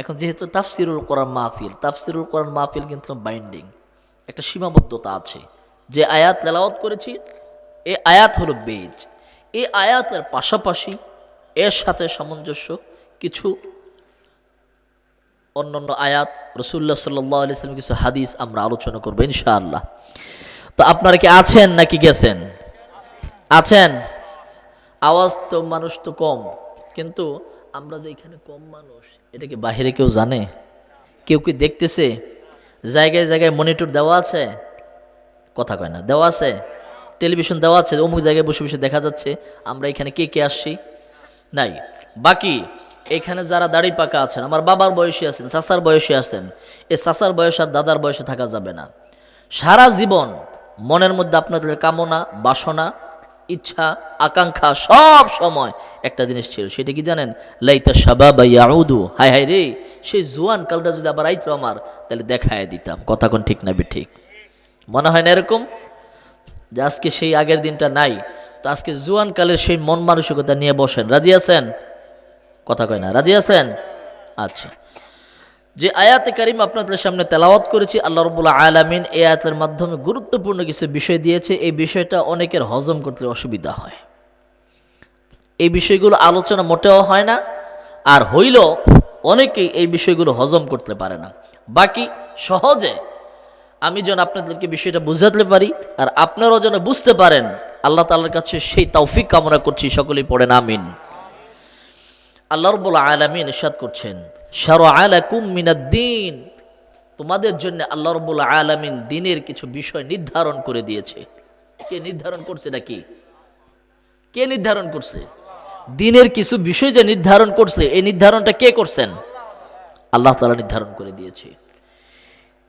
এখন যেহেতু তাফসিরুল কোরআন মাহফিল কিন্তু বাইন্ডিং, একটা সীমাবদ্ধতা আছে। যে আয়াত তেলাওয়াত করেছি এই আয়াত হলো বেজ, এই আয়াতের পাশাপাশি এর সাথে সামঞ্জস্য কিছু অন্যান্য আয়াত, রাসূলুল্লাহ সাল্লাল্লাহু আলাইহি ওয়াসাল্লাম কিছু হাদিস আমরা আলোচনা করবো ইনশাআল্লাহ। তো আপনারা কি আছেন নাকি গেছেন? আছেন? আওয়াজ তো মানুষ তো কম, কিন্তু আমরা যে এখানে কম মানুষ এটা কি বাহিরে কেউ জানে? কেউ কি দেখতেছে? জায়গায় জায়গায় মনিটর দেওয়া আছে? কথা কয় না, দেওয়া আছে? টেলিভিশন দেওয়া আছে, অমুক জায়গায় বসে বসে দেখা যাচ্ছে আমরা এখানে কে কে আসছি? নাই। বাকি এখানে যারা দাড়ি পাকা আছেন, আমার বাবার বয়সী আছেন, চাচার বয়সী আছেন, এই চাচার বয়স আর দাদার বয়সে থাকা যাবে না। সারা জীবন মনের মধ্যে আপনাদের কামনা, বাসনা, ইচ্ছা, আকাঙ্ক্ষা সব সময় একটা জিনিস ছিল, সেটা কি জানেন? লাইতা শাবাবা ইয়াউদু, হায় হায় রে, সেই জোয়ান কালটা যদি আবার আইতো আমার, তাহলে দেখায় দিতাম। কথা কোন ঠিক না ঠিক? মনে হয় না এরকম যে আজকে সেই আগের দিনটা নাই? তো আজকে জোয়ান কালের সেই মন মানসিকতা নিয়ে বসেন। রাজি আছেন? কথা কয় না, রাজি আছেন? আচ্ছা, যে আয়াতে কারিম আপনাদের সামনে তেলাওয়াত করেছি, আল্লাহ রাব্বুল আলামিন এই আয়াতের মাধ্যমে গুরুত্বপূর্ণ কিছু বিষয় দিয়েছে। এই বিষয়টা অনেকের হজম করতে অসুবিধা হয়, এই বিষয়গুলো আলোচনা মোটেও হয় না, আর হইল অনেকেই এই বিষয়গুলো হজম করতে পারে না। বাকি সহজে আমি যেন আপনাদেরকে বিষয়টা বুঝাতে পারি আর আপনারাও যেন বুঝতে পারেন, আল্লাহ তাআলার কাছে সেই তৌফিক কামনা করছি। সকলেই পড়েন আমিন। আল্লাহ রাব্বুল আলামিন ইরশাদ করছেন, শারআ লাকুম মিনাদ-দীন, তোমাদের জন্য আল্লাহ রাব্বুল আলামিন দ্বীনের কিছু বিষয় নির্ধারণ করে দিয়েছে। কে নির্ধারণ করছে? নাকি কে নির্ধারণ করছে? দ্বীনের কিছু বিষয় যে নির্ধারণ করছে, এই নির্ধারণটা কে করছেন? আল্লাহ তাআলা নির্ধারণ করে দিয়েছে।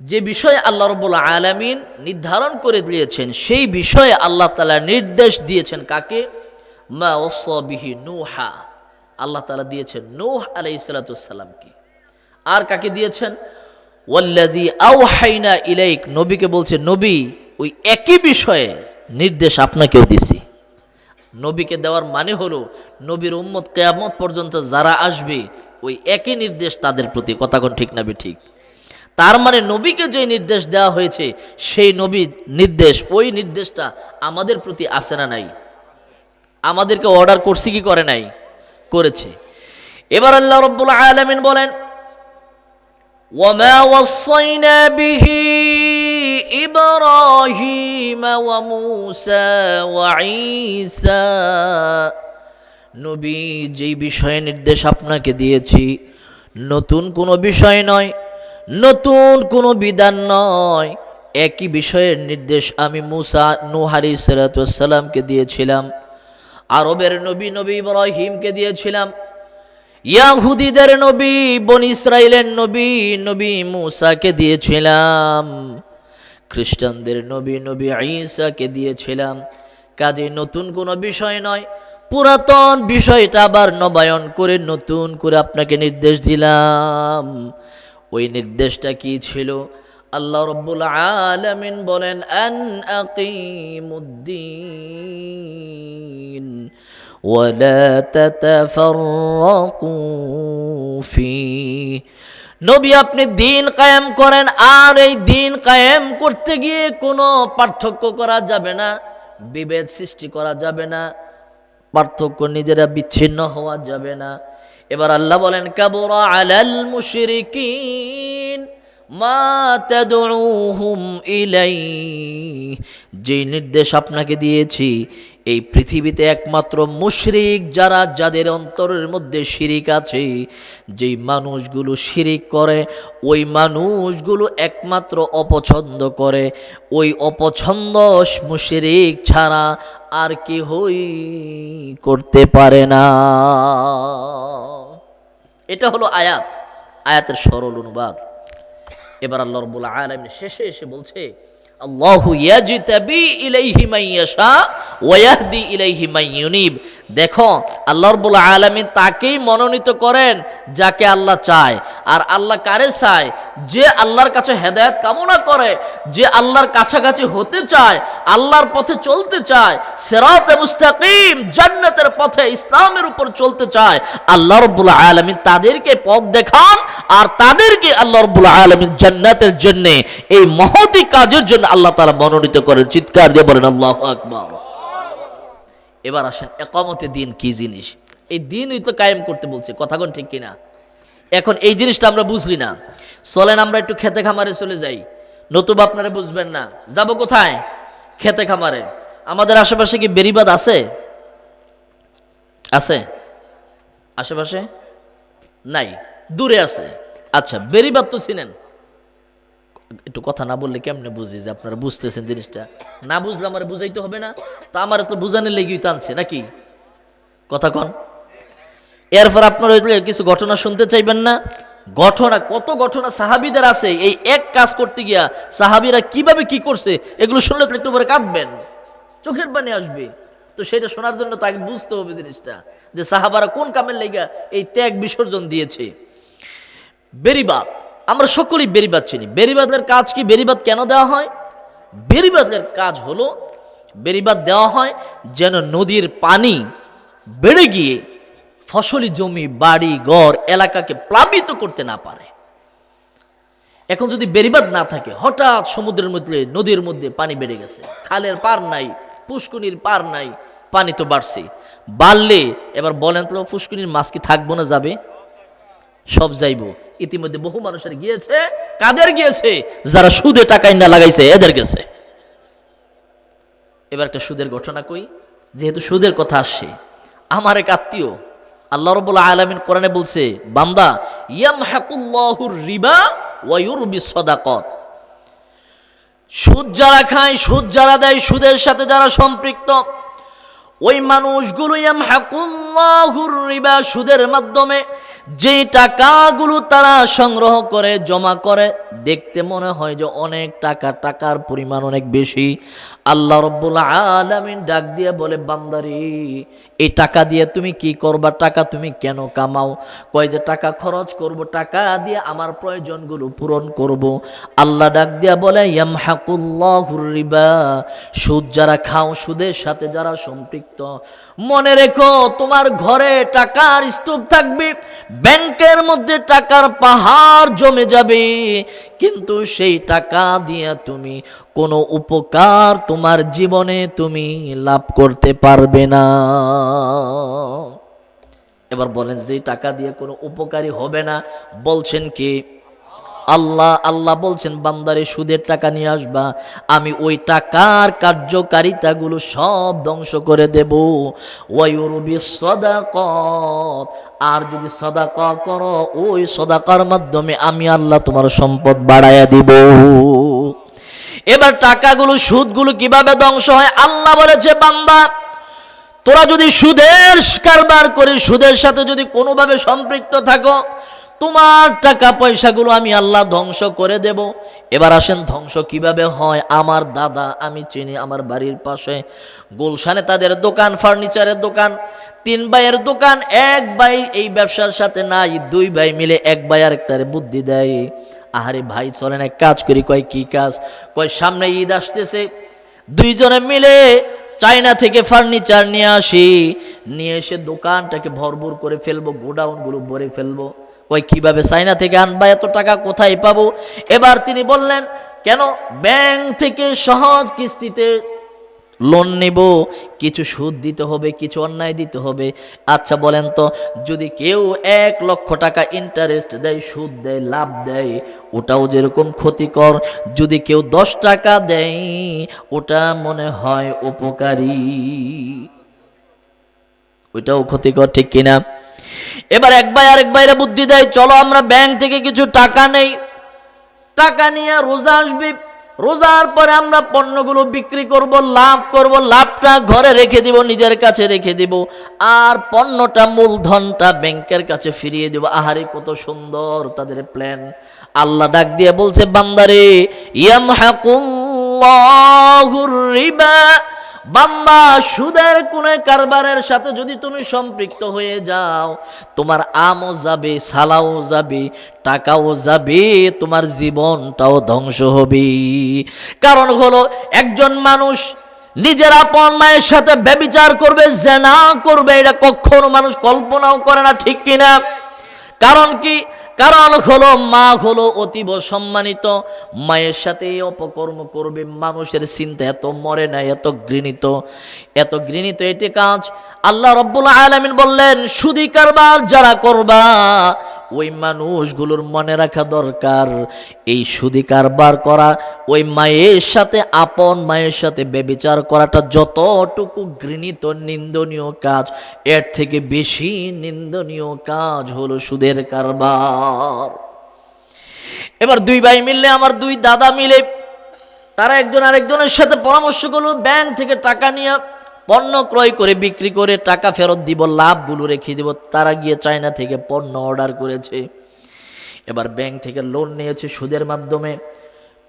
যে বিষয়ে আল্লাহ রাব্বুল আলামিন নির্ধারণ করে দিয়েছেন, সেই বিষয়ে আল্লাহ তাআলা নির্দেশ দিয়েছেন কাকে? মা ওয়াসা বিহি নূহা, আল্লাহ তাআলা দিয়েছেন নূহ আলাইহিস সালাতু ওয়াসসালামকে। আর কাকে দিয়েছেন? ওয়াল্লাযী আওহাইনা ইলাইক, নবীকে বলছে, নবী ওই একই বিষয়ে নির্দেশ আপনাকেও দিছি। নবীকে দেওয়ার মানে হলো নবীর উম্মত কিয়ামত পর্যন্ত যারা আসবে ওই একই নির্দেশ তাদের প্রতি। কথা কোন ঠিক না ঠিক? তার মানে নবীকে যে নির্দেশ দেওয়া হয়েছে সেই নবীর নির্দেশ, ওই নির্দেশটা আমাদের প্রতি আছে না নাই? আমাদেরকে অর্ডার করছি কি করে নাই? করেছে। এবার আল্লাহ রাব্বুল আলামিন বলেন, ওয়ামা ওয়াসাইনা বিহি ইব্রাহিম ওয়া মূসা ওয়া ঈসা, নবী যেই বিষয়ে নির্দেশ আপনাকে দিয়েছি নতুন কোনো বিষয় নয়, নতুন কোনো বিধান নয়, একই বিষয়ের নির্দেশ আমি মূসা নূহ আলাইহিস সালাতু ওয়াসসালামকে দিয়েছিলাম, আরবের নবী নবী ইব্রাহিমকে দিয়েছিলাম, ইয়াহুদীদের নবী বনি ইসরাইলের নবী নবী মূসাকে দিয়েছিলাম, খ্রিস্টানদের নবী নবী ঈসাকে দিয়েছিলাম। কাজে নতুন কোনো বিষয় নয়, পুরাতন বিষয়টা আবার নবায়ন করে নতুন করে আপনাকে নির্দেশ দিলাম। ওই নির্দেশটা কি ছিল? আল্লাহ রাব্বুল আলামিন বলেন, আন আকিমুদ্দিন ওয়ালা তাতাফাররাকু ফীহি, নবী আপনি দ্বীন কায়েম করেন, আর এই দ্বীন কায়েম করতে গিয়ে কোনো পার্থক্য করা যাবে না, বিভেদ সৃষ্টি করা যাবে না, পার্থক্য নিজেরা বিচ্ছিন্ন হওয়া যাবে না। এবার আল্লাহ বলেন, কাবুরা আলাল মুশরিকিন মা তাদউহুম ইলাইহি, যে নির্দেশ আপনাকে দিয়েছি এই পৃথিবীতে একমাত্র মুশরিক যারা, যাদের অন্তরের মধ্যে শিরিক আছে, যেই মানুষগুলো শিরিক করে ওই মানুষগুলো একমাত্র অপছন্দ করে, ওই অপছন্দ মুশরিক ছাড়া আর কেউই করতে পারে না। এটা হলো আয়াত, আয়াতের সরল অনুবাদ। এবার আল্লাহ রাব্বুল আলামিন শেষে এসে বলছে, আল্লাহু ইয়াজতাবি ইলাইহি মান ইয়াশা ওয়া ইয়াহদি ইলাইহি মান ইউনিব, দেখো আল্লাহ রাব্বুল আলামিন তাকেই মনোনীত করেন যাকে আল্লাহ চায়। আর আল্লাহ কারে চায়? যে আল্লাহর কাছে হেদায়েত কামনা করে, যে আল্লাহর কাছাকাছি হতে চায়, আল্লাহর পথে চলতে চায়, সিরাতে মুস্তাকিম জান্নাতের পথে ইসলামের উপর চলতে চায়, আল্লাহ রাব্বুল আলামিন তাদেরকে পথ দেখান আর তাদেরকে আল্লাহ রাব্বুল আলামিন জান্নাতের জন্য এই মহতি কাজের জন্য আল্লাহ তাআলা মনোনীত করেন। চিৎকার দিয়ে বলেন আল্লাহু আকবার। এবার আসেন ইকামতে দিন কি জিনিস। এই দিনই তো কায়েম করতে বলছে, কথা কোন ঠিক কিনা? এখন এই জিনিসটা আমরা বুঝলি না। চলেন আমরা একটু খেতে খামারে চলে যাই, নতুবা আপনারা বুঝবেন না। যাব কোথায়? খেতে খামারে। আমাদের আশেপাশে কি বেড়িবাঁধ আছে? আছে আশেপাশে? নাই, দূরে আছে। আচ্ছা, বেড়িবাঁধ তো চিনেন। একটু কথা না বললে কেমনে বুঝি যে আপনারা বুঝতেছেন জিনিসটা? না বুঝলে আমার বুঝাইতে হবে না? তো আমার তো বুঝানোর লেগেই টানছে নাকি? কথা কন। এরপর আপনারা কিছু ঘটনা শুনতে চাইবেন না? ঘটনা, কত ঘটনা সাহাবীদের আছে। এই এক কাজ করতে গিয়া সাহাবীরা কিভাবে কি করছে এগুলো শুনলে তো একটু পরে কাঁদবেন, চোখের পানি আসবে। তো সেটা শোনার জন্য তাকে বুঝতে হবে জিনিসটা, যে সাহাবারা কোন কামের লেগা এই ত্যাগ বিসর্জন দিয়েছে। বেড়িবাঁধ, আমরা সকলেই বেড়িবাঁধ চিনি। বেড়িবাঁধের কাজ কি? বেড়িবাঁধ কেন দেওয়া হয়? বেড়িবাঁধের কাজ হলো, বেড়িবাঁধ দেওয়া হয় যেন নদীর পানি বেড়ে গিয়ে ফসলি জমি, বাড়ি ঘর, এলাকাকে প্লাবিত করতে না পারে। এখন যদি বেড়িবাঁধ না থাকে, হঠাৎ সমুদ্রের মধ্যে, নদীর মধ্যে পানি বেড়ে গেছে, খালের পার নাই, পুষ্কুনির পার নাই, পানি তো বাড়ছে। বাড়লে এবার বলেন তো পুষ্কুনির মাছ কি থাকবো না যাবে? সব যাইব। ইতিমধ্যে বহু মানুষের গিয়েছে। কাদের গিয়েছে? যারা সুদে টাকাই না লাগাইছে এদের গেছে। এবার একটা সুদের ঘটনা কই, যেহেতু সুদের কথা আসছে। আমার এক আত্মীয়, আল্লাহ রাব্বুল আলামিন কোরআনে বলছে, বান্দা ইয়ামহাকুল্লাহুর রিবা ওয়া ইউরবিস সাদাকাত। সুদ যারা খায়, সুদ যারা দেয়, সুদের সাথে যারা সম্পৃক্ত, ওই মানুষগুলো ইয়ামহাকুল্লাহুর রিবা, সুদের মাধ্যমে যে টাকাগুলো তারা সংগ্রহ করে, জমা করে, দেখতে মনে হয় যে অনেক টাকা, টাকার পরিমাণ অনেক বেশি। আল্লাহ রাব্বুল আলামিন ডাক দিয়ে বলে, বান্দারে এই টাকা দিয়ে তুমি কি করবা? টাকা তুমি কেন কামাও? কয় যে টাকা খরচ করব, টাকা দিয়ে আমার প্রয়োজনগুলো পূরণ করব। আল্লাহ ডাক দিয়া বলে, ইয়ামহাকুল্লাহুর রিবা, সুদ যারা খাও, সুদের সাথে যারা সম্পৃক্ত, মনে রেখো তোমার ঘরে টাকার স্তূপ থাকবে, ব্যাংকের মধ্যে টাকার পাহাড় জমে যাবে, কিন্তু সেই টাকা দিয়ে তুমি কোনো উপকার তোমার জীবনে তুমি লাভ করতে পারবে না। এবার বলেন, যে টাকা দিয়ে কোনো উপকারী হবে না, বলছেন কি? আল্লাহ। আল্লাহ বলছেন, বান্দারে সুদের টাকা নিয়ে আসবা, আমি ওই টাকার কার্যকারিতাগুলো সব ধ্বংস করে দেব। ওয়ায়ুরবিস সাদাকাত, আর যদি সাদাকা করো, ওই সাদাকার মাধ্যমে আমি আল্লাহ তোমার সম্পদ বাড়ায়া দিব। এবার টাকাগুলো, সুদগুলো কিভাবে ধ্বংস হয়? আল্লাহ বলেছে, বান্দা তোরা যদি সুদের কারবার করে, সুদের সাথে যদি কোনোভাবে সম্পৃক্ত থাকো, তোমার টাকা পয়সাগুলো আমি আল্লাহ ধ্বংস করে দেব। এবার আসেন, ধ্বংস কিভাবে হয়? আমার দাদা, আমি চিনি, আমার বাড়ির পাশে গুলশানে তাদের দোকান, ফার্নিচারের দোকান, 3 ভাইয়ের দোকান। এক ভাই এই ব্যবসার সাথে নাই, 2 ভাই মিলে এক ভাই আরেকটারে বুদ্ধি দেয়, আহারে ভাই চলেন এক কাজ করি। কয় কি কাজ? কয় সামনে ঈদ আসতেছে, 2 জনে মিলে চায়না থেকে ফার্নিচার নিয়ে আসি, নিয়ে এসে দোকানটাকে ভরপুর করে ফেলবো, গোডাউনগুলো ভরে ফেলবো। কয় কিভাবে চায়না থেকে আনবা? এত টাকা কোথায় পাবো? এবার তিনি বললেন, কেন? ব্যাংক থেকে সহজ কিস্তিতে লোন নেব, কিছু সুদ দিতে হবে, কিছু অন্যায় দিতে হবে। আচ্ছা বলেন তো, যদি কেউ 1 লক্ষ টাকা ইন্টারেস্ট দেয়, সুদ দেয়, লাভ দেয়, ওটাও যেরকম ক্ষতিকর, যদি কেউ 10 টাকা দেয়, ওটা মনে হয় উপকারী, ওইটাও ক্ষতিকর, ঠিক কিনা? এবার এক ভাই আরেক ভাইরা বুদ্ধি দেয়, চলো আমরা ব্যাংক থেকে কিছু টাকা নেই, টাকা নিয়ে রোজা আসবে, রোজার পরে আমরা পণ্যগুলো বিক্রি করব, লাভ করব, লাভটা ঘরে রেখে দিব, নিজের কাছে রেখে দিব, আর পণ্যটা, মূলধনটা ব্যাংকের কাছে ফিরিয়ে দেব। আহারে কত সুন্দর তাদের প্ল্যান। আল্লাহ ডাক দিয়ে বলছে, বান্দারে ইয়ামহাকুল্লাহুর রিবা, বান্দা সুদের কোন কারবারের সাথে যদি তুমি সম্পৃক্ত হয়ে যাও, তোমার আমও যাবে, সালাও যাবে, টাকাও যাবে, তোমার জীবনটাও ধ্বংস হবে। কারণ হলো, একজন মানুষ নিজের আপন মায়ের সাথে ব্যভিচার করবে, জিনা করবে, এটা কখনো মানুষ কল্পনাও করে না, ঠিক কিনা? কারণ কি? কারণ হলো মা হলো অতীব সম্মানিত, মায়ের সাথে এই অপকর্ম করবে মানুষের চিন্তা এত মরে নাই, এত ঘৃণিত এটি কাজ। আল্লাহ রাব্বুল আলামিন বললেন সুদী কারবার যারা করবা ওই মানুষগুলোর মনে রাখা দরকার এই সুদী কারবার করা ওই মায়ের সাথে, আপন মায়ের সাথে ব্যভিচার করাটা যতটুকু ঘৃণিত নিন্দনীয় কাজ, এর থেকে বেশি নিন্দনীয় কাজ হলো সুদের কারবার। এবার দুই ভাই মিললে, আমার দুই দাদা মিলে, তারা একজন আরেকজনের সাথে পরামর্শ করলো ব্যাংক থেকে টাকা নিয়ে পণ্য ক্রয় করে বিক্রি করে টাকা ফেরত দিব, লাভগুলো রেখে দিব। তারা গিয়ে চায়না থেকে পণ্য অর্ডার করেছে, এবার ব্যাংক থেকে লোন নিয়েছে সুদের মাধ্যমে,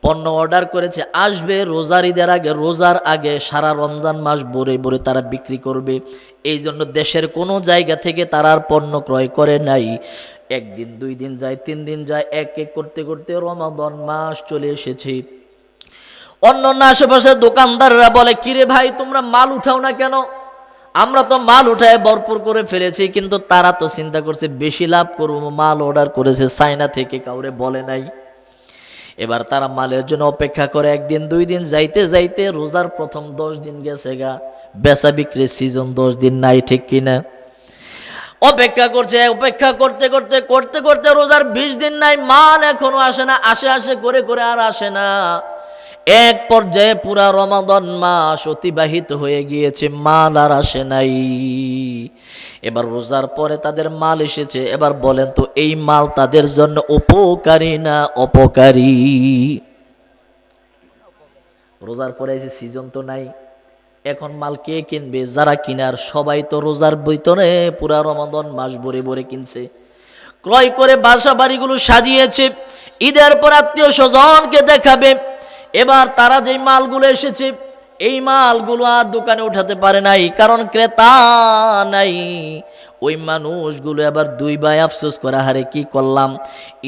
পণ্য অর্ডার করেছে, আসবে রোজার ঈদের আগে, রোজার আগে সারা রমজান মাস ভরে ভরে তারা বিক্রি করবে। এই জন্য দেশের কোনো জায়গা থেকে তারা আর পণ্য ক্রয় করে নাই। একদিন, 2 দিন যায়, 3 দিন যায়, এক এক করতে করতে রমাদান মাস চলে এসেছে। অন্যান্য আশেপাশের দোকানদাররা বলে কিরে ভাই তোমরা মাল উঠাও না কেন? আমরা তো মাল উঠায় ভরপুর করে ফেলেছি। কিন্তু তারা তো চিন্তা করছে বেশি লাভ করবো, মাল অর্ডার করেছে চায়না থেকে, কাউরে বলে নাই। এবার তারা মালের জন্য অপেক্ষা করে, একদিন 2 দিন যাইতে যাইতে রোজার প্রথম 10 দিন গেছে গা, বেচা বিক্রির সিজন 10 দিন নাই, ঠিক কিনা? অপেক্ষা করছে, অপেক্ষা করতে করতে করতে করতে রোজার 20 দিন নাই, মাল এখনো আসে না, আসে করে করে আর আসে না। এক পর্যায়ে পুরা রমাদান মাস অতিবাহিত হয়ে গিয়েছে, মাল আর আসে নাই। এবার রোজার পরে তাদের মাল এসেছে। এবার বলেন তো এই মাল তাদের জন্য উপকারী না অপকারী? রোজার পরে এসে সিজন তো নাই, এখন মাল কে কিনবে? যারা কিনার সবাই তো রোজার ভিতরে পুরা রমাদান মাস ভরে ভরে কিনছে, ক্রয় করে বাসা বাড়িগুলো সাজিয়েছে, ঈদের পর আত্মীয় স্বজনকে দেখাবে। এবার তারা যেই মালগুলো এসেছে এই মালগুলো আর দোকানে উঠাতে পারে নাই, কারণ ক্রেতা নাই। ওই মানুষগুলো এবার 2 ভাই আফসোস করে, হারে কি করলাম।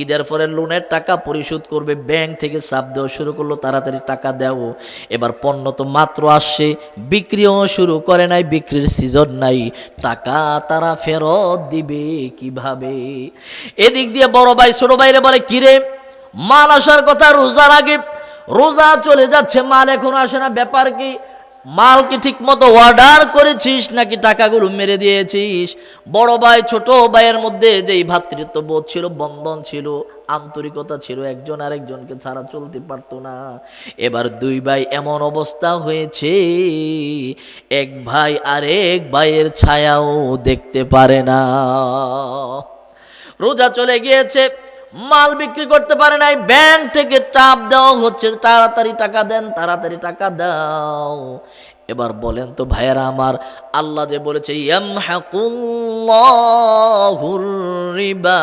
ঈদের পরে লোনের টাকা পরিশোধ করবে, ব্যাংক থেকে চাপ দেওয়া শুরু করলো তাড়াতাড়ি টাকা দাও। এবার পণ্য তো মাত্র আসছে, বিক্রিও শুরু করে নাই, বিক্রির সিজন নাই, টাকা তারা ফেরত দিবে কিভাবে? এদিক দিয়ে বড় ভাই ছোট ভাইরে বলে কিরে মাল আসার কথা রোজার আগে, রোজা চলে যাচ্ছে মাল এখনো আসে না, ব্যাপার কি? মাল কি ঠিক মতো অর্ডার করেছিস নাকি টাকাগুলো মেরে দিয়েছিস? বড় ভাই ছোট ভাইয়ের মধ্যে যেই ভ্রাতৃত্ববোধ ছিল, বন্ধন ছিল, আন্তরিকতা ছিল, একজন আরেকজনকে ছাড়া চলতে পারতো না। এবার 2 ভাই এমন অবস্থা হয়েছে, এক ভাই আরেক ভাইয়ের ছায়াও দেখতে পারে না। রোজা চলে গিয়েছে, মাল বিক্রি করতে পারে নাই, ব্যাংক থেকে চাপ দেওয়া হচ্ছে তাড়াতাড়ি টাকা দেন, তাড়াতাড়ি টাকা দাও। এবার বলেন তো ভাইয়েরা আমার, আল্লাহ যে বলেছে ইয়ামহাকুল্লাহুর রিবা,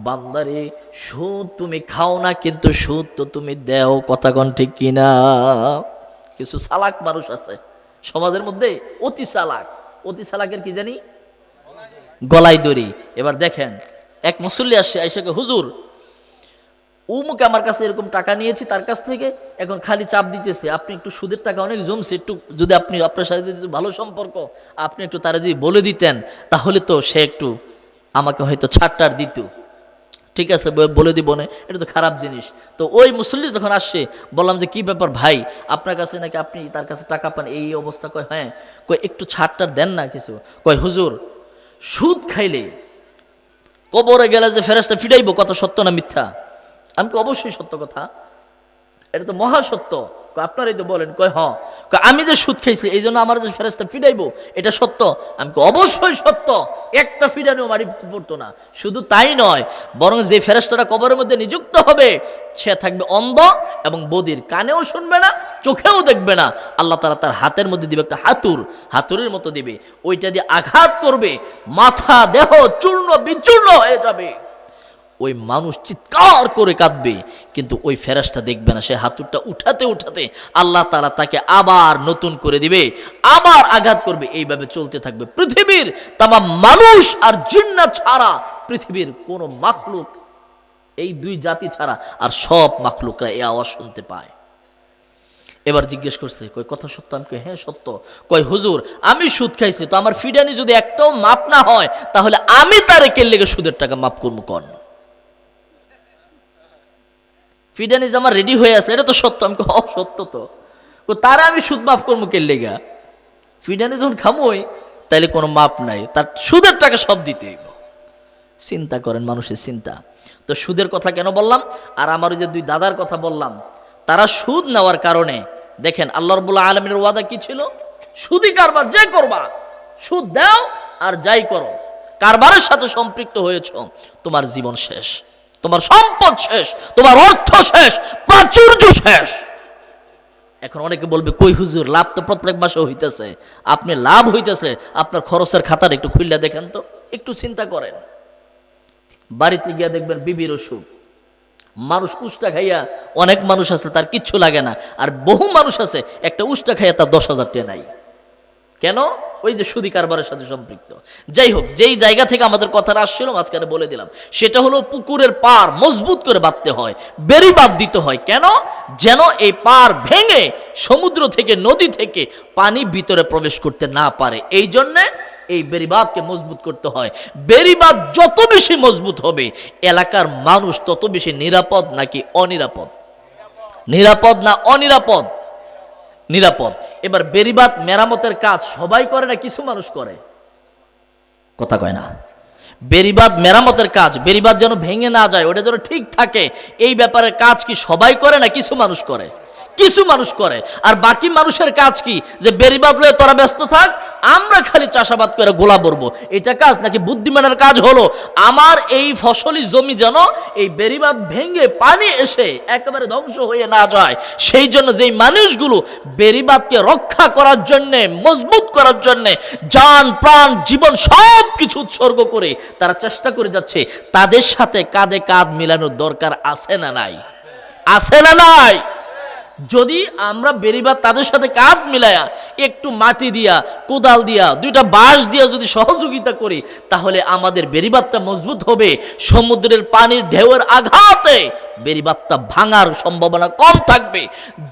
বান্দারে সুদ তুমি খাও না কিন্তু সুদ তো তুমি দেও, কথা কোন ঠিক কিনা? কিছু চালাক মানুষ আছে সমাজের মধ্যে, অতি চালাকের কি জানি গলায় দড়ি। এবার দেখেন এক মুসল্লি আসছে, আইসাকে হুজুর উমুকে আমার কাছে এরকম টাকা নিয়েছি তার কাছ থেকে, এখন খালি চাপ দিতেছে, আপনি একটু সুদের টাকা অনেক জমছে, একটু যদি আপনি আপনার সাথে ভালো সম্পর্ক, আপনি একটু তারা যদি বলে দিতেন তাহলে তো সে একটু আমাকে হয়তো ছাড়টার দিত। ঠিক আছে বলে দিব না, এটা তো খারাপ জিনিস। তো ওই মুসল্লি যখন আসছে বললাম যে কি ব্যাপার ভাই, আপনার কাছে নাকি আপনি তার কাছে টাকা পান, এই অবস্থা? কয় হ্যাঁ। কয় একটু ছাড়টার দেন না কিছু? কয় হুজুর সুদ খাইলে কবরে গেলে যে ফেরেশতা ফিরাইব, কথা সত্য না মিথ্যা? আমি তো অবশ্যই সত্য কথা, এটা তো মহাসত্য। আপনারাই তো বলেন। কয় হ। আমি যে সুদ খাইছি এই জন্য আমার যে ফেরেশতা ফিরাইবো এটা সত্য? আমি অবশ্যই সত্য, একটা ফিরানো মারি পড়তো না। শুধু তাই নয়, বরং যে ফেরেশতাটা কবরের মধ্যে নিযুক্ত হবে সে থাকবে অন্ধ এবং বধির, কানেও শুনবে না, চোখেও দেখবে না। আল্লাহ তাআলা তার হাতের মধ্যে দিবে একটা হাতুড়ির মতো দিবে, ওইটা দিয়ে আঘাত করবে, মাথা দেহ চূর্ণ বিচূর্ণ হয়ে যাবে। ওই মানুষ চিৎকার করে কাঁদবে, কিন্তু ওই ফেরেশতা দেখবে না। সে হাতুরটা উঠাতে উঠাতে আল্লাহ তাআলা তাকে আবার নতুন করে দিবে, আবার আঘাত করবে। এইভাবে চলতে থাকবে। পৃথিবীর তামাম মানুষ আর জিন্নাত ছাড়া পৃথিবীর কোন মাখলুক, এই 2 জাতি ছাড়া আর সব মাখলুকরা এই আওয়াজ শুনতে পায়। এবার জিজ্ঞেস করছে, কই কথা সত্য? আমি কই হ্যাঁ সত্য। কই হুজুর আমি সুদ খাইছি, তো আমার ফিডানি যদি একটাও মাপ না হয় তাহলে আমি তারে কেন লেগে সুদের টাকা মাপ করবো? কন ফিডানিস আমার রেডি হয়ে আসলে, এটা তো সত্য। আমি সত্য তো, তারা আমি সুদ মাফ করবো কে লেগা? ফিডানিস যখন খামোই তাইলে কোনো মাপ নাই, তার সুদের টাকা সব দিতে হইব। চিন্তা করেন মানুষের চিন্তা। তো সুদের কথা কেন বললাম? আর আমার ওই যে দুই দাদার কথা বললাম, তারা সুদ নেওয়ার কারণে দেখেন আল্লাহ রাব্বুল আলামিনের ওয়াদা কি ছিল? সুদি কারবার যে করবা, সুদ দাও আর যাই করো, কারবারের সাথে সম্পৃক্ত হয়েছ, তোমার জীবন শেষ, তোমার সম্পদ শেষ, তোমার অর্থ শেষ, প্রাচুর্য শেষ। এখন অনেকে বলবে কই হুজুর, লাভ তো প্রত্যেক মাসে হইতেছে। আপনি লাভ হইতেছে, আপনার খরচের খাতাটা একটু খুললে দেখেন তো, একটু চিন্তা করেন। বাড়িতে গিয়া দেখবেন বিবির অসুখ, মানুষ উষ্টা খাইয়া, অনেক মানুষ আছে তার কিচ্ছু লাগে না, আর বহু মানুষ আছে একটা উষ্টা খাইয়া তার 10,000 টাকা নাই। কেন? ওই যে সুদি কারবারের সাথে সম্পৃক্ত। যাই হোক, যেই জায়গা থেকে আমাদের কথাটা আসছিল মাঝখানে বলে দিলাম, সেটা হলো পুকুরের পার মজবুত করে বাঁধতে হয়, বেড়ি বাঁধ দিতে হয়। কেন? যেন এই পার ভেঙে সমুদ্র থেকে, নদী থেকে পানি ভিতরে প্রবেশ করতে না পারে। এই জন্যে এই বেড়িবাঁধকে মজবুত করতে হয়। বেড়িবাঁধ যত বেশি মজবুত হবে, এলাকার মানুষ তত বেশি নিরাপদ নাকি অনিরাপদ? নিরাপদ না অনিরাপদ? নিরাপদ। এবার বেড়িবাঁধ মেরামতের কাজ সবাই করে না কিছু মানুষ করে? কথা কয় না। বেড়িবাঁধ মেরামতের কাজ, বেড়িবাঁধ যেন ভেঙে না যায়, ওটা যেন ঠিক থাকে, এই ব্যাপারে কাজ কি সবাই করে না কিছু মানুষ করে? কিছু মানুষ করে। আর বাকি মানুষের কাজ কি? যে বেড়িবাঁধ লয়ে তোরা ব্যস্ত থাক, আমরা খালি চাষাবাদ করে গোলা বরবো, এটা কাজ নাকি? বুদ্ধিমানের কাজ হলো আমার এই ফসলি জমি যেন এই বেড়িবাঁধ ভেঙে পানি এসে একেবারে ধ্বংস হয়ে না যায়। সেই জন্য যেই মানুষগুলো বেড়িবাঁধকে রক্ষা করার জন্যে, মজবুত করার জন্যে জান প্রাণ জীবন সব কিছু উৎসর্গ করে তারা চেষ্টা করে যাচ্ছে, তাদের সাথে কাঁধে কাঁধ মিলানোর দরকার আছে না নাই? আছে না নাই? যদি আমরা বেড়িবাঁধ তাদের সাথে কাঁধ মিলায়া, একটু মাটি দিয়া, কোদাল দিয়া, দুইটা বাঁশ দিয়া যদি সহযোগিতা করি, তাহলে আমাদের বেড়িবাঁধটা মজবুত হবে। সমুদ্রের পানির ঢেউয়ের আঘাতে বেড়িবাঁধটা ভাঙার সম্ভাবনা কম থাকবে।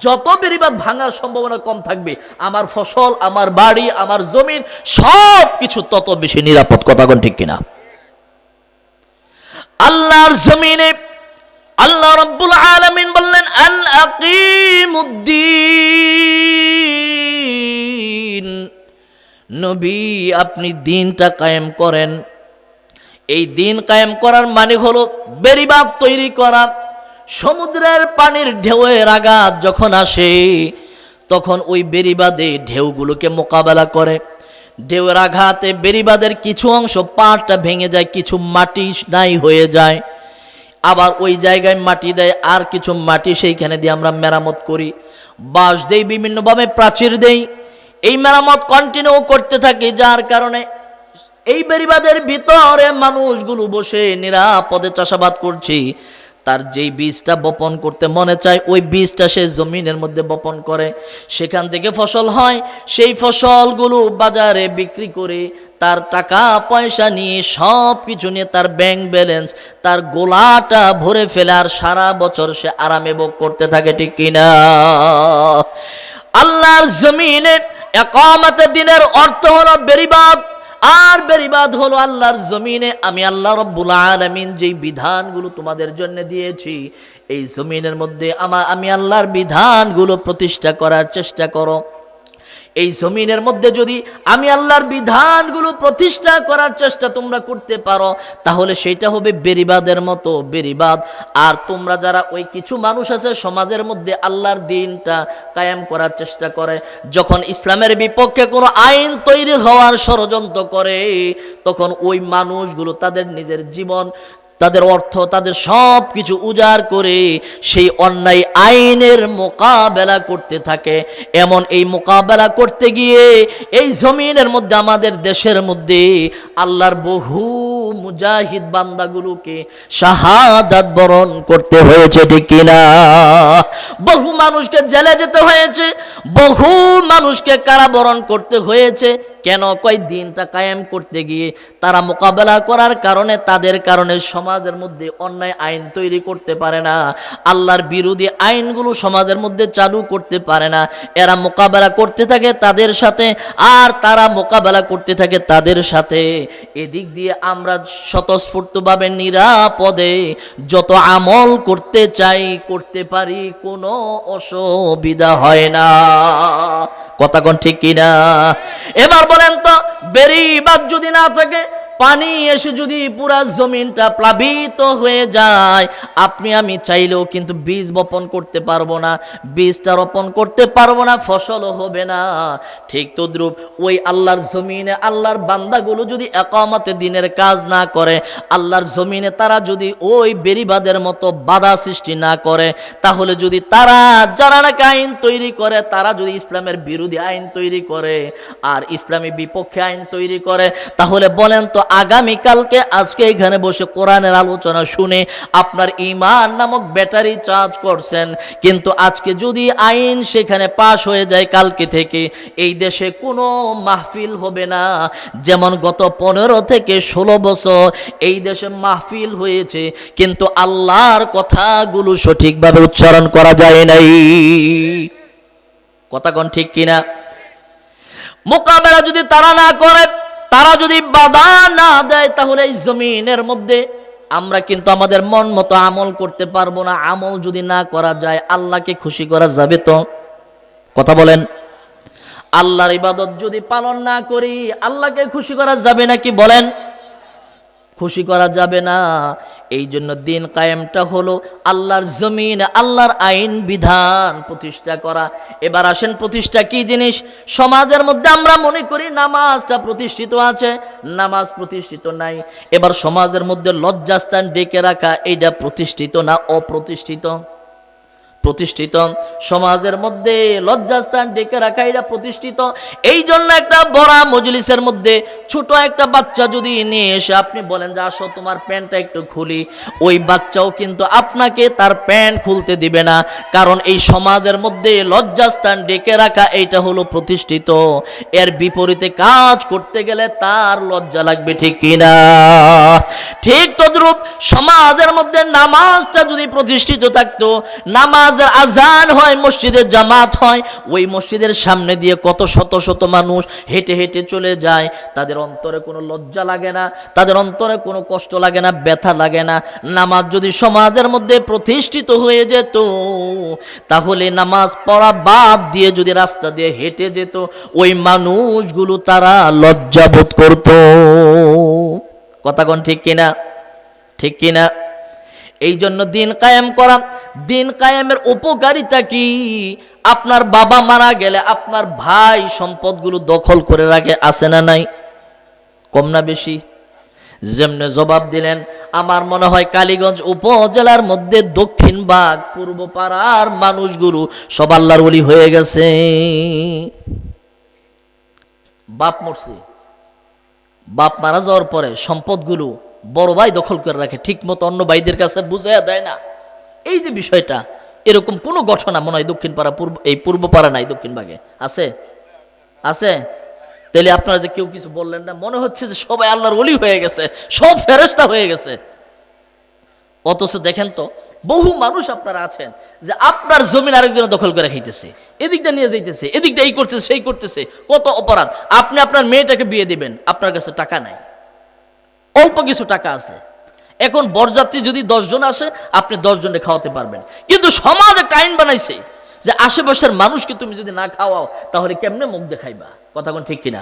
যত বেড়িবাঁধ ভাঙার সম্ভাবনা কম থাকবে, আমার ফসল, আমার বাড়ি, আমার জমিন সব কিছু তত বেশি নিরাপদ। কথা কোন ঠিক কিনা? আল্লাহর জমিনে আল্লাহ রাব্বুল আলামিন বললেন, আন আকিমুদ্দিন, নবী আপনি দিনটা কায়েম করেন। এই দিন কায়েম করার মানে হলো বেড়িবাঁধ তৈরি করা। সমুদ্রের পানির ঢেউয়ের আঘাত যখন আসে, তখন ওই বেড়িবাঁধে ঢেউগুলোকে মোকাবেলা করে। ঢেউয়ের আঘাতে বেড়িবাঁধের কিছু অংশ পাড়টা ভেঙে যায়, কিছু মাটি নাই হয়ে যায়, আবার ওই জায়গায় মাটি দেয়, আর কিছু মাটি সেইখানে দিয়ে আমরা মেরামত করি, বাঁশ দেই, বিভিন্নভাবে প্রাচীর দেই। এই মেরামত কন্টিনিউ করতে থাকি, যার কারণে এই বেড়িবাঁধের ভিতরে মানুষগুলো বসে নিরাপদে চাষাবাদ করছি। তার যেই বীজটা বপন করতে মনে চায়, ওই বীজটা সে জমিনের মধ্যে বপন করে, সেখান থেকে ফসল হয়। সেই ফসলগুলো বাজারে বিক্রি করে তার টাকা পয়সা নিয়ে, সব কিছু নিয়ে তার ব্যাংক ব্যালেন্স, তার গোলাটা ভরে ফেলে, আর সারা বছর সে আরামে ভোগ করতে থাকে। ঠিক কিনা? আল্লাহর জমিনে ইকামতে দিনের অর্থ হলো বেড়িবাঁধ, আর বেড়িবাঁধ হলো আল্লাহর জমিনে আমি আল্লাহ রাব্বুল আলামিন যেই বিধানগুলো তোমাদের জন্য দিয়েছি, এই জমিনের মধ্যে আমি আল্লাহর বিধানগুলো প্রতিষ্ঠা করার চেষ্টা করো। এই জমিনের মধ্যে যদি আমি আল্লাহর বিধানগুলো প্রতিষ্ঠা করার চেষ্টা তোমরা করতে পারো, তাহলে সেটা হবে বেড়িবাঁধের মতো বেড়িবাঁধ। আর তোমরা যারা ওই কিছু মানুষ আছে সমাজের মধ্যে আল্লাহর দ্বীনটা কায়েম করার চেষ্টা করে, যখন ইসলামের বিপক্ষে কোনো আইন তৈরি হওয়ার ষড়যন্ত্র করে, তখন ওই মানুষগুলো তাদের নিজের জীবন, তাদের অর্থ, তাদের সব কিছু উজাড় করে সেই অন্যায় আইনের মোকাবেলা করতে থাকে। এমন এই মোকাবেলা করতে গিয়ে এই জমিনের মধ্যে, আমাদের দেশের মধ্যে আল্লাহর বহু মুজাহিদ বান্দাগুলোকে শাহাদাত বরণ করতে হয়েছে। ঠিক কিনা? বহু মানুষকে জেলে যেতে হয়েছে, বহু মানুষকে কারাবরণ করতে হয়েছে। কেন? কয় দিনটা কায়েম করতে গিয়ে তারা মোকাবেলা করার কারণে, তাদের কারণে সমাজের মধ্যে অন্যায় আইন তৈরি করতে পারে না, আল্লাহর বিরোধী আইনগুলো সমাজের মধ্যে চালু করতে পারে না। এরা মোকাবেলা করতে থাকে তাদের সাথে, আর তারা মোকাবেলা করতে থাকে তাদের সাথে। এদিক দিয়ে আমরা স্বতঃস্ফূর্তভাবে নিরাপদে যত আমল করতে চাই করতে পারি, কোনো অসুবিধা হয় না। কথা কোন ঠিক কিনা? এবার বলেন তো, বেড়িবাঁধ যদি না থাকে, পানি এসে যদি পুরা জমিনটা প্লাবিত হয়ে যায়, আপনি আমি চাইলেও কিন্তু বীজ বপন করতে পারবো না, বীজটা রোপণ করতে পারবো না, ফসলও হবে না। ঠিক তদ্রূপ ওই আল্লাহর জমিনে আল্লাহর বান্দাগুলো যদি একামতে দিনের কাজ না করে, আল্লাহর জমিনে তারা যদি ওই বেড়িবাঁধের মতো বাধা সৃষ্টি না করে, তাহলে যদি তারা যারা নাকি আইন তৈরি করে, তারা যদি ইসলামের বিরোধী আইন তৈরি করে আর ইসলামী বিপক্ষে আইন তৈরি করে, তাহলে বলেন তো আগামীকালকে আজকে এখানে বসে কোরআনের আলোচনা শুনে আপনার ঈমান নামক ব্যাটারি চার্জ করছেন, কিন্তু আজকে যদি আইন সেখানে পাশ হয়ে যায় কালকে থেকে, এই দেশে কোনো মাহফিল হবে না। যেমন গত 15 থেকে 16 বছর এই দেশে মাহফিল হয়েছে, কিন্তু আল্লাহর কথাগুলো সঠিকভাবে উচ্চারণ করা যায় নাই। কথা কোন ঠিক কিনা? মোকাবেলা যদি তারা না করে, তারা যদি বাধা না দেয়, তাহলে এই জমিনের মধ্যে আমরা কিন্তু আমাদের মন মতো আমল করতে পারবো না। আমল যদি না করা যায়, আল্লাহকে খুশি করা যাবে তো? কথা বলেন। আল্লাহর ইবাদত যদি পালন না করি, আল্লাহকে খুশি করা যাবে নাকি বলেন? খুশি করা যাবে না। এই জন্য দিন কায়েমটা হলো আল্লাহর জমিন, আল্লাহর আইন বিধান প্রতিষ্ঠা করা। এবার আসেন, প্রতিষ্ঠা কি জিনিস? সমাজের মধ্যে আমরা মনে করি নামাজটা প্রতিষ্ঠিত আছে, নামাজ প্রতিষ্ঠিত নাই। এবার সমাজের মধ্যে লজ্জাস্থান ডেকে রাখা, এইটা প্রতিষ্ঠিত না অপ্রতিষ্ঠিত? প্রতিষ্ঠিত। সমাজের মধ্যে লজ্জাস্থান ডেকে রাখা এটা প্রতিষ্ঠিত। এই জন্য একটা বড় মজলিসের মধ্যে ছোট একটা বাচ্চা যদি নিয়ে এসে আপনি বলেন যে আসো তোমার প্যান্টটা একটু খুলি, ওই বাচ্চাও কিন্তু আপনাকে তার প্যান্ট খুলতে দিবে না, কারণ এই সমাজের মধ্যে লজ্জাস্থান ডেকে রাখা এইটা হলো প্রতিষ্ঠিত। এর বিপরীতে কাজ করতে গেলে তার লজ্জা লাগবে, ঠিক কিনা? ঠিক তদ্রূপ সমাজের মধ্যে নামাজটা যদি প্রতিষ্ঠিত থাকতো, নামাজ আজান হয়, মসজিদে জামাত হয়, ওই মসজিদের সামনে দিয়ে কত শত শত মানুষ হেঁটে হেঁটে চলে যায়, তাদের অন্তরে কোনো লজ্জা লাগে না, তাদের অন্তরে কোনো কষ্ট লাগে না, ব্যথা লাগে না। নামাজ যদি সমাজের মধ্যে প্রতিষ্ঠিত হয়ে যেত, তাহলে নামাজ পড়া বাদ দিয়ে যদি রাস্তা দিয়ে হেঁটে যেত, ওই মানুষগুলো তারা লজ্জা বোধ করত। কথা কোন ঠিক কিনা? ঠিক কিনা? এই জন্য দিন কায়েম করা, দিন কায়েমের উপকারিতা কি? আপনার বাবা মারা গেলে আপনার ভাই সম্পদগুলো দখল করে রাখে, আছে না নাই? কম না বেশি? যেমনে জবাব দিলেন, আমার মনে হয় কালীগঞ্জ উপজেলার মধ্যে দক্ষিণ বাগ পূর্ব পাড়ার মানুষগুলো সব আল্লাহর ওলি হয়ে গেছে। বাপ মরছে, বাপ মারা যাওয়ার পরে সম্পদগুলো বড় ভাই দখল করে রাখে, ঠিক মতো অন্য ভাইদের কাছে বুঝাইয়া দেয় না। এই যে বিষয়টা, এরকম কোনো ঘটনা মনে হয় দক্ষিণ পাড়া এই পূর্ব পাড়া নাই, দক্ষিণ ভাগে আছে? আছে? তাহলে আপনারা যে কেউ কিছু বললেন না, মনে হচ্ছে যে সবাই আল্লাহর ওলি হয়ে গেছে, সব ফেরেশতা হয়ে গেছে। অথচ দেখেন তো, বহু মানুষ আপনারা আছেন যে আপনার জমিন আরেকজন দখল করে খাইতেছে, এদিকটা নিয়ে যাইতেছে, এদিকটা এই করতেছে সেই করতেছে, কত অপরাধ। আপনি আপনার মেয়েটাকে বিয়ে দিবেন, আপনার কাছে টাকা নাই, অল্প কিছু টাকা আছে। এখন বরযাত্রী যদি 10 জন আসে, আপনি 10 জনে খাওয়াতে পারবেন, কিন্তু সমাজ একটা আইন বানাইছে যে আশেপাশের মানুষকে তুমি যদি না খাওয়াও তাহলে কেমনে মুখ দেখাইবা? কথা কোন ঠিক কিনা?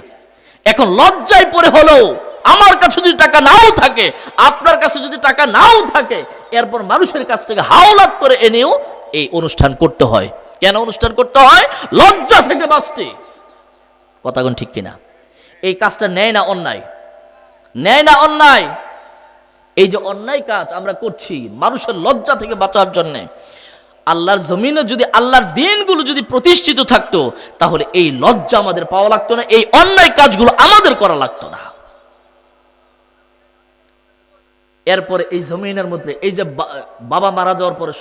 এখন লজ্জায় পড়ে হলেও, আমার কাছে যদি টাকা নাও থাকে, আপনার কাছে যদি টাকা নাও থাকে, এরপর মানুষের কাছ থেকে হাওলাত করে এনেও এই অনুষ্ঠান করতে হয়। কেন অনুষ্ঠান করতে হয়? লজ্জা থেকে বাঁচতে। কথা কোন ঠিক কিনা? এই কাজটা নেয় না অন্যায়? নেয় না অন্যায়? এই যে অন্যায় কাজ আমরা করছি মানুষের লজ্জা থেকে বাঁচার জন্য, আল্লাহর জমিনে যদি আল্লাহর দিনগুলো যদি প্রতিষ্ঠিত থাকতো, তাহলে এই লজ্জা আমাদের পাওয়া লাগতো না, এই অন্যায় কাজগুলো আমাদের করা লাগতো না। এরপরে এই জমিনের মধ্যে এই যে বাবা মারা যাওয়ার পরে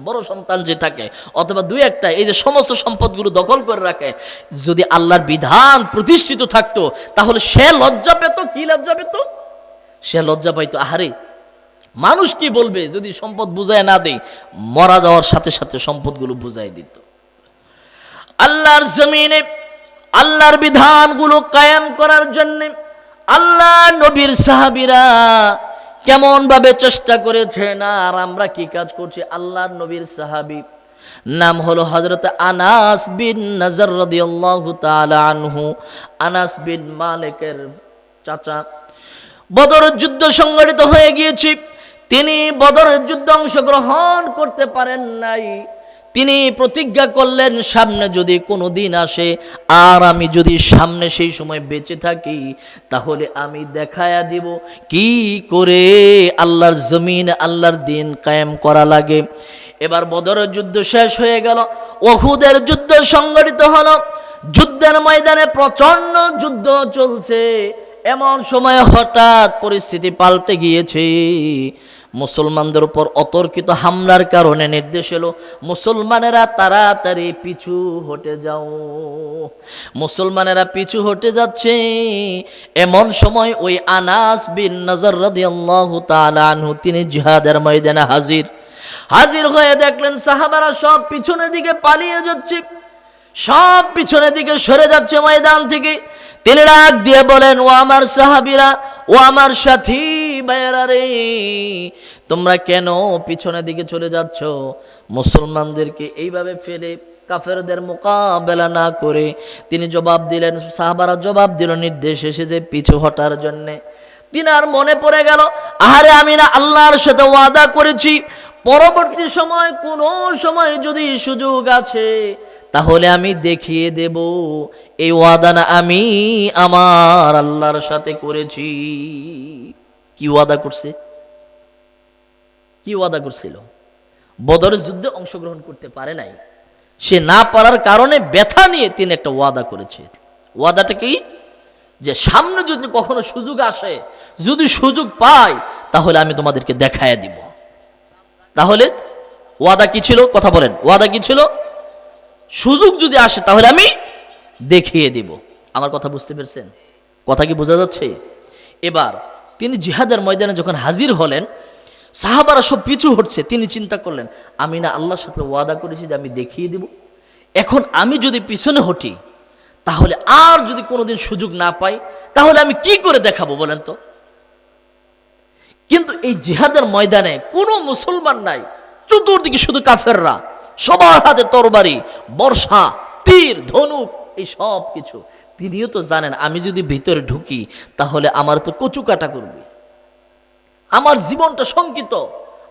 বড় সন্তান যে থাকে অথবা দুই একটা এই যে সমস্ত সম্পদগুলো দখল করে রাখে, যদি আল্লাহর বিধান প্রতিষ্ঠিত থাকতো তাহলে সে লজ্জা পেত। কি লজ্জা পেত? সে লজ্জা পাইতো, আহারে মানুষ কি বলবে যদি সম্পদ বুঝায় না দেই। মরা যাওয়ার সাথে সাথে সম্পদগুলো বুঝাই দিত। আল্লাহর জমিনে আল্লাহর বিধানগুলো কায়েম করার জন্য আল্লাহ নবীর সাহাবীরা কেমন ভাবে চেষ্টা করেছেন, আর আমরা কি কাজ করছি। আল্লাহর নবীর সাহাবী নাম হলো হযরত আনাস বিন নাজর রাদিয়াল্লাহু তাআলা আনহু। আনাস বিন মালিকের চাচা। বদরের যুদ্ধ সংঘটিত হয়ে গিয়েছে, তিনি বদরের যুদ্ধে অংশগ্রহণ করতে পারেন নাই। তিনি প্রতিজ্ঞা করলেন, সামনে যদি কোনো দিন আসে আর আমি যদি সামনে সেই সময় বেঁচে থাকি তাহলে আমি দেখায়া দিব কি করে আল্লাহর জমিন আল্লাহর দিন কায়েম করা লাগে। এবার বদরের যুদ্ধ শেষ হয়ে গেল, উহুদের যুদ্ধ সংঘটিত হলো। যুদ্ধের ময়দানে প্রচন্ড যুদ্ধ চলছে, এমন সময় হঠাৎ পরিস্থিতি পাল্টে গিয়েছে। মুসলমানদের উপর অতর্কিত হামলার কারণে নির্দেশ এলো, মুসলমানেরা তাড়াতাড়ি পিছু হটে যাও। মুসলমানেরা পিছু হটে যাচ্ছে, এমন সময় ওই আনাস বিন নজর রাদিয়াল্লাহু তাআলা আনহু তিনি জিহাদের ময়দানে হাজির হয়ে দেখলেন সাহাবারা সব পিছনের দিকে পালিয়ে যাচ্ছে, সব পিছনের দিকে সরে যাচ্ছে ময়দান থেকে। তিনি ডাক দিয়ে বলেন, ও আমার সাহাবীরা, ও আমার সাথী ভাইয়েরা রে, তোমরা কেন পিছনের দিকে চলে যাচ্ছ? মুসলমানদেরকে এইভাবে ফেলে কাফেরদের মোকাবেলা না করে তিনি জবাব দিলেন, সাহাবারা জবাব দিল নির্দেশ এসেছে পিছু হটার জন্যে। তিনার মনে পড়ে গেল, আহারে আমি না আল্লাহর সাথে ওয়াদা করেছি পরবর্তী সময় কোনো সময় যদি সুযোগ আছে তাহলে আমি দেখিয়ে দেব এই ওয়াদা না আমি আমার আল্লাহর সাথে করেছি। কি ওয়াদা করছে? কি ওয়াদা করছিল? বদরের যুদ্ধে অংশগ্রহণ করতে পারে নাই, সে না পারার কারণে ব্যথা নিয়ে তিনি একটা ওয়াদা করেছে। ওয়াদাটা কি? যে সামনে যদি কখনো সুযোগ আসে, যদি সুযোগ পাই তাহলে আমি তোমাদেরকে দেখায় দিব। তাহলে ওয়াদা কি ছিল? কথা বলেন, ওয়াদা কি ছিল? সুযোগ যদি আসে তাহলে আমি দেখিয়ে দিব। আমার কথা বুঝতে পেরেছেন? কথা কি বোঝা যাচ্ছে? এবার তিনি জিহাদের ময়দানে যখন হাজির হলেন, সাহাবারা সব পিছু হটছে, তিনি চিন্তা করলেন, আমি না আল্লাহর সাথে ওয়াদা করেছি যে আমি দেখিয়ে দিব, এখন আমি যদি পিছনে হটি তাহলে আর যদি কোনোদিন সুযোগ না পাই তাহলে আমি কি করে দেখাবো বলেন তো? কিন্তু এই জিহাদের ময়দানে কোনো মুসলমান নাই, চতুর্দিকে শুধু কাফেররা, সবার হাতে তরবারি, বর্ষা, তীর, ধনুক, এই সব কিছু। তিনিও তো জানেন আমি যদি ভিতরে ঢুকি তাহলে আমার তো কচু কাটা করবে, আমার জীবনটা শঙ্কিত,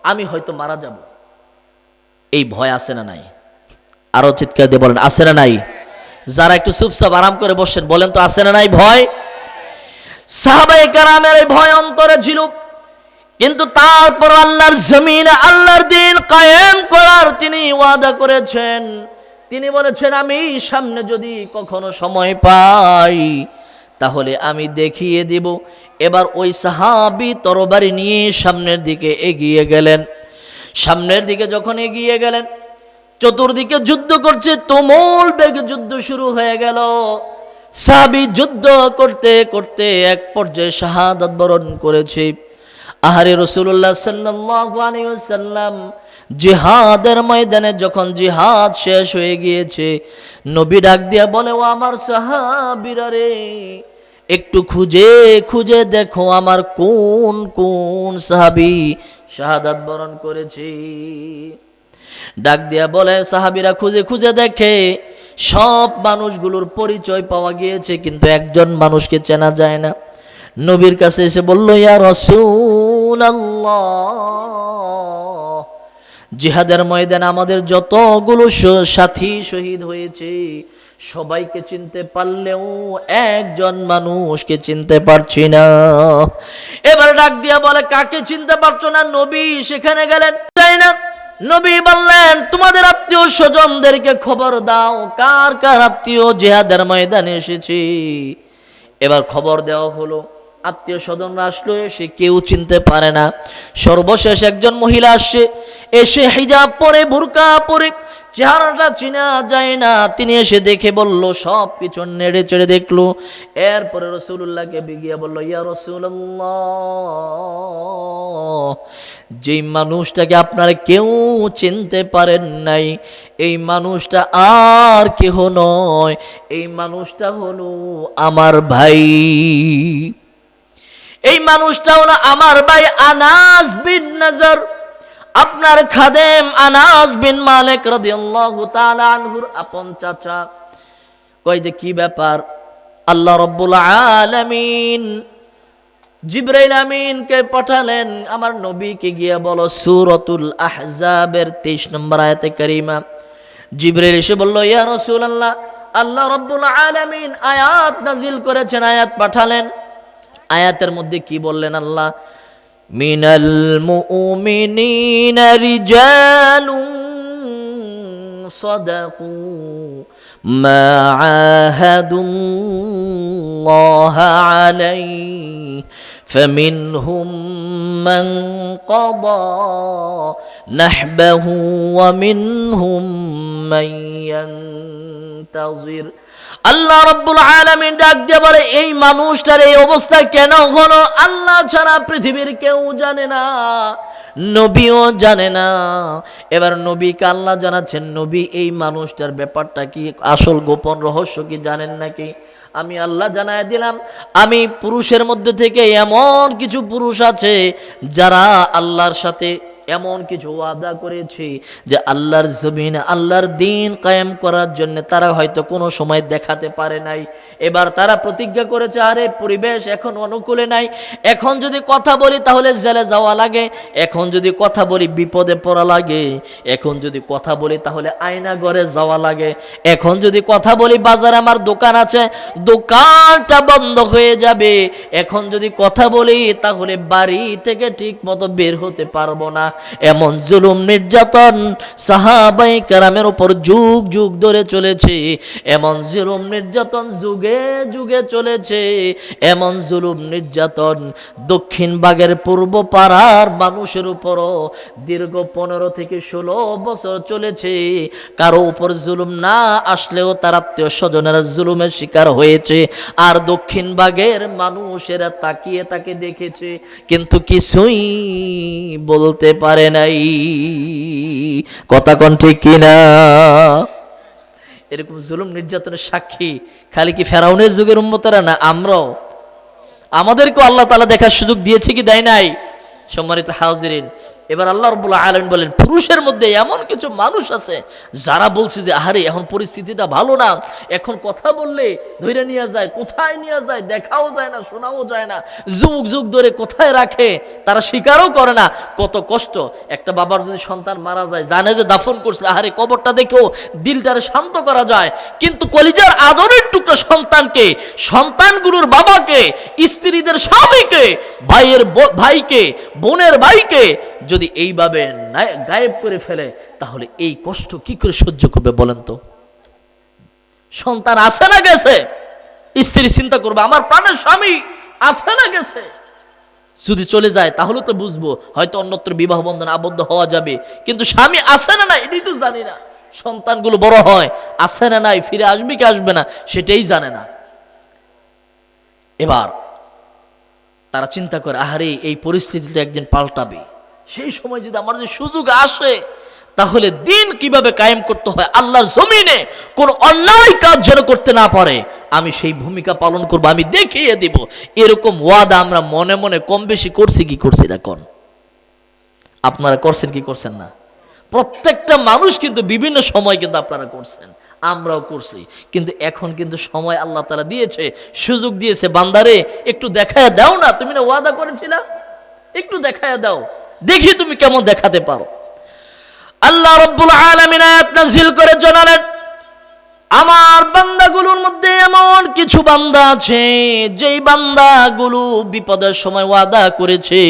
আমি হয়তো মারা যাব। এই ভয় আছে না নাই? আরো চিৎকার দিয়ে বলেন, আছে না নাই? যারা একটু চুপচাপ আরাম করে বসছেন বলেন তো, আছে না নাই ভয়? সাহাবায়ে কেরামের এই ভয় অন্তরে ছিল, কিন্তু তারপর আল্লাহর জমিনে আল্লাহর দিন কায়েম করার তিনি ওয়াদা করেছেন। তিনি বলেছেন, আমি সামনে যদি কখনো সময় পাই তাহলে আমি দেখিয়ে দিব। এবার ওই সাহাবী তরবারি নিয়ে সামনের দিকে এগিয়ে গেলেন। সামনের দিকে যখন এগিয়ে গেলেন, চতুর্দিকে যুদ্ধ করছে, তুমুল বেগে যুদ্ধ শুরু হয়ে গেল। সাহাবী যুদ্ধ করতে করতে এক পর্যায়ে শাহাদাত বরণ করেছে। আহারে রাসূলুল্লাহ সাল্লাল্লাহু আলাইহি ওয়াসাল্লাম জিহাদের ময়দানে যখন জিহাদ শেষ হয়ে গিয়েছে, নবী ডাক দিয়া বলে, ও আমার সাহাবীরা রে, একটু খুঁজে খুঁজে দেখো আমার কোন কোন সাহাবী শাহাদাত বরণ করেছে। ডাক দিয়া বলে, সাহাবীরা খুঁজে খুঁজে দেখে, সব মানুষগুলোর পরিচয় পাওয়া গিয়েছে কিন্তু একজন মানুষকে চেনা যায় না। নবীর কাছে এসে বলল, ইয়া রাসূলুল্লাহ, জিহাদের ময়দানে আমাদের যতগুলো সাথী শহীদ হয়েছে সবাইকে চিনতে পারলেও একজন মানুষকে চিনতে পারছি না। এবার ডাক দিয়া বলে, কাকে চিনতে পারছো না? নবী সেখানে গেলেন, তাই না? নবী বললেন, তোমাদের আত্মীয় স্বজনদেরকে খবর দাও কার কার আত্মীয় জিহাদের ময়দানে এসেছে। এবার খবর দেওয়া হলো, আত্মীয় স্বজনরা আসলো, সে কেউ চিনতে পারে না। সর্বশেষ একজন মহিলা আসছে, এসে হিজাব পরে, বুরকা পরে, চেহারাটা চিনা যায় না। তিনি এসে দেখে বলল, সব কিছু নেড়ে চেড়ে দেখলো। এরপরে রাসূলুল্লাহকে বিগিয়ে বলল, ইয়া রাসূলুল্লাহ, যেই মানুষটাকে আপনারা কেউ চিনতে পারেন নাই, এই মানুষটা আর কেহ নয়, এই মানুষটা হলো আমার ভাই। এই মানুষটা হলো আমার ভাই আনাস বিন নজর, আপনার খাদেম আনাস বিন মালিক রাদিয়াল্লাহু তাআলা আনহুর আপন চাচা। কই যে কি ব্যাপার? আল্লাহ রাব্বুল আলামিন জিবরাইল আমিনকে পাঠালেন, আমার নবীকে গিয়ে বলো সূরাতুল আহজাবের 23 নম্বর আয়াতে কারিমা। জিবরাইল এসে বলল, ইয়া রাসূলুল্লাহ, আল্লাহ রাব্বুল আলামিন আয়াত নাজিল করেছেন, আয়াত পাঠালেন। আয়াতের মধ্যে কি বললেন আল্লাহ? মিনাল মুমিনিনা রিজালুন সাদাকু মা আহাদুল্লাহ আলাইহি فمنهم من قضى نحبه ومنهم من ينتظر। আল্লাহ রাব্বুল আলামিন ডাক দিয়ে বলে, এই মানুষটার এই অবস্থা কেন হলো? আল্লাহ ছাড়া পৃথিবীর কেউ জানে না, নবীও জানে না। এবার নবীকে আল্লাহ জানাচ্ছেন, নবী এই মানুষটার ব্যাপারটা কি, আসল গোপন রহস্য কি জানেন নাকি? আমি আল্লাহ জানায় দিলাম, আমি পুরুষের মধ্যে থেকে এমন কিছু পুরুষ আছে যারা আল্লাহর সাথে এমন কিছু ওয়াদা করেছে যে আল্লাহর জমিনে আল্লাহর দ্বীন কায়েম করার জন্য তারা হয়তো কোনো সময় দেখাতে পারে নাই। এবার তারা প্রতিজ্ঞা করেছে, আরে পরিবেশ এখন অনুকূলে নাই, এখন যদি কথা বলি তাহলে জেলে যাওয়া লাগে, এখন যদি কথা বলি বিপদে পড়া লাগে, এখন যদি কথা বলি তাহলে আয়না ঘরে যাওয়া লাগে, এখন যদি কথা বলি বাজারে আমার দোকান আছে, দোকানটা বন্ধ হয়ে যাবে, এখন যদি কথা বলি তাহলে বাড়ি থেকে ঠিক মতো বের হতে পারবো না। এমন জুলুম নির্যাতন সাহাবায়ে কেরামের উপর যুগ যুগ ধরে চলেছে, এমন জুলুম নির্যাতন যুগে যুগে চলেছে, এমন জুলুম নির্যাতন দক্ষিণ বাগের পূর্ব পাড়ার মানুষের উপরও দীর্ঘ 15 থেকে 16 বছর চলেছে। কারো উপর জুলুম না আসলেও তার আত্মীয় স্বজনেরা জুলুমের শিকার হয়েছে, আর দক্ষিণ বাগের মানুষেরা তাকিয়ে তাকে দেখেছে কিন্তু কিছুই বলতে পারে নাই। কথা কোন ঠিক কিনা? এরকম জুলুম নির্যাতনের সাক্ষী খালি কি ফেরাউনের যুগের উম্মতেরা না, আমরাও, আমাদেরকেও আল্লাহ তাআলা দেখার সুযোগ দিয়েছে কি দেয় নাই? সম্মানিত হাজিরিন, এবার আল্লাহ রাব্বুল আলামিন বলেন, পুরুষের মধ্যে এমন কিছু মানুষ আছে যারা বলছে যে আরে এখন পরিস্থিতিটা ভালো না, এখন কথা বললে ধরে নিয়ে যায়, কোথায় নিয়ে যায় দেখাও যায় না, শোনাও যায় না, যুগ যুগ ধরে কোথায় রাখে তারা স্বীকারও করে না। কত কষ্ট! একটা বাবার যদি সন্তান মারা যায়, জানে যে দাফন করছে, আরে কবরটা দেখেও দিলটারে শান্ত করা যায়, কিন্তু কলিজার আদরের টুকরা সন্তানকে, সন্তানগুলোর বাবাকে, স্ত্রীদের স্বামীকে, ভাইয়ের ভাইকে, বোনের ভাইকে যদি এইভাবে গায়েব করে ফেলে তাহলে এই কষ্ট কি করে সহ্য করবে বলেন তো? সন্তান আছে না গেছে, স্ত্রী চিন্তা করবে আমার প্রাণের স্বামী আছে না গেছে। যদি চলে যায় তাহলে তো বুঝবো হয়তো অন্যত্র বিবাহ বন্ধনে আবদ্ধ হওয়া যাবে, কিন্তু স্বামী আছে না নাই এটাই তো জানি না। সন্তানগুলো বড় হয়, আছে না নাই, ফিরে আসবে কি আসবে না সেটাই জানে না। এবার তারা চিন্তা করে, আহারে এই পরিস্থিতিটা একদিন পাল্টাবে, সেই সময় যদি আমার যে সুযোগ আসে তাহলে দিন কিভাবে কায়েম করতে হয়, আল্লাহর জমিনে কোন অন্যায় কাজ যেন করতে না পারে, আমি সেই ভূমিকা পালন করব, আমি দেখিয়ে দিব। এরকম ওয়াদা আমরা মনে মনে কম বেশি করছি কি করছি না? কোন আপনারা করছেন কি করছেন না? প্রত্যেকটা মানুষ কিন্তু বিভিন্ন সময় কিন্তু আপনারা করছেন, আমরাও করছি, কিন্তু এখন কিন্তু সময় আল্লাহ তাআলা দিয়েছে, সুযোগ দিয়েছে, বান্দারে একটু দেখায় দাও না, তুমি না ওয়াদা করেছিলা, একটু দেখায় দাও, দেখি তুমি কেমন দেখাতে পারো। আল্লাহ রাব্বুল আলামিন আয়াত নাযিল করে জানালেন, আমার বান্দাগুলোর মধ্যে এমন কিছু বান্দা আছে যেই বান্দাগুলো বিপদের সময় ওয়াদা করেছে,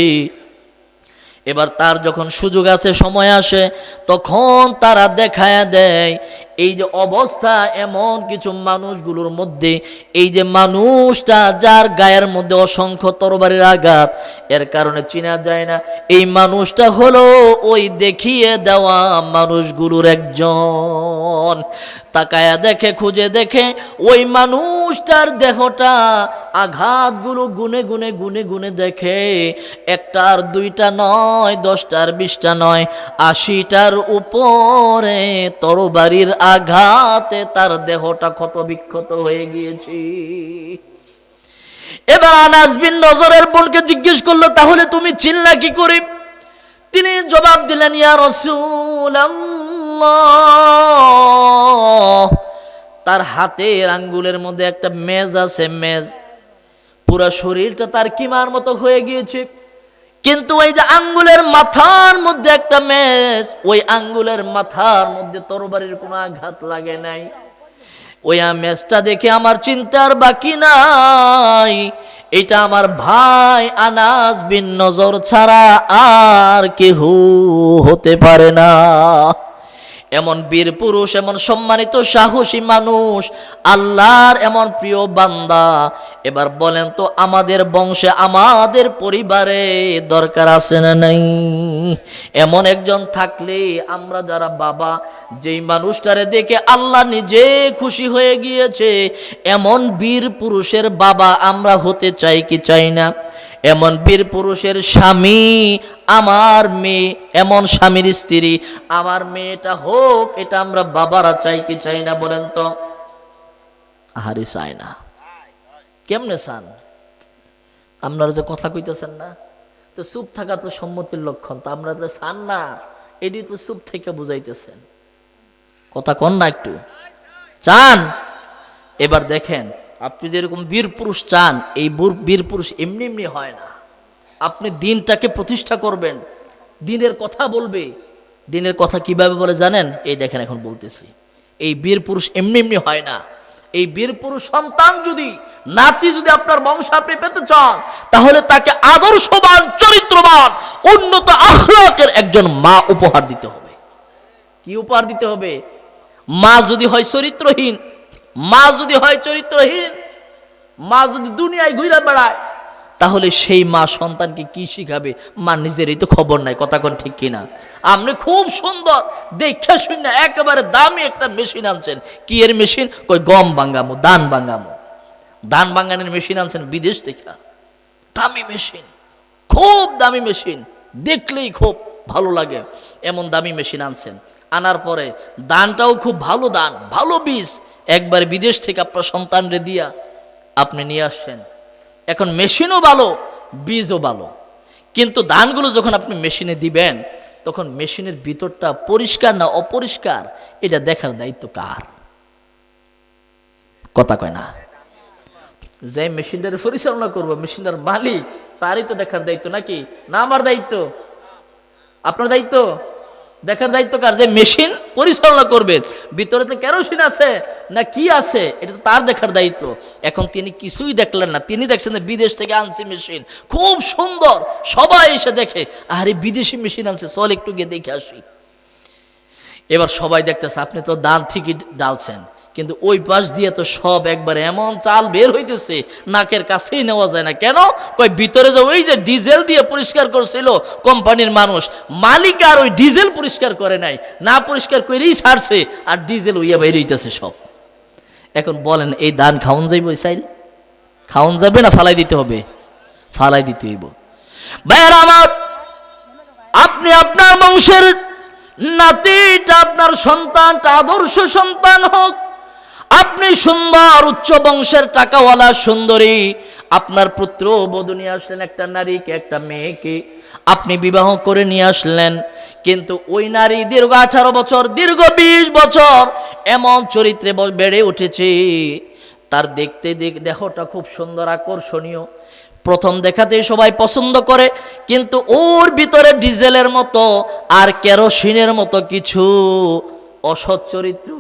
এবার তার যখন সুযোগ আছে, সময় আসে, তখন তারা দেখায় দেয়। এই যে অবস্থা, এমন কিছু মানুষগুলোর মধ্যে এই যে মানুষটা যার গায়ের মধ্যে অসংখ্য তরবারির আঘাত, এর কারণে চেনা যায় না, এই মানুষটা হলো ওই দেখিয়ে দেওয়া মানুষগুলোর একজন। তাকায়া দেখে, খুঁজে দেখে, ওই মানুষটার দেহটা আঘাতগুলো গুনে গুনে গুনে গুনে দেখে, একটার দুইটা নয়, 10টার 20টা নয়, 80টার উপরে তরবারির আঘাতে তার দেহটা ক্ষত বিক্ষত হয়ে গিয়েছে। এবার আনাস বিন নজরের বোনকে জিজ্ঞেস করলো, তাহলে তুমি চিনলা কি করে? তিনি জবাব দিলেন, ইয়া রাসূলুল্লাহ, তার হাতের আঙ্গুলের মধ্যে একটা মেজ আছে, মেজ, পুরো শরীরটা তার কিমার মতো হয়ে গিয়েছে, কিন্তু ওই যে আঙ্গুলের মাথার মধ্যে একটা মেজ, ওই আঙ্গুলের মাথার মধ্যে তরবারির কোনো আঘাত লাগে নাই। ওই মেজটা দেখে আমার চিন্তার বাকি নাই, এটা আমার ভাই আনাস বিন নজর ছাড়া আর কেহ হতে পারে না। এমন বীর পুরুষ, এমন সম্মানিত সাহসী মানুষ, আল্লাহর এমন প্রিয় বান্দা। এবার বলেন তো, আমাদের বংশে, আমাদের পরিবারে দরকার আছে না নাই? এমন একজন থাকলে আমরা যারা বাবা, যেই মানুষটারে দেখে আল্লাহ নিজে খুশি হয়ে গিয়েছে, এমন বীর পুরুষের বাবা আমরা হতে চাই কি চাই না? এমন বীর পুরুষের স্বামী আমার মেয়ে, এমন স্বামীর স্ত্রী আমার মেয়েটা হোক, এটা আমরা বাবারা চাই কি চাই না বলেন তো? আহারে চাই না। কেমনে চান? আপনারা যে কথা কইতেছেন না, তো চুপ থাকা তো সম্মতির লক্ষণ, তো আমরা যে চান না, এটি তো চুপ থেকে বুঝাইতেছেন। কথা কন না একটু, চান? এবার দেখেন, আপনি যেরকম বীর পুরুষ চান, এই বীর পুরুষ এমনি এমনি হয় না। আপনি দিনটাকে প্রতিষ্ঠা করবেন, দিনের কথা বলবে। দিনের কথা কিভাবে বলে জানেন? এই দেখেন, এখন বলতেছি। এই বীর পুরুষ এমনি এমনি হয় না। এই বীর পুরুষ সন্তান যদি, নাতি যদি আপনার বংশ আপনি পেতে চান, তাহলে তাকে আদর্শবান, চরিত্রবান, উন্নত আখলাকের একজন মা উপহার দিতে হবে। কি উপহার দিতে হবে? মা যদি হয় চরিত্রহীন, মা যদি হয় চরিত্রহীন, মা যদি দুনিয়ায় ঘুরে বেড়ায়, তাহলে সেই মা সন্তানকে কি শিখাবে? মা নিজেরই তো খবর নাই। কথা কোন ঠিক কিনা? আপনি খুব সুন্দর দেখে শুনে একেবারে দামি একটা মেশিন আনছেন। কি এর মেশিন? কই গম ভাঙামো, ধান ভাঙামো। ধান ভাঙানোর মেশিন আনছেন বিদেশ থেকে, দামি মেশিন, খুব দামি মেশিন, দেখলেই খুব ভালো লাগে এমন দামি মেশিন আনছেন। আনার পরে ধানটাও খুব ভালো ধান, ভালো বীজ, একবার বিদেশ থেকে আপনার সন্তানরে দিয়া আপনি নিয়ে আসছেন। এখন মেশিনও ভালো, বীজও ভালো, কিন্তু ধানগুলো যখন আপনি মেশিনে দিবেন, তখন মেশিনের ভিতরটা পরিষ্কার না অপরিষ্কার, এটা দেখার দায়িত্ব কার? কথা কয় না। যে মেশিনটার পরিচালনা করবো, মেশিনটার মালিক, তারই তো দেখার দায়িত্ব, নাকি না আমার দায়িত্ব? আপনার দায়িত্ব? দেখার দায়িত্ব কার? যে মেশিন পরিচালনা করবে, ভিতরে তো কেরোসিন আছে না কি আছে, এটা তো তার দেখার দায়িত্ব। এখন তিনি কিছুই দেখলেন না, তিনি দেখছেন বিদেশ থেকে আনছি মেশিন, খুব সুন্দর, সবাই এসে দেখে, আরে বিদেশি মেশিন আনছে, চল একটু গিয়ে দেখে আসি। এবার সবাই দেখতেছে, আপনি তো দান থেকে ডালছেন, কিন্তু ওই পাশ দিয়ে তো সব একবার এমন চাল বের হইতেছে, নাকের কাছেই নেওয়া যায় না। কেন? কই ভিতরে যে ওই যে ডিজেল দিয়ে পরিষ্কার করছিল কোম্পানির মানুষ, মালিক আর ওই ডিজেল পরিষ্কার করে নাই, না পরিষ্কার করেই ছাড়ছে, আর ডিজেল উইয়া বের হইতেছে সব। এখন বলেন, এই ধান খাওন যাইব? চাইল খাওন যাবে না ফালাই দিতে হবে? ফালাই দিতে হইব। ভাইয়েরা আমার, আপনি আপনার বংশের নাতিটা, আপনার সন্তানটা আদর্শ সন্তান হোক, আপনি সুন্দর উচ্চ বংশের টাকাওয়ালা সুন্দরী, আপনার পুত্র বধূ নিয়ে আসলেন, একটা নারীকে, একটা মেয়েকে আপনি বিবাহ করে নিয়ে আসলেন, কিন্তু ওই নারী দীর্ঘ 18 বছর, দীর্ঘ 20 বছর এমন চরিত্রে বেড়ে উঠেছে, তার দেখতে দেহটা খুব সুন্দর, আকর্ষণীয়, প্রথম দেখাতেই সবাই পছন্দ করে, কিন্তু ওর ভিতরে ডিজেলের মতো আর কেরোসিনের মতো কিছু অসৎ চরিত্র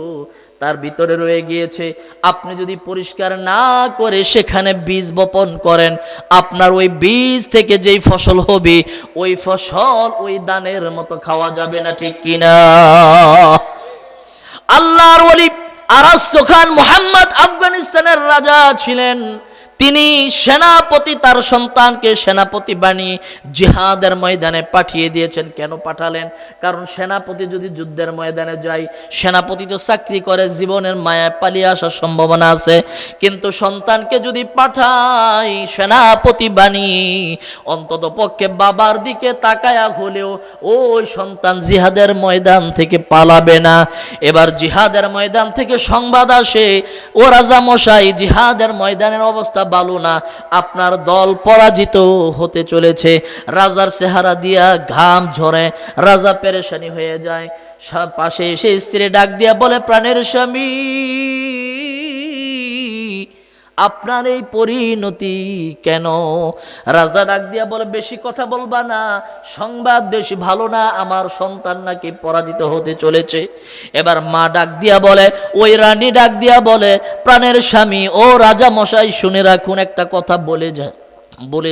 তার ভিতরে রয়ে গিয়েছে। আপনি যদি পরিষ্কার না করে সেখানে বীজ বপন করেন, আপনার ওই বীজ থেকে যেই ফসল হবে, ওই ফসল ওই দানের মতো খাওয়া যাবে না, ঠিক কিনা? আল্লাহর ওলি আরাস্তু খান মুহাম্মদ আফগানিস্তানের রাজা ছিলেন। তিনি সেনাপতি, তার সন্তানকে সেনাপতি বানিয়ে জিহাদের ময়দানে পাঠিয়ে দিয়েছেন। কেন পাঠালেন? কারণ সেনাপতি যদি যুদ্ধের ময়দানে যায়, সেনাপতি তো চাকরি করে, জীবনের মায়ায় পালিয়ে আসার সম্ভাবনা আছে। কিন্তু সন্তানকে যদি পাঠায় সেনাপতি বানিয়ে, অন্তত পক্ষে বাবার দিকে তাকায়া হলেও ওই সন্তান জিহাদের ময়দান থেকে পালাবে না। এবার জিহাদের ময়দান থেকে সংবাদ আসে, ও রাজা মশাই, জিহাদের ময়দানের অবস্থা ভালো না, আপনার দল পরাজিত হতে চলেছে। রাজার চেহারা দিয়া ঘাম ঝরে, রাজা পেরেশানি হয়ে যায়। পাশে এসে স্ত্রী ডাক দিয়া বলে, প্রাণের স্বামী, আপনার এই পরিণতি কেন? রাজা ডাক দিয়া বলে, বেশি কথা বলবা না, সংবাদ বেশি ভালো না, আমার সন্তান নাকি পরাজিত হতে চলেছে। এবার মা ডাক দিয়া বলে, ওই রানী ডাক দিয়া বলে, প্রাণের স্বামী, ও রাজা মশাই, শুনে রাখুন, একটা কথা বলে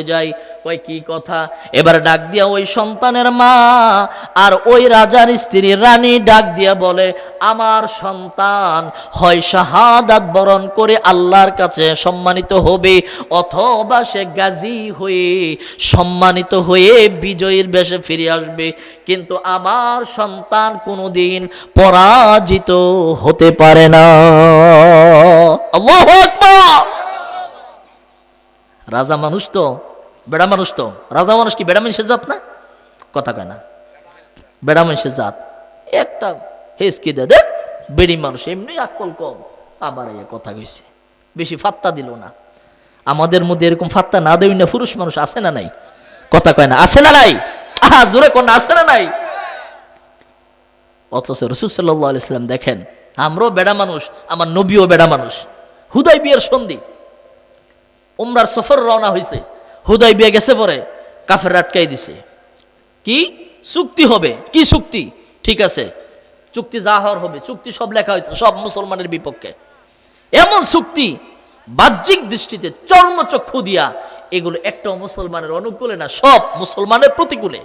যাই। ওই কি কথা? এবার ডাক দিয়া ওই সন্তানের মা আর ওই রাজার স্ত্রী রানী ডাক দিয়া বলে, আমার সন্তান হয় শাহাদাত বরণ করে আল্লাহর কাছে সম্মানিত হবে, অথবা সে গাজী হয়ে সম্মানিত হয়ে বিজয়ীর বেশে ফিরে আসবে, কিন্তু আমার সন্তান কোনোদিন পরাজিত হতে পারে না। আল্লাহু আকবার। রাজা মানুষ তো, বেড়া মানুষ তো। রাজা মানুষ কি বেড়া মানুষের জাত না? কথা কয় না, বেড়া মানুষের জাত। একটা হেসকি দে বেড়ি মানুষ, এমনি আকল কম, আবার এই কথা কইছে, বেশি ফাত্তা দিল না। আমাদের মধ্যে এরকম ফাত্তা না দেই না পুরুষ মানুষ আছে না নাই? কথা কয় না, আছে না নাই? জোরে কোন আছে না নাই? অথচ রাসূল সাল্লাল্লাহু আলাইহি সাল্লাম দেখেন, আমরাও বেড়া মানুষ, আমার নবীও বেড়া মানুষ। হুদাইবিয়ার সন্ধি, উমরার সফর রওনা হয়েছে, হুদাইবিয়া গেছে, পরে কাফের আটকাই দিছে। কি চুক্তি হবে? কি চুক্তি? ঠিক আছে, চুক্তি যা হওয়ার হবে, চুক্তি সব লেখা হয়েছে, সব মুসলমানের বিপক্ষে। এমন চুক্তি বাহ্যিক দৃষ্টিতে চর্মচক্ষু দিয়া, এগুলো একটাও মুসলমানের অনুকূলে না, সব মুসলমানের প্রতিকূলে।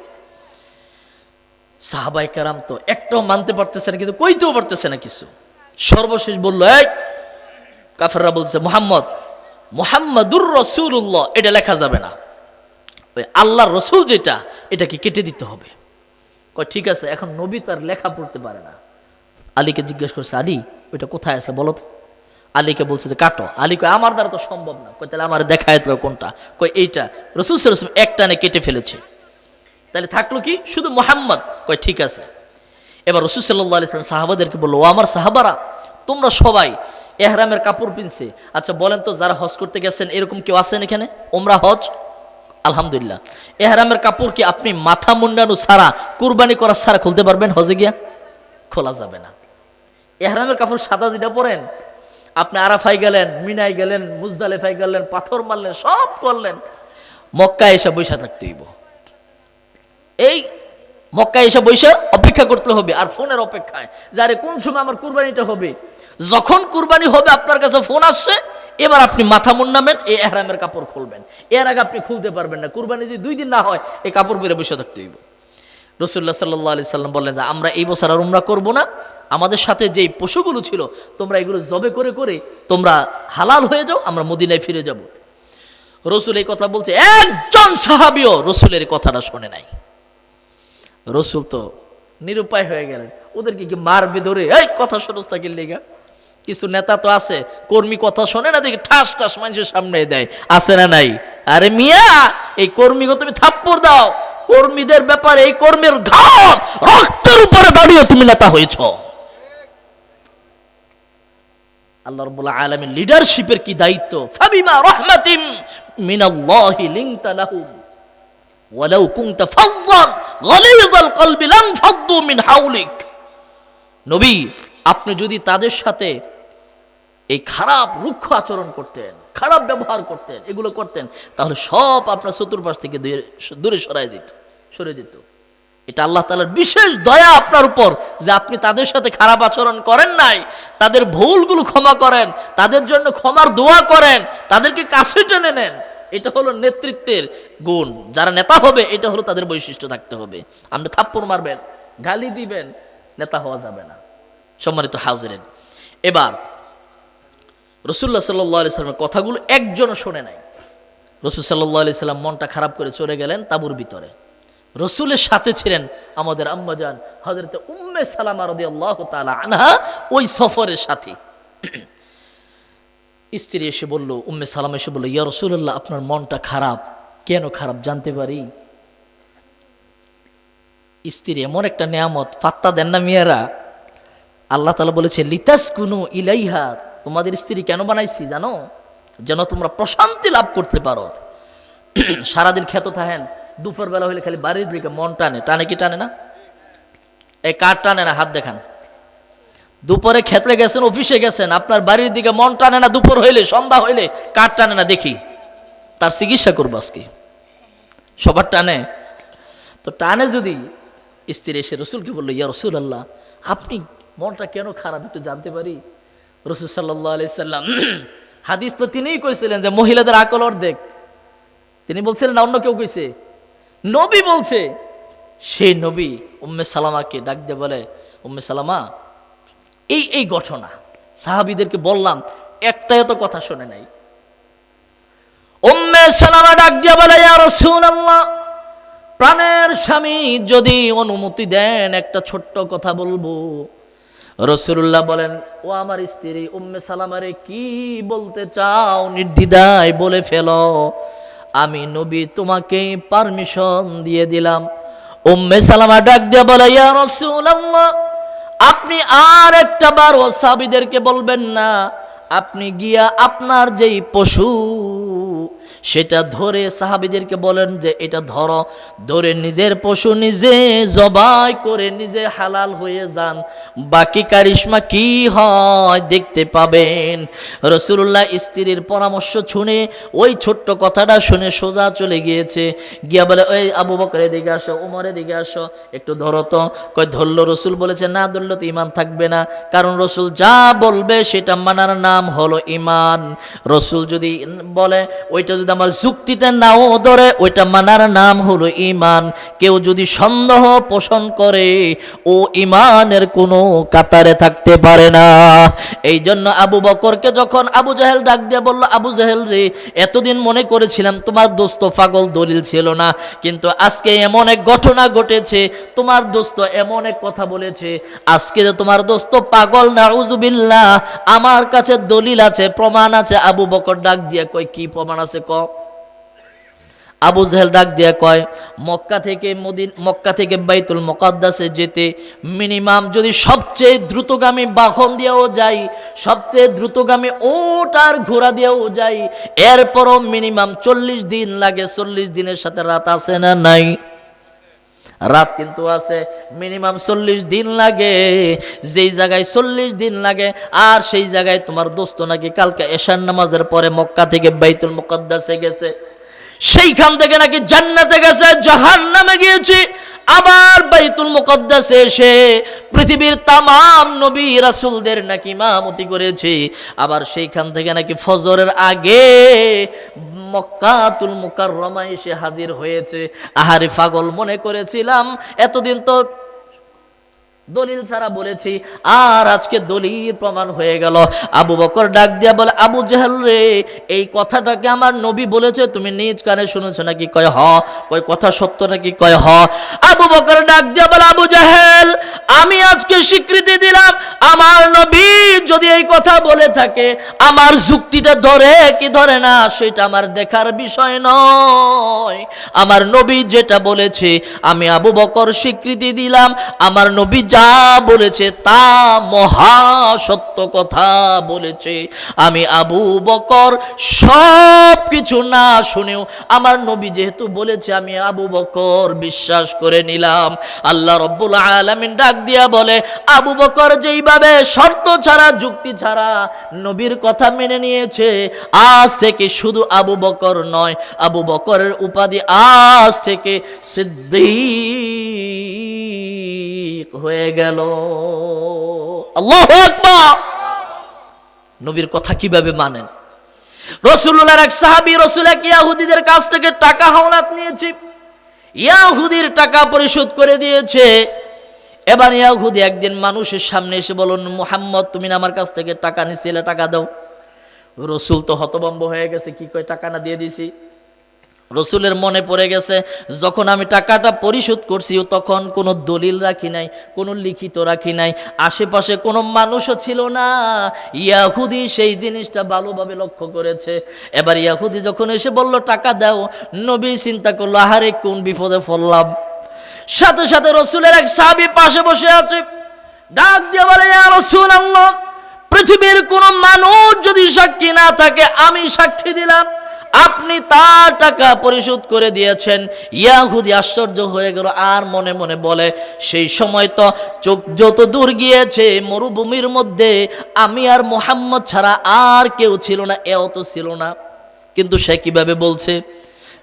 সাহাবায়ে কেরাম তো একটাও মানতে পারতেছে না, কিন্তু কইতেও পারতেছে না কিছু। সর্বশেষ বলল, এই কাফেররা বলছে, মুহাম্মাদুর রাসূলুল্লাহ, এটা লেখা যাবে না, ওই আল্লাহর রসুল যেটা, এটাকে কেটে দিতে হবে। কয় ঠিক আছে। এখন নবী তো আর লেখা পড়তে পারে না। আলীকে জিজ্ঞেস করছে, আলী ওইটা কোথায় আছে বলো তো। আলীকে বলছে যে কাটো। আলী কয় আমার দ্বারা তো সম্ভব না। কয় তাহলে আমার দেখায় তো কোনটা? কয় এইটা। রাসূল সাল্লাল্লাহু আলাইহি ওয়াসাল্লাম একটানে কেটে ফেলেছে, তাহলে থাকলো কি? শুধু মুহাম্মদ। কয় ঠিক আছে। এবার রাসূল সাল্লাল্লাহু আলাইহি ওয়াসাল্লাম সাহাবাদেরকে বলল, ও আমার সাহাবারা, তোমরা সবাই এহরামের কাপড় পিনছে, আচ্ছা বলেন তো, যারা হজ করতে গেছেন এরকম কেউ আছেন এখানে? ওমরা হজ, আলহামদুলিল্লাহ। এহরামের কাপড় কি আপনি মাথা মুন্ডানো ছাড়া, কুরবানি করা ছাড়া খুলতে পারবেন? হজে গিয়া খোলা যাবে না। এহরামের কাপড় সাদা যেটা পরেন, আপনি আরাফায় গেলেন, মিনায় গেলেন, মুজদালিফায় গেলেন, পাথর মারলেন, সব করলেন, মক্কায় এসে বৈশা থাকতে হইব। এই মক্কায় এসে বৈশা অপেক্ষা করতে হবে, আর ফোনের অপেক্ষায়, যারে কোন সময় আমার কুরবানিটা হবে। যখন কুরবানি হবে আপনার কাছে ফোন আসছে, এবার আপনি মাথা মুন্ডাবেন, এই এহরামের কাপড় খুলবেন। এর আগে আপনি খুলতে পারবেন না। কুরবানি যদি 2 দিন না হয়, এই কাপড় পরে বসে থাকতে হইব। রাসূলুল্লাহ সাল্লাল্লাহু আলাইহি সাল্লাম বললেন যে আমরা এই বছর আর উমরা করব না, আমাদের সাথে যেই পশুগুলো ছিল তোমরা এগুলো জবে করে করে তোমরা হালাল হয়ে যাও, আমরা মদিনায় ফিরে যাব। রাসূল এই কথা বলছে, একজন সাহাবীও রাসূলের কথাটা শুনে নাই। রাসূল তো নিরুপায় হয়ে গেলেন। ওদেরকে কি মারবে ধরে, এই কথা শুনোস না কি লেগা? কিছু নেতা তো আছে, কর্মী কথা শোনে না, দেখি ঠাস ঠাস মানুষের সামনে দেয়, আছে না নাই? আরে মিয়া, এই কর্মীকে তুমি থাপ্পড় দাও, কর্মীদের ব্যাপারে, এই কর্মীর ঘাম রক্তের উপরে দাঁড়িয়ে তুমি নেতা হয়েছ। আল্লাহ রাব্বুল আলামিন লিডারশিপের কি দায়িত্ব। ফাবিমা রাহমাতিম মিনাল্লাহি লিনতা লাহুম ওয়ালাউ কুনতা ফাজ্জান গালিযাল কলবি লানফাদ্দু মিন হাওলিক। নবী, আপনি যদি তাদের সাথে এই খারাপ রুক্ষ আচরণ করতেন, খারাপ ব্যবহার করতেন, এগুলো করতেন, তাহলে সব আপনার চতুর্পাশ থেকে দূরে সরে যেত। এটা আল্লাহ তাআলার বিশেষ দয়া আপনার উপর, যে আপনি তাদের সাথে খারাপ আচরণ করেন নাই, তাদের ভুলগুলো ক্ষমা করেন, তাদের জন্য ক্ষমার দোয়া করেন, তাদেরকে কাছে টেনে নেন। এটা হলো নেতৃত্বের গুণ। যারা নেতা হবে, এটা হলো তাদের বৈশিষ্ট্য থাকতে হবে। আপনি থাপ্পড় মারবেন, গালি দিবেন, নেতা হওয়া যাবে না। সম্মানিত হাজিরিন, এবার রাসূলুল্লাহ সাল্লাল্লাহু আলাইহি সাল্লামের কথাগুলো একজনও শোনে নাই। রাসূল সাল্লাল্লাহু আলাইহি সাল্লাম মনটা খারাপ করে চলে গেলেন তাঁবুর ভিতরে। রাসূলের সাথে ছিলেন আমাদের আম্মাজান হযরত উম্মে সালামা রাদিয়াল্লাহু তাআলা আনহা, ওই সফরের সাথী। স্ত্রী এসে বলল, উম্মে সালামা এসে বলল, ইয়া রাসূলুল্লাহ, আপনার মনটা খারাপ, কেন খারাপ জানতে পারি? স্ত্রী এমন একটা নেয়ামত, পাত্তা দেন না মেয়েরা। আল্লাহ তাআলা বলেছে লিতাসকুনু ইলাইহা, তোমাদের স্ত্রী কেন বানাইছি জানো? যেন তোমরা প্রশান্তি লাভ করতে পারো। সারাদিন খেত থাকেন, দুপুর বেলা হইলে খালি বাড়ির দিকে মন টানে। টানে কি টানে না? এই কার টানে না? হাত দেখান। দুপুরে খেতে গেছেন, অফিসে গেছেন, আপনার বাড়ির দিকে মন টানে না? দুপুর হইলে, সন্ধ্যা হইলে কার টানে না দেখি? তার চিকিৎসা করবো আজকে। সবার টানে তো টানে। যদি স্ত্রী এসে রসুলকে বললো, ইয়া রাসূলুল্লাহ, আপনি মনটা কেন খারাপ একটু জানতে পারি? রাসূল সাল্লাল্লাহু আলাইহি সাল্লাম, হাদিস তো তিনিই কইছিলেন যে মহিলাদের আকল অর্ধেক। তিনি বলছিলেন না অন্য কেউ কইছে? নবী বলছে। সেই নবী উম্মে সালামাকে ডাক দিয়ে বলে, উম্মে সালামা, এই এই ঘটনা সাহাবীদেরকে বললাম, একটাই তো কথা শুনে নাই। উম্মে সালামা ডাক দিয়ে বলে, ইয়া রাসূলুল্লাহ, প্রাণের স্বামী যদি অনুমতি দেন একটা ছোট্ট কথা বলবো। রাসূলুল্লাহ বলেন, ও আমার স্ত্রী উম্মে সালামারে, কি বলতে চাও নির্দ্বিধায় বলে ফেলো, আমি নবী তোমাকে পারমিশন দিয়ে দিলাম। উম্মে সালামা ডাক দিয়ে বলে, ইয়া রাসূলুল্লাহ, আপনি আর একটা বার ও সাহাবীদেরকে বলবেন না, আপনি গিয়া আপনার যেই পশু সেটা ধরে সাহাবীদেরকে বলেন যে এটা ধরো, ধরে নিজের পশু নিজে জবাই করে নিজে হালাল হয়ে যান, বাকি কারিশমা কি হয় দেখতে পাবেন। রাসূলুল্লাহ স্ত্রীর পরামর্শ শুনে, ওই ছোট্ট কথাটা শুনে সোজা চলে গিয়েছে, গিয়া বলে, ওই আবু বকর এদিকে আসো, উমর এদিকে আসো, একটু ধরো তো। কই ধরলো? রাসূল বলেছে, না ধরলে তো ঈমান থাকবে না, কারণ রাসূল যা বলবে সেটা মানার নাম হলো ঈমান। রাসূল যদি বলে ওইটা যদি আমার যুক্তিতে নাও ধরে, ওইটা মানার নাম হলো ঈমান। কেউ যদি সন্দেহ পোষণ করে, ও ঈমানের কোনো কাতারে থাকতে পারে না। এই জন্য আবু বকরকে যখন আবু জাহেল ডাক দিয়ে বলল, আবু জাহেল রে, এতদিন মনে করেছিলাম তোমার দোস্ত পাগল, দলিল ছিল না, কিন্তু আজকে এমন এক ঘটনা ঘটেছে, তোমার দোস্ত এমন এক কথা বলেছে, আজকে যে তোমার দোস্ত পাগল, নাউজুবিল্লাহ, আমার কাছে দলিল আছে, প্রমাণ আছে। আবু বকর ডাক দিয়ে কয়, কি প্রমাণ আছে ক? আবু জাহেল ডাক দিয়া কয়, মক্কা থেকে বাইতুল মুকাদ্দাসে যেতে মিনিমাম যদি সবচেয়ে দ্রুতগামী বাহন দিয়েও যাই, সবচেয়ে দ্রুতগামী উট আর ঘোড়া দিয়েও যাই, এরপরও মিনিমাম 40 দিন লাগে। 40 দিনের সাথে রাত আছে না নাই? রাত কিন্তু আছে। মিনিমাম 40 দিন লাগে। যেই জায়গায় 40 দিন লাগে, আর সেই জায়গায় তোমার দোস্ত নাকি কালকে এশার নামাজের পরে মক্কা থেকে বাইতুল মুকাদ্দাসে গেছে, সেইখান থেকে নাকি জান্নাতে গেছে, জাহান্নামে গিয়েছে, আবার বাইতুল মুকাদ্দাসে এসে পৃথিবীর তামাম নবী রাসূলদের নাকি ইমামতি করেছে, আবার সেইখান থেকে নাকি ফজরের আগে মক্কাতুল মুকাররমায় এসে হাজির হয়েছে। আহারে পাগল মনে করেছিলাম, এতদিন তো দলিল ছাড়া বলেছি, আর আজকে দলিল প্রমাণ হয়ে গেল। আবু বকর ডাক দিয়া বলে, আবু জাহেল রে, এই কথাটাকে আমার নবী বলেছে, তুমি নিজ কানে শুনেছো নাকি? কয় হ। কয় কথা সত্য নাকি? কয় হ। আবু বকর ডাক দিয়া বলে, আবু জাহেল, আমি আজকে স্বীকৃতি দিলাম, আমার নবী যদি এই কথা বলে থাকে, আমার যুক্তিটা ধরে কি ধরে না সেটা আমার দেখার বিষয় নয়। আমার নবী যেটা বলেছে আমি আবু বকর স্বীকৃতি দিলাম, আমার নবী যা বলেছে তা মহা সত্য কথা বলেছে। আমি আবু বকর সব কিছু না শুনেও আমার নবী যেহেতু বলেছে, আমি আবু বকর বিশ্বাস করে নিলাম। আল্লাহ রব্বুল আলামিন ডাক দিয়া বলে, আবু বকর যেইভাবে শর্ত ছাড়া, যুক্তি ছাড়া নবীর কথা মেনে নিয়েছে, আজ থেকে শুধু আবু বকর নয়, আবু বকরের উপাধি আজ থেকে সিদ্দীক হয়ে গেল। আল্লাহু আকবার। নবীর কথা কিভাবে মানেন? রাসূলুল্লাহর এক সাহাবী রাসূল এক ইহুদিদের কাছ থেকে টাকা হাওলাত নিয়েছে, ইহুদির টাকা পরিশোধ করে দিয়েছে। এবার ইয়াহুদি একদিন মানুষের সামনে এসে বলল, মুহাম্মদ তুমি না আমার কাছ থেকে টাকা নিছিলে, টাকা দাও। রসুল তো হতভম্ব হয়ে গেছে, কি কয় টাকা না দিয়ে দিছি। রসুলের মনে পড়ে গেছে যখন আমি টাকাটা পরিশোধ করছি তখন কোনো দলিল রাখি নাই, কোনো লিখিত রাখি নাই, আশেপাশে কোনো মানুষও ছিল না। ইয়াহুদি সেই জিনিসটা ভালোভাবে লক্ষ্য করেছে। এবার ইয়াহুদি যখন এসে বলল টাকা দাও, নবী চিন্তা করলো আহারে কোন বিপদে পড়লাম। সাথে সাথে রসুলের এক সাহাবী পাশে বসে আছে, ডাক দিয়ে বলে, ইয়া রাসূলুল্লাহ, পৃথিবীর কোন মানুষ যদি সাক্ষী না থাকে আমি সাক্ষী দিলাম আপনি তার টাকা পরিশোধ করে দিয়েছেন। ইয়াহুদি আশ্চর্য হয়ে গেল, আর মনে মনে বলে, সেই সময় তো চোখ যত দূর গিয়েছে মরুভূমির মধ্যে আমি আর মুহাম্মদ ছাড়া আর কেউ ছিল না, এও তো ছিল না। কিন্তু সে কিভাবে বলছে?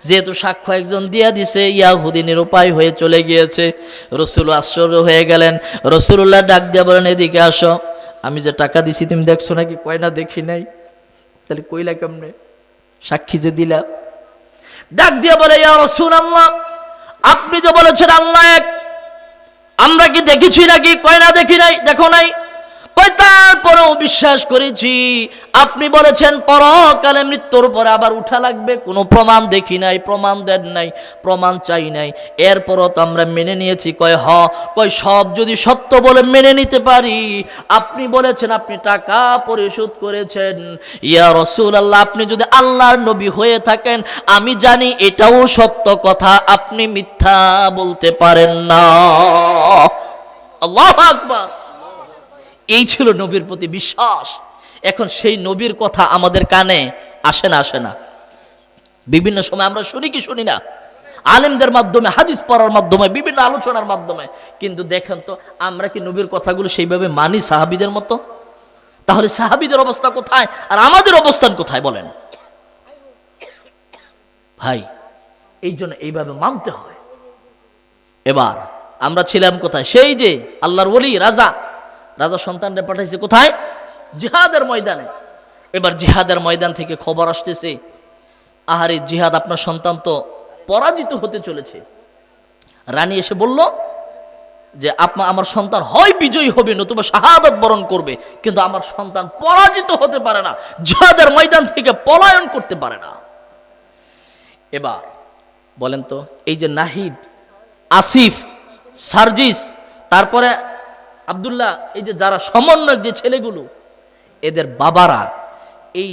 যেহেতু সাক্ষ্য একজন দিয়া দিছে, ইয়াহুদি নিরুপায় হয়ে চলে গিয়েছে। রসুল আশ্চর্য হয়ে গেলেন। রসুল্লাহ ডাক দিয়া বলেন, এদিকে আসো, আমি যে টাকা দিছি তুমি দেখছো নাকি? কয় না দেখি নাই। তাহলে কইলা কেমনে? সাক্ষী যে দিলা। ডাক দিয়া বলে, ইয়া রাসূলুল্লাহ, আপনি যে বলেছেন আল্লাহ এক, আমরা কি দেখেছি নাকি? কয় না দেখি নাই, দেখো নাই। কয় তারপরেও বিশ্বাস করেছি। আপনি বলেছেন পরকালে মৃত্যুর পরে আবার উঠা লাগবে, কোনো প্রমাণ দেখি নাই, প্রমাণ দেন নাই, প্রমাণ চাই নাই, এরপরও তো আমরা মেনে নিয়েছি। কয় কয় সব যদি সত্য বলে মেনে নিতে পারি, আপনি বলেছেন আপনি টাকা পরিশোধ করেছেন। ইয়া রাসূলুল্লাহ, আপনি যদি আল্লাহর নবী হয়ে থাকেন আমি জানি এটাও সত্য কথা, আপনি মিথ্যা বলতে পারেন না। আল্লাহু আকবার। এই ছিল নবীর প্রতি বিশ্বাস। এখন সেই নবীর কথা আমাদের কানে আসে না? আসে না? বিভিন্ন সময় আমরা শুনি কি শুনি না? আলেমদের মাধ্যমে, হাদিস পড়ার মাধ্যমে, বিভিন্ন আলোচনার মাধ্যমে। কিন্তু দেখেন তো আমরা কি নবীর কথাগুলো সেইভাবে মানি সাহাবীদের মতো? তাহলে সাহাবীদের অবস্থা কোথায় আর আমাদের অবস্থান কোথায় বলেন ভাই? এই জন্য এইভাবে মানতে হয়। এবার আমরা ছিলাম কোথায়? সেই যে আল্লাহর ওলি রাজা সন্তানরা পাঠাইছে কোথায়? জিহাদের ময়দানে। এবার জিহাদের ময়দান থেকে খবর আসতেছে, আহারে জিহাদ, আপনার সন্তান তো পরাজিত হতে চলেছে। রানী এসে বলল যে আমার সন্তান হয় বিজয়ী হবে নতুবা শাহাদাত বরণ করবে, কিন্তু আমার সন্তান পরাজিত হতে পারে না, জিহাদের ময়দান থেকে পলায়ন করতে পারে না। এবার বলেন তো, এই যে নাহিদ, আসিফ, সার্জিস, তারপরে আব্দুল্লাহ, এই যে যারা সমন্বয়ক যে ছেলেগুলো, এদের বাবারা এই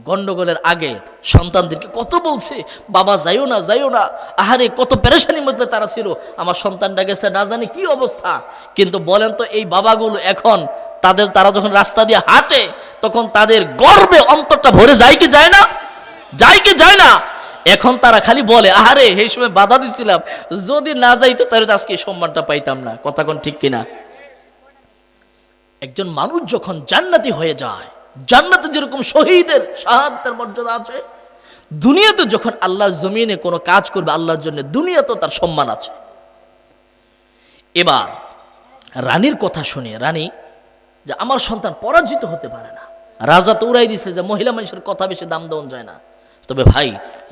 গন্ডগোলের আগে সন্তানদেরকে কত বলছে, বাবা যাইও না, যাইও না। আহারে কত পেরেশানির মধ্যে তারা ছিল, আমার সন্তানটা গেছে না জানি কি অবস্থা। কিন্তু বলেন তো, এই বাবাগুলো এখন তারা যখন রাস্তা দিয়ে হাঁটে তখন তাদের গর্বে অন্তরটা ভরে যায় কি যায় না? যায় কি যায় না? এখন তারা খালি বলে, আহারে এই সময় বাধা দিছিলাম, যদি না যাইতো তাহলে আজকে সম্মানটা পাইতাম না। কথা কোন ঠিক কিনা? একজন মানুষ যখন জান্নাতি হয়ে যায়, জান্নাতে যেরকম শহীদের শাহাদাতের মর্যাদা আছে, দুনিয়াতে যখন আল্লাহর জমিনে কোনো কাজ করবে আল্লাহর জন্য, দুনিয়াতেও তার সম্মান আছে। এবার রানীর কথা শুনে, রানী যে আমার সন্তান পরাজিত হতে পারে না, রাজা তো উড়াই দিছে যে মহিলা মানুষের কথা বেশি দাম দেওয়া যায় না। তবে ভাই,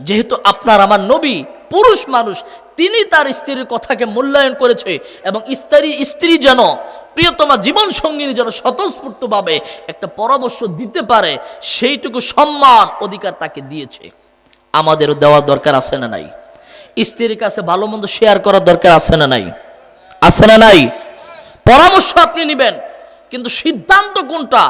যেহেতু আপনার আমার নবী পুরুষ মানুষ, তিনি তার স্ত্রীর কথাকে মূল্যায়ন করেছে এবং স্ত্রী যেন, প্রিয়তমা জীবন সঙ্গিনী যেন স্বতঃস্ফূর্তভাবে একটা পরামর্শ দিতে পারে, সেইটুকু সম্মান অধিকার তাকে দিয়েছে। আমাদেরও দেওয়ার দরকার আছে না নাই? স্ত্রীর কাছে ভালো মন্দ শেয়ার করার দরকার আছে না নাই? আছে না নাই? পরামর্শ আপনি নেবেন, কিন্তু সিদ্ধান্ত কোনটা?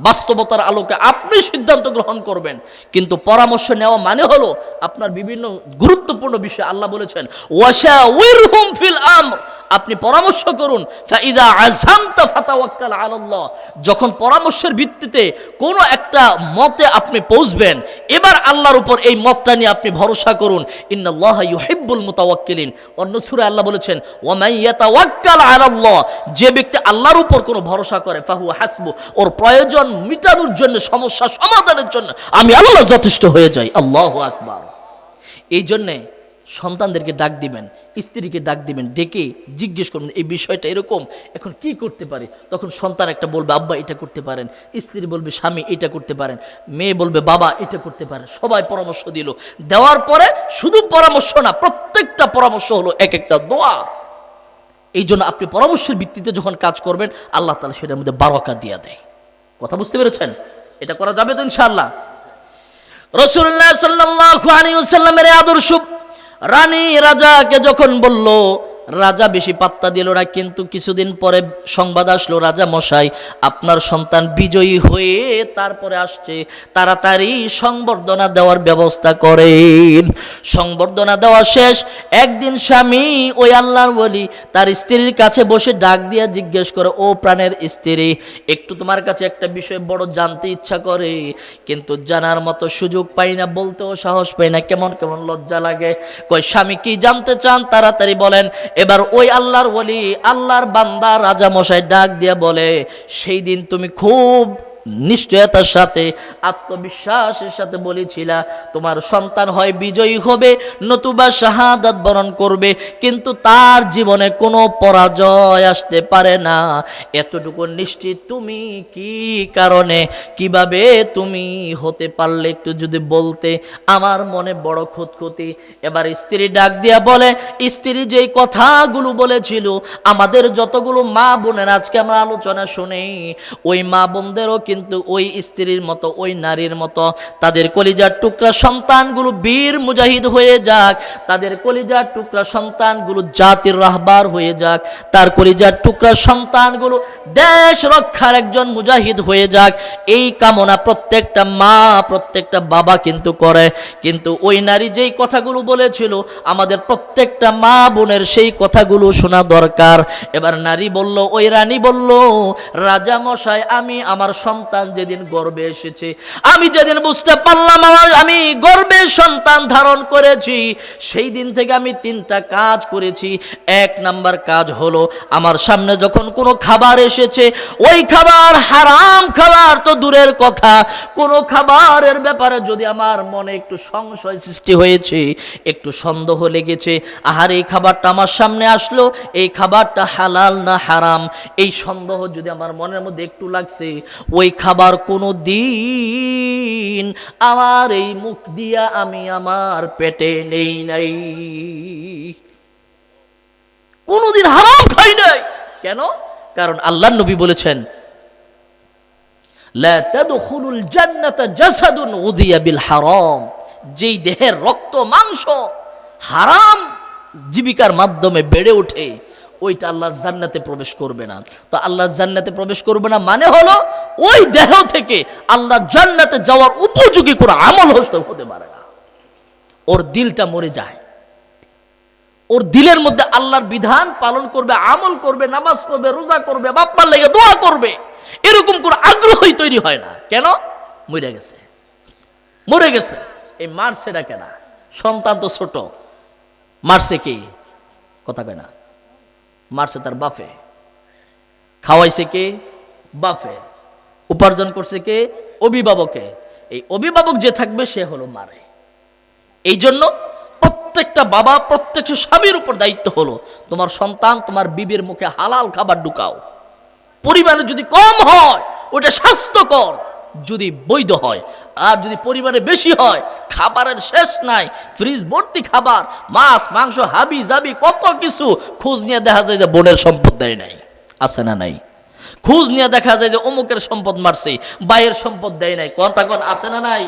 বাস্তবতার আলোকে আপনি সিদ্ধান্ত গ্রহণ করবেন। কিন্তু পরামর্শ নেওয়া মানে হলো আপনার বিভিন্ন গুরুত্বপূর্ণ বিষয় আল্লাহ বলেছেন ওয়াশাউইরহুম ফিল আমর, আপনি পরামর্শ করুন। ফাইদা আযামতা ফাতাওয়াক্কাল আলাল্লাহ, যখন পরামর্শের ভিত্তিতে কোনো একটা মতে আপনি পৌঁছবেন, এবার আল্লাহর উপর এই মতটা নিয়ে আপনি ভরসা করুন। ইন্নাল্লাহা ইউহিব্বুল মুতাওয়াক্কিলিন। অন্য সূরায় আল্লাহ বলেছেন ওয়া মান ইয়াতাওয়াক্কাল আলাল্লাহ, যে ব্যক্তি আল্লাহর উপর কোনো ভরসা করে ফাহুয়া হাসবু, ওর প্রয়োজন মিটানোর জন্য, সমস্যা সমাধানের জন্য আমি আল্লাহ যথেষ্ট হয়ে যাই। আল্লাহু আকবার। এই জন্যে সন্তানদেরকে ডাক দিবেন, স্ত্রীকে ডাক দিবেন, ডেকে জিজ্ঞেস করবেন এই বিষয়টা এরকম, এখন কি করতে পারে। তখন সন্তান একটা বলবে আব্বা এটা করতে পারেন, স্ত্রী বলবে স্বামী এটা করতে পারেন, মেয়ে বলবে বাবা এটা করতে পারেন। সবাই পরামর্শ দিল, দেওয়ার পরে শুধু পরামর্শ না, প্রত্যেকটা পরামর্শ হলো এক একটা দোয়া। এই জন্য আপনি পরামর্শের ভিত্তিতে যখন কাজ করবেন আল্লাহ তাআলা সেটার মধ্যে বারাকা দিয়ে দেয়। কথা বুঝতে পেরেছেন? এটা করা যাবে তো ইনশাআল্লাহ? রাসূলুল্লাহ সাল্লাল্লাহু আলাইহি ওয়াসাল্লামের আদর্শ রানী রাজাকে যখন বলল, রাজা বেশি পাত্তা দিল না, কিন্তু কিছুদিন পরে সংবাদ আসলো, রাজা মশাই আপনার সন্তান বিজয়ী হয়ে তারপরে আসছে, তাড়াতাড়ি সংবর্ধনা দেওয়ার ব্যবস্থা করেন। সংবর্ধনা দেওয়া শেষ, একদিন স্বামী ওই আল্লাহর ওলি তার স্ত্রীর কাছে বসে ডাক দিয়া জিজ্ঞেস করে, ও প্রাণের স্ত্রী, একটু তোমার কাছে একটা বিষয় বড় জানতে ইচ্ছা করে, কিন্তু জানার মতো সুযোগ পাই না, বলতেও সাহস পাই না, কেমন কেমন লজ্জা লাগে। কই স্বামী কি জানতে চান, তাড়াতাড়ি বলেন। এবার ওই আল্লাহর ওলি, আল্লাহর বান্দা রাজা মশাই ডাক দিয়ে বলে, সেই দিন তুমি খুব নিশ্চয়তার সাথে আত্মবিশ্বাসের সাথে বলেছিলা তোমার সন্তান হয় বিজয়ী হবে নতুবা শাহাদাত বরণ করবে, কিন্তু তার জীবনে কোনো পরাজয় আসতে পারে না। এতটুকু নিশ্চিত তুমি কি কারণে, কিভাবে তুমি হতে পারলে একটু যদি বলতে, আমার মনে বড় খুঁতখুঁতি। এবার স্ত্রী ডাক দিয়া বলে, স্ত্রী যেই কথাগুলো বলেছিল, আমাদের যতগুলো মা বোনের আজকে আমরা আলোচনা শুনি, ওই মা বোনদেরও কিন্তু ওই স্ত্রীর মতো, ওই নারীর মতো তাদের কলিজার টুকরা সন্তানগুলো বীর মুজাহিদ হয়ে যাক, তাদের কলিজার টুকরা সন্তানগুলো জাতির রাহবার হয়ে যাক, তার কলিজার টুকরা সন্তানগুলো দেশ রক্ষার একজন মুজাহিদ হয়ে যাক, এই কামনা প্রত্যেকটা মা প্রত্যেকটা বাবা কিন্তু করে। কিন্তু ওই নারী যেই কথাগুলো বলেছিল, আমাদের প্রত্যেকটা মা বোনের সেই কথাগুলো শোনা দরকার। এবার নারী বলল, ওই রানী বলল, রাজা মশাই আমি আমার সন্তান যেদিন গর্ভে এসেছে, আমি যেদিন বুঝতে পারলাম আমি গর্ভে সন্তান ধারণ করেছি, সেই দিন থেকে আমি 3টা কাজ করেছি। 1 নাম্বার কাজ হলো, আমার সামনে যখন কোনো খাবার এসেছে, ওই খাবার হারাম খাবার তো দূরের কথা, কোনো খাবারের ব্যাপারে যদি আমার মনে একটু সংশয় সৃষ্টি হয়েছে, একটু সন্দেহ লেগেছে, আহার এই খাবারটা আমার সামনে আসলো, এই খাবারটা হালাল না হারাম, এই সন্দেহ যদি আমার মনের মধ্যে একটু লাগছে, ওই খাবার কোনো দিন আমার এই মুখ দিয়া আমি আমার পেটে নেই নাই, কোনোদিন হারাম খাই নাই। কেন? কারণ আল্লাহর নবী বলেছেন, লা তাদখুলুল জান্নাতা জাসাদুন উযিয়া বিল হারাম, যেই দেহের রক্ত মাংস হারাম জীবিকার মাধ্যমে বেড়ে ওঠে, ওইটা আল্লাহর জান্নাতে প্রবেশ করবে না। তো আল্লাহর জান্নাতে প্রবেশ করবে না মানে হলো, ওই দেহ থেকে আল্লাহর জান্নাতে যাওয়ার উপযোগী কোনো আমল হতে পারে না। ওর দিলটা মরে যায়, ওর দিলের মধ্যে আল্লাহর বিধান পালন করবে, আমল করবে, নামাজ পড়বে, রোজা করবে, বাপ্পার লেগে দোয়া করবে, এরকম কোনো আগ্রহই তৈরি হয় না। কেন? মরে গেছে, মরে গেছে। এই মারছে ডাকে না, সন্তান তো ছোট, মারছে কে? কথা কয় না। মারছে তার বাপে, খাওয়াইছে কে? বাপে, উপার্জন করছে কে? অভিভাবকে। এই অভিভাবক যে থাকবে সে হলো মারে। এই জন্য প্রত্যেকটা বাবা, প্রত্যেকটা স্বামীর উপর দায়িত্ব হলো, তোমার সন্তান তোমার বিবির মুখে হালাল খাবার ঢুকাও। পরিমাণে যদি কম হয় ওটা স্বাস্থ্যকর, যদি বৈধ হয়, আর যদি পরিমাণে বেশি হয়, খাবারের শেষ নাই, ফ্রিজ ভর্তি খাবার, মাছ মাংস হাবি জাবি কত কিছু, খোঁজ নিয়ে দেখা যায় যে বোনের সম্পদ দেয় নাই, আছে না নাই? খোঁজ নিয়ে দেখা যায় যে অমুকের সম্পদ মারছে, ভাইয়ের সম্পদ দেয় নাই, কথা কোন আছে না নাই?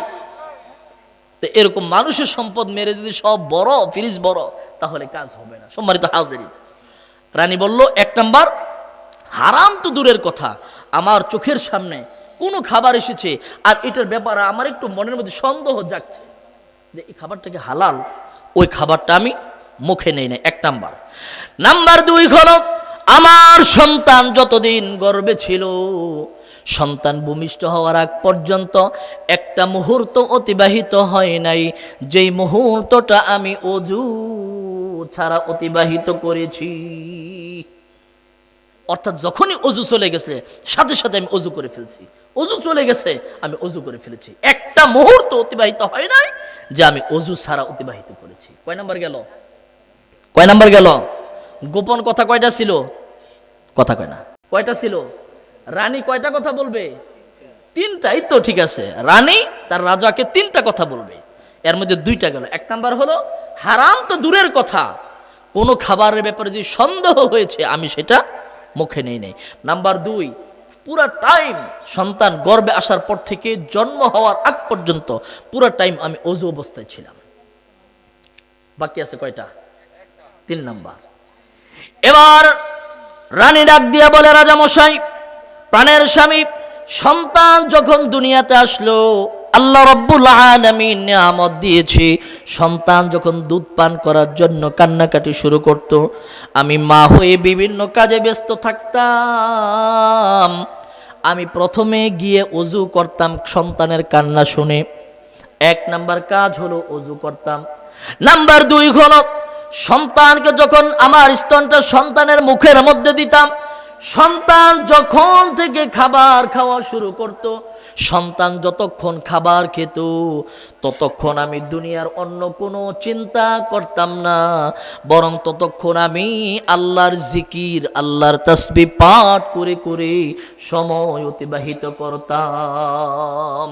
তো এরকম মানুষের সম্পদ মেরে যদি সব বড়, ফ্রিজ বড়, তাহলে কাজ হবে না। সম্মানিত হাজিরিন, রানী বলল, 1 নাম্বার হারাম তো দূরের কথা, আমার চোখের সামনে কোনো খাবার এসেছে আর এটার ব্যাপারে আমার একটু মনের মধ্যে সন্দেহ জাগছে যে এই খাবারটাকে হালাল, ওই খাবারটা আমি মুখে নেই না। 1 নাম্বার। নাম্বার 2 হলো, আমার সন্তান যতদিন গর্ভে ছিল, সন্তান ভূমিষ্ঠ হওয়ার আগ পর্যন্ত একটা মুহূর্ত অতিবাহিত হয় নাই, যেই মুহূর্তটা আমি অজু ছাড়া অতিবাহিত করেছি। অর্থাৎ যখনই অজু চলে গেছে সাথে সাথে আমি অজু করে ফেলছি, অজু চলে গেছে আমি অজু করে ফেলেছি, একটা মুহূর্ত অতিবাহিত হয় নাই যে আমি অজু ছাড়া অতিবাহিত করেছি। কয় নাম্বার গেল? কয় নাম্বার গেল? গোপন কথা কয়টা ছিল? কথা কয় না। কয়টা ছিল? রানী কয়টা কথা বলবে? 3টাই তো, ঠিক আছে। রানী তার রাজাকে 3টা কথা বলবে, এর মধ্যে 2টা গেল। 1 নাম্বার হলো হারাম তো দূরের কথা, কোনো খাবারের ব্যাপারে যদি সন্দেহ হয়েছে আমি সেটা মুখে নেই নাই। নাম্বার 2, পুরা টাইম সন্তান গর্ভে আসার পর থেকে জন্ম হওয়ার আগ পর্যন্ত পুরা টাইম আমি অজু অবস্থায় ছিলাম। বাকি আছে কয়টা? 3 নাম্বার। এবার রানী ডাক দিয়া বলে, রাজা মশাই, প্রাণের স্বামী, সন্তান যখন দুনিয়াতে আসলো, আল্লাহ রাব্বুল আলামিন নিয়ামত দিয়েছে, সন্তান যখন দুধ পান করার জন্য কান্নাকাটি শুরু করত, আমি মা হয়ে বিভিন্ন কাজে ব্যস্ত থাকতাম। আমি প্রথমে গিয়ে অজু করতাম সন্তানের কান্না শুনে। 1 নাম্বার কাজ হলো অজু করতাম। নাম্বার 2 হলো সন্তানকে যখন আমার স্তনটা সন্তানের মুখের মধ্যে দিতাম, সন্তান যখন থেকে খাবার খাওয়া শুরু করত, সন্তান যতক্ষণ খাবার খেত ততক্ষণ আমি দুনিয়ার অন্য কোনো চিন্তা করতাম না, বরং ততক্ষণ আমি আল্লাহর জিকির, আল্লাহর তাসবিহ পাঠ করে করে সময় অতিবাহিত করতাম।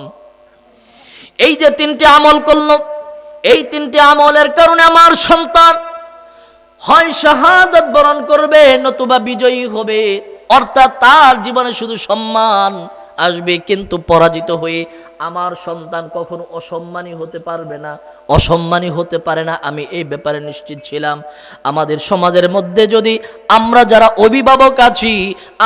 এই যে 3টি আমল করলো, এই 3টি আমলের কারণে আমার সন্তান হয় শাহাদাত বরণ করবে, নতুবা বিজয়ী হবে। অর্থাৎ তার জীবনে শুধু সম্মান আসবে, কিন্তু পরাজিত হয়ে আমার সন্তান কখনো অসম্মানী হতে পারবে না, অসম্মানী হতে পারে না। আমি এই ব্যাপারে নিশ্চিত ছিলাম। আমাদের সমাজের মধ্যে যদি আমরা যারা অভিভাবক আছি,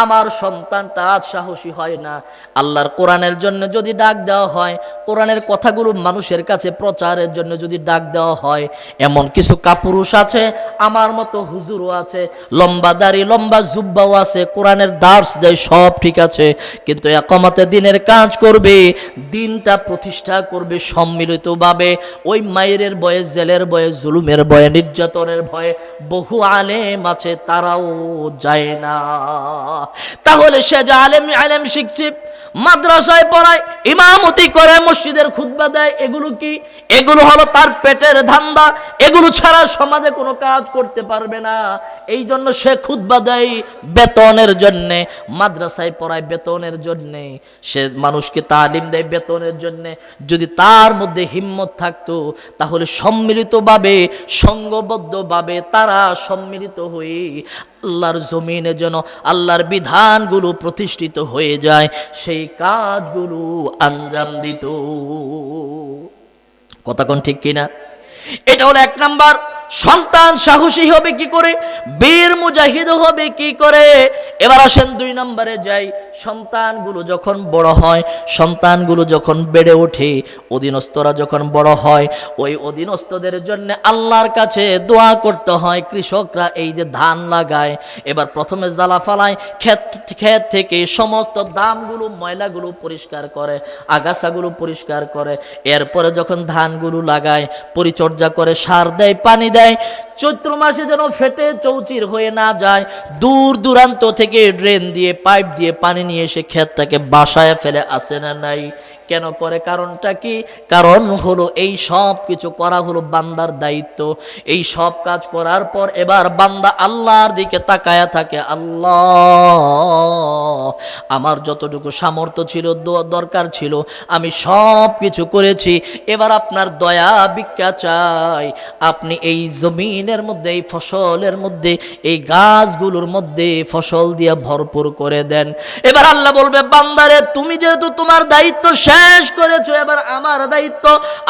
আমার সন্তানটা আজ সাহসী হয় না, আল্লাহর কোরআনের জন্য যদি ডাক দেওয়া হয়, কোরআনের কথাগুলো মানুষের কাছে প্রচারের জন্য যদি ডাক দেওয়া হয়, এমন কিছু কাপুরুষ আছে, আমার মতো হুজুরও আছে, লম্বা দাড়ি লম্বা জুব্বাও আছে, কোরআনের দার্স দেয়, সব ঠিক আছে, কিন্তু একামতে দিনের কাজ করবে, দিনটা প্রতিষ্ঠা করবে সম্মিলিতভাবে। ওই মায়ের ভয়ে, জেলের ভয়ে, জুলুমের ভয়ে, নির্যাতনের ভয়ে বহু আলেম আছে, তারাও যায় না। তাহলে সে যে আলেম শিখছে, মাদ্রাসায় পড়ায়, ইমামতি করে, মসজিদের খুতবা দেয়, এগুলো কি? এগুলো হলো তার পেটের ধান্দা। এগুলো ছাড়া সমাজে কোনো কাজ করতে পারবে না। এই জন্য সে খুতবা দেয় বেতনের জন্যে, মাদ্রাসায় পড়ায় বেতনের জন্যে, সে মানুষকে তালিম দেয় বেতনের জন্যে। যদি তার মধ্যে হিম্মত থাকতো, তাহলে সম্মিলিতভাবে, সংঘবদ্ধভাবে তারা সম্মিলিত হয়ে আল্লাহর জমিনে যেন আল্লাহর বিধানগুলো প্রতিষ্ঠিত হয়ে যায়, সেই কাজগুলো আঞ্জাম দিত। কথা কোন ঠিক কিনা? এটা হলো 1 নাম্বার। সন্তান সাহসী হবে কি করে, বীর মুজাহিদ হবে কি করে? এবার আসেন 2 নম্বরে যাই। সন্তানগুলো যখন বড় হয়, সন্তানগুলো যখন বেড়ে ওঠে, অধীনস্থরা যখন বড় হয়, ওই অধীনস্থদের জন্য আল্লাহর কাছে দোয়া করতে হয়। কৃষকরা এই যে ধান লাগায়, এবার প্রথমে জ্বালা ফালায়, ক্ষেত থেকে সমস্ত দামগুলো, ময়লাগুলো পরিষ্কার করে, আগাছাগুলো পরিষ্কার করে, এরপরে যখন ধানগুলো লাগায়, পরিচর্যা করে, সার দেয়, পানি দেয়, চৈত্র মাসে যেন ফেটে চৌচির হয়ে না যায়, দূর দূরান্ত থেকে ড্রেন দিয়ে, পাইপ দিয়ে পানি নিয়ে এসে ক্ষেতটাকে বাসায় ফেলে, আসে না নাই? কেন করে? কারণটা কি? কারণ হলো এই সব কিছু করা হলো বান্দার দায়িত্ব। এই সব কাজ করার পর এবার বান্দা আল্লাহর দিকে তাকায়া থাকে, আল্লাহ, আমার যতটুকু সামর্থ্য ছিল, দরকার ছিল, আমি সব কিছু করেছি, এবার আপনার দয়া ভিক্ষা চাই, আপনি এই জমিনের মধ্যে, এই ফসলের মধ্যে, এই গাছগুলোর মধ্যে ফসল দিয়ে ভরপুর করে দেন। এবার আল্লাহ বলবে, বান্দারে, তুমি যেহেতু তোমার দায়িত্ব শেষ করেছো, এবার আমার দায়িত্ব,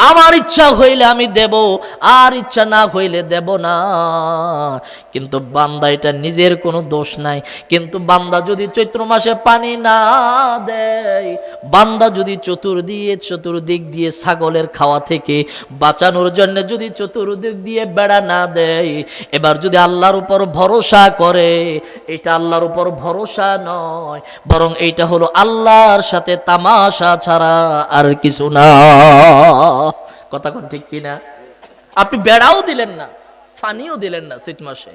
আমার ইচ্ছা হইলে আমি দেব, আর ইচ্ছা না হইলে দেব না। কিন্তু বান্দা, এটা নিজের কোনো দোষ নাই, কিন্তু বান্দা যদি চৈত্র মাসে পানি না দেয়, বান্দা যদি চতুর্দিক দিয়ে ছাগলের খাওয়া থেকে বাঁচানোর জন্য যদি চতুর্দিক দিয়ে বেড়া না দেয়, এবার যদি আল্লাহর উপর ভরসা করে, এটা আল্লাহর উপর ভরসা নয়, বরং এইটা হলো আল্লাহর সাথে তামাশা ছাড়া আর কিছু না। কথা কোন ঠিক কিনা? আপনি বেড়াও দিলেন না, পানিও দিলেন না চৈত মাসে,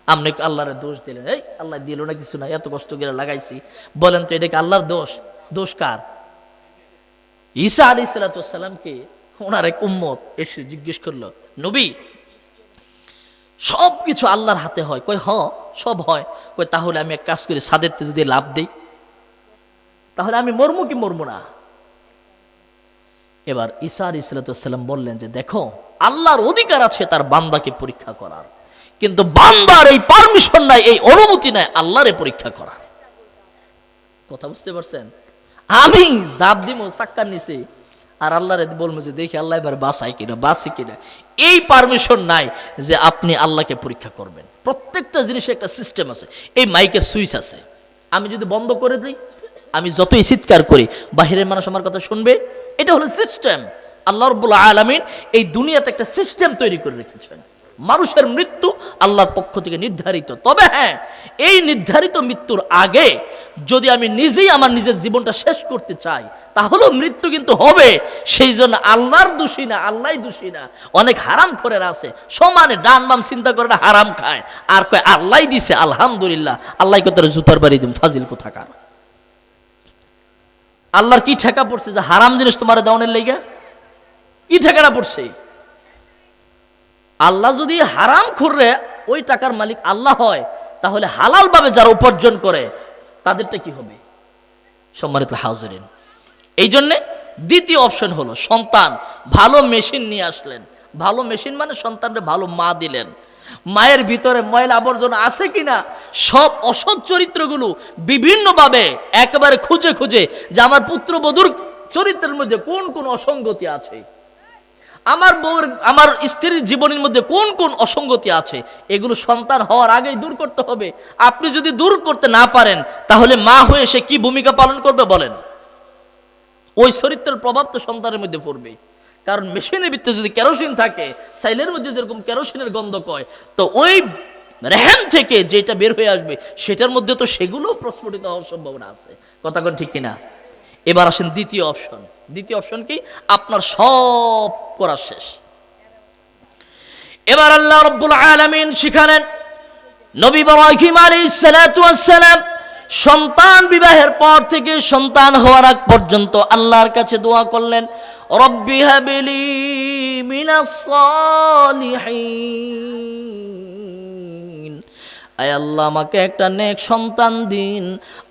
আপনি আল্লাহর দোষ দিলেন। এই আল্লাহ দিল না, কিছু না, এত কষ্ট করে লাগাইছি, বলেন তো এটা কি আল্লাহর দোষ? দোষ কার? ঈসা আলাইহিস সালামকে ওনার এক উম্মত এসে জিজ্ঞেস করলো, নবী, সব কিছু আল্লাহর হাতে হয়? কই, হ্যাঁ সব হয়। কই, তাহলে আমি এক কাজ করি, সাদেরতে যদি লাভ দেই, তাহলে আমি মরমু কি মরমু না? এবার ঈসা আলাইহিস সালাম বললেন যে, দেখো, আল্লাহর অধিকার আছে তার বান্দাকে পরীক্ষা করার, কিন্তু বান্দার এই পারমিশন নাই, এই অনুমতি নাই আল্লাহরে পরীক্ষা করার। কথা বুঝতে পারছেন? আমি জাপ দিব চাক্কার নিচে আর আল্লাহরে বলবো যে দেখি আল্লাহ এবার বাঁচাই কিনা, বাঁচি কিনা। এই পারমিশন নাই যে আপনি আল্লাহকে পরীক্ষা করবেন। প্রত্যেকটা জিনিসের একটা সিস্টেম আছে। এই মাইকের সুইচ আছে, আমি যদি বন্ধ করে দিই, আমি যতই চিৎকার করি বাহিরের মানুষ আমার কথা শুনবে। এটা হলো সিস্টেম। আল্লাহ রাব্বুল আলামিন এই দুনিয়াতে একটা সিস্টেম তৈরি করে রেখেছেন। মানুষের মৃত্যু আল্লাহর পক্ষ থেকে নির্ধারিত। তবে হ্যাঁ, এই নির্ধারিত মৃত্যুর আগে যদি আমি নিজেই আমার নিজের জীবনটা শেষ করতে চাই, তাহলেও মৃত্যু কিন্তু হবে। সেই জন্য আল্লাহর দোষী না, আল্লাহ দোষী না। অনেক হারাম খোরের আছে, সমানে ডান বাম চিন্তা করে না, হারাম খায় আর কয় আল্লাহ দিছে আলহামদুলিল্লাহ। আল্লাহ কত জুতার বাড়ি দিম, ফাজিল কোথাকার। আল্লাহর কি ঠেকা পড়ছে যে হারাম জিনিস তোমার দেওয়ানের লেগে? কি ঠেকানা পড়ছে? আল্লাহ যদি হারাম খুররে ওই টাকার মালিক আল্লাহ হয়, তাহলে হালাল ভাবে যারা উপার্জন করে তাদেরটা কি হবে? সম্মানিত হাজিরিন, এই জন্যে দ্বিতীয় অপশন হলো সন্তান। ভালো মেশিন নিয়ে আসলেন। ভালো মেশিন মানে সন্তানকে ভালো মা দিলেন। মায়ের ভিতরে ময়লা আবর্জনা আছে কিনা সব অসৎ চরিত্রগুলো বিভিন্নভাবে একেবারে খুঁজে খুঁজে যে আমার পুত্রবধূর চরিত্রের মধ্যে কোন কোন অসঙ্গতি আছে, আমার বউর আমার স্ত্রীর জীবনের মধ্যে কোন কোন অসঙ্গতি আছে, এগুলো সন্তান হওয়ার আগেই দূর করতে হবে। আপনি যদি দূর করতে না পারেন, তাহলে মা হয়ে সে কি ভূমিকা পালন করবে বলেন? ওই চরিত্রের প্রভাব তো সন্তানের মধ্যে পড়বে। কারণ মেশিনের ভিতরে যদি কেরোসিন থাকে, সাইলের মধ্যে যেরকম কেরোসিনের গন্ধ কয়, তো ওই রেহেন থেকে যেটা বের হয়ে আসবে সেটার মধ্যে তো সেগুলো প্রস্ফুটিত হওয়ার সম্ভাবনা আছে। কথা কোন ঠিক কিনা? এবার আসেন দ্বিতীয় অপশন। দ্বিতীয় অপশন কি? আপনার সব করা শেষ। এবার আল্লাহ রাব্বুল আলামিন শিখালেন নবী ইব্রাহিম আলাইহিস সালাতু ওয়াস সালাম সন্তান বিবাহের পর থেকে সন্তান হওয়ার আগ পর্যন্ত আল্লাহর কাছে দোয়া করলেন, রব্বি হাবলি মিনাস সালিহিন, আয় আল্লাহ আমাকে একটা নেক সন্তান দিন।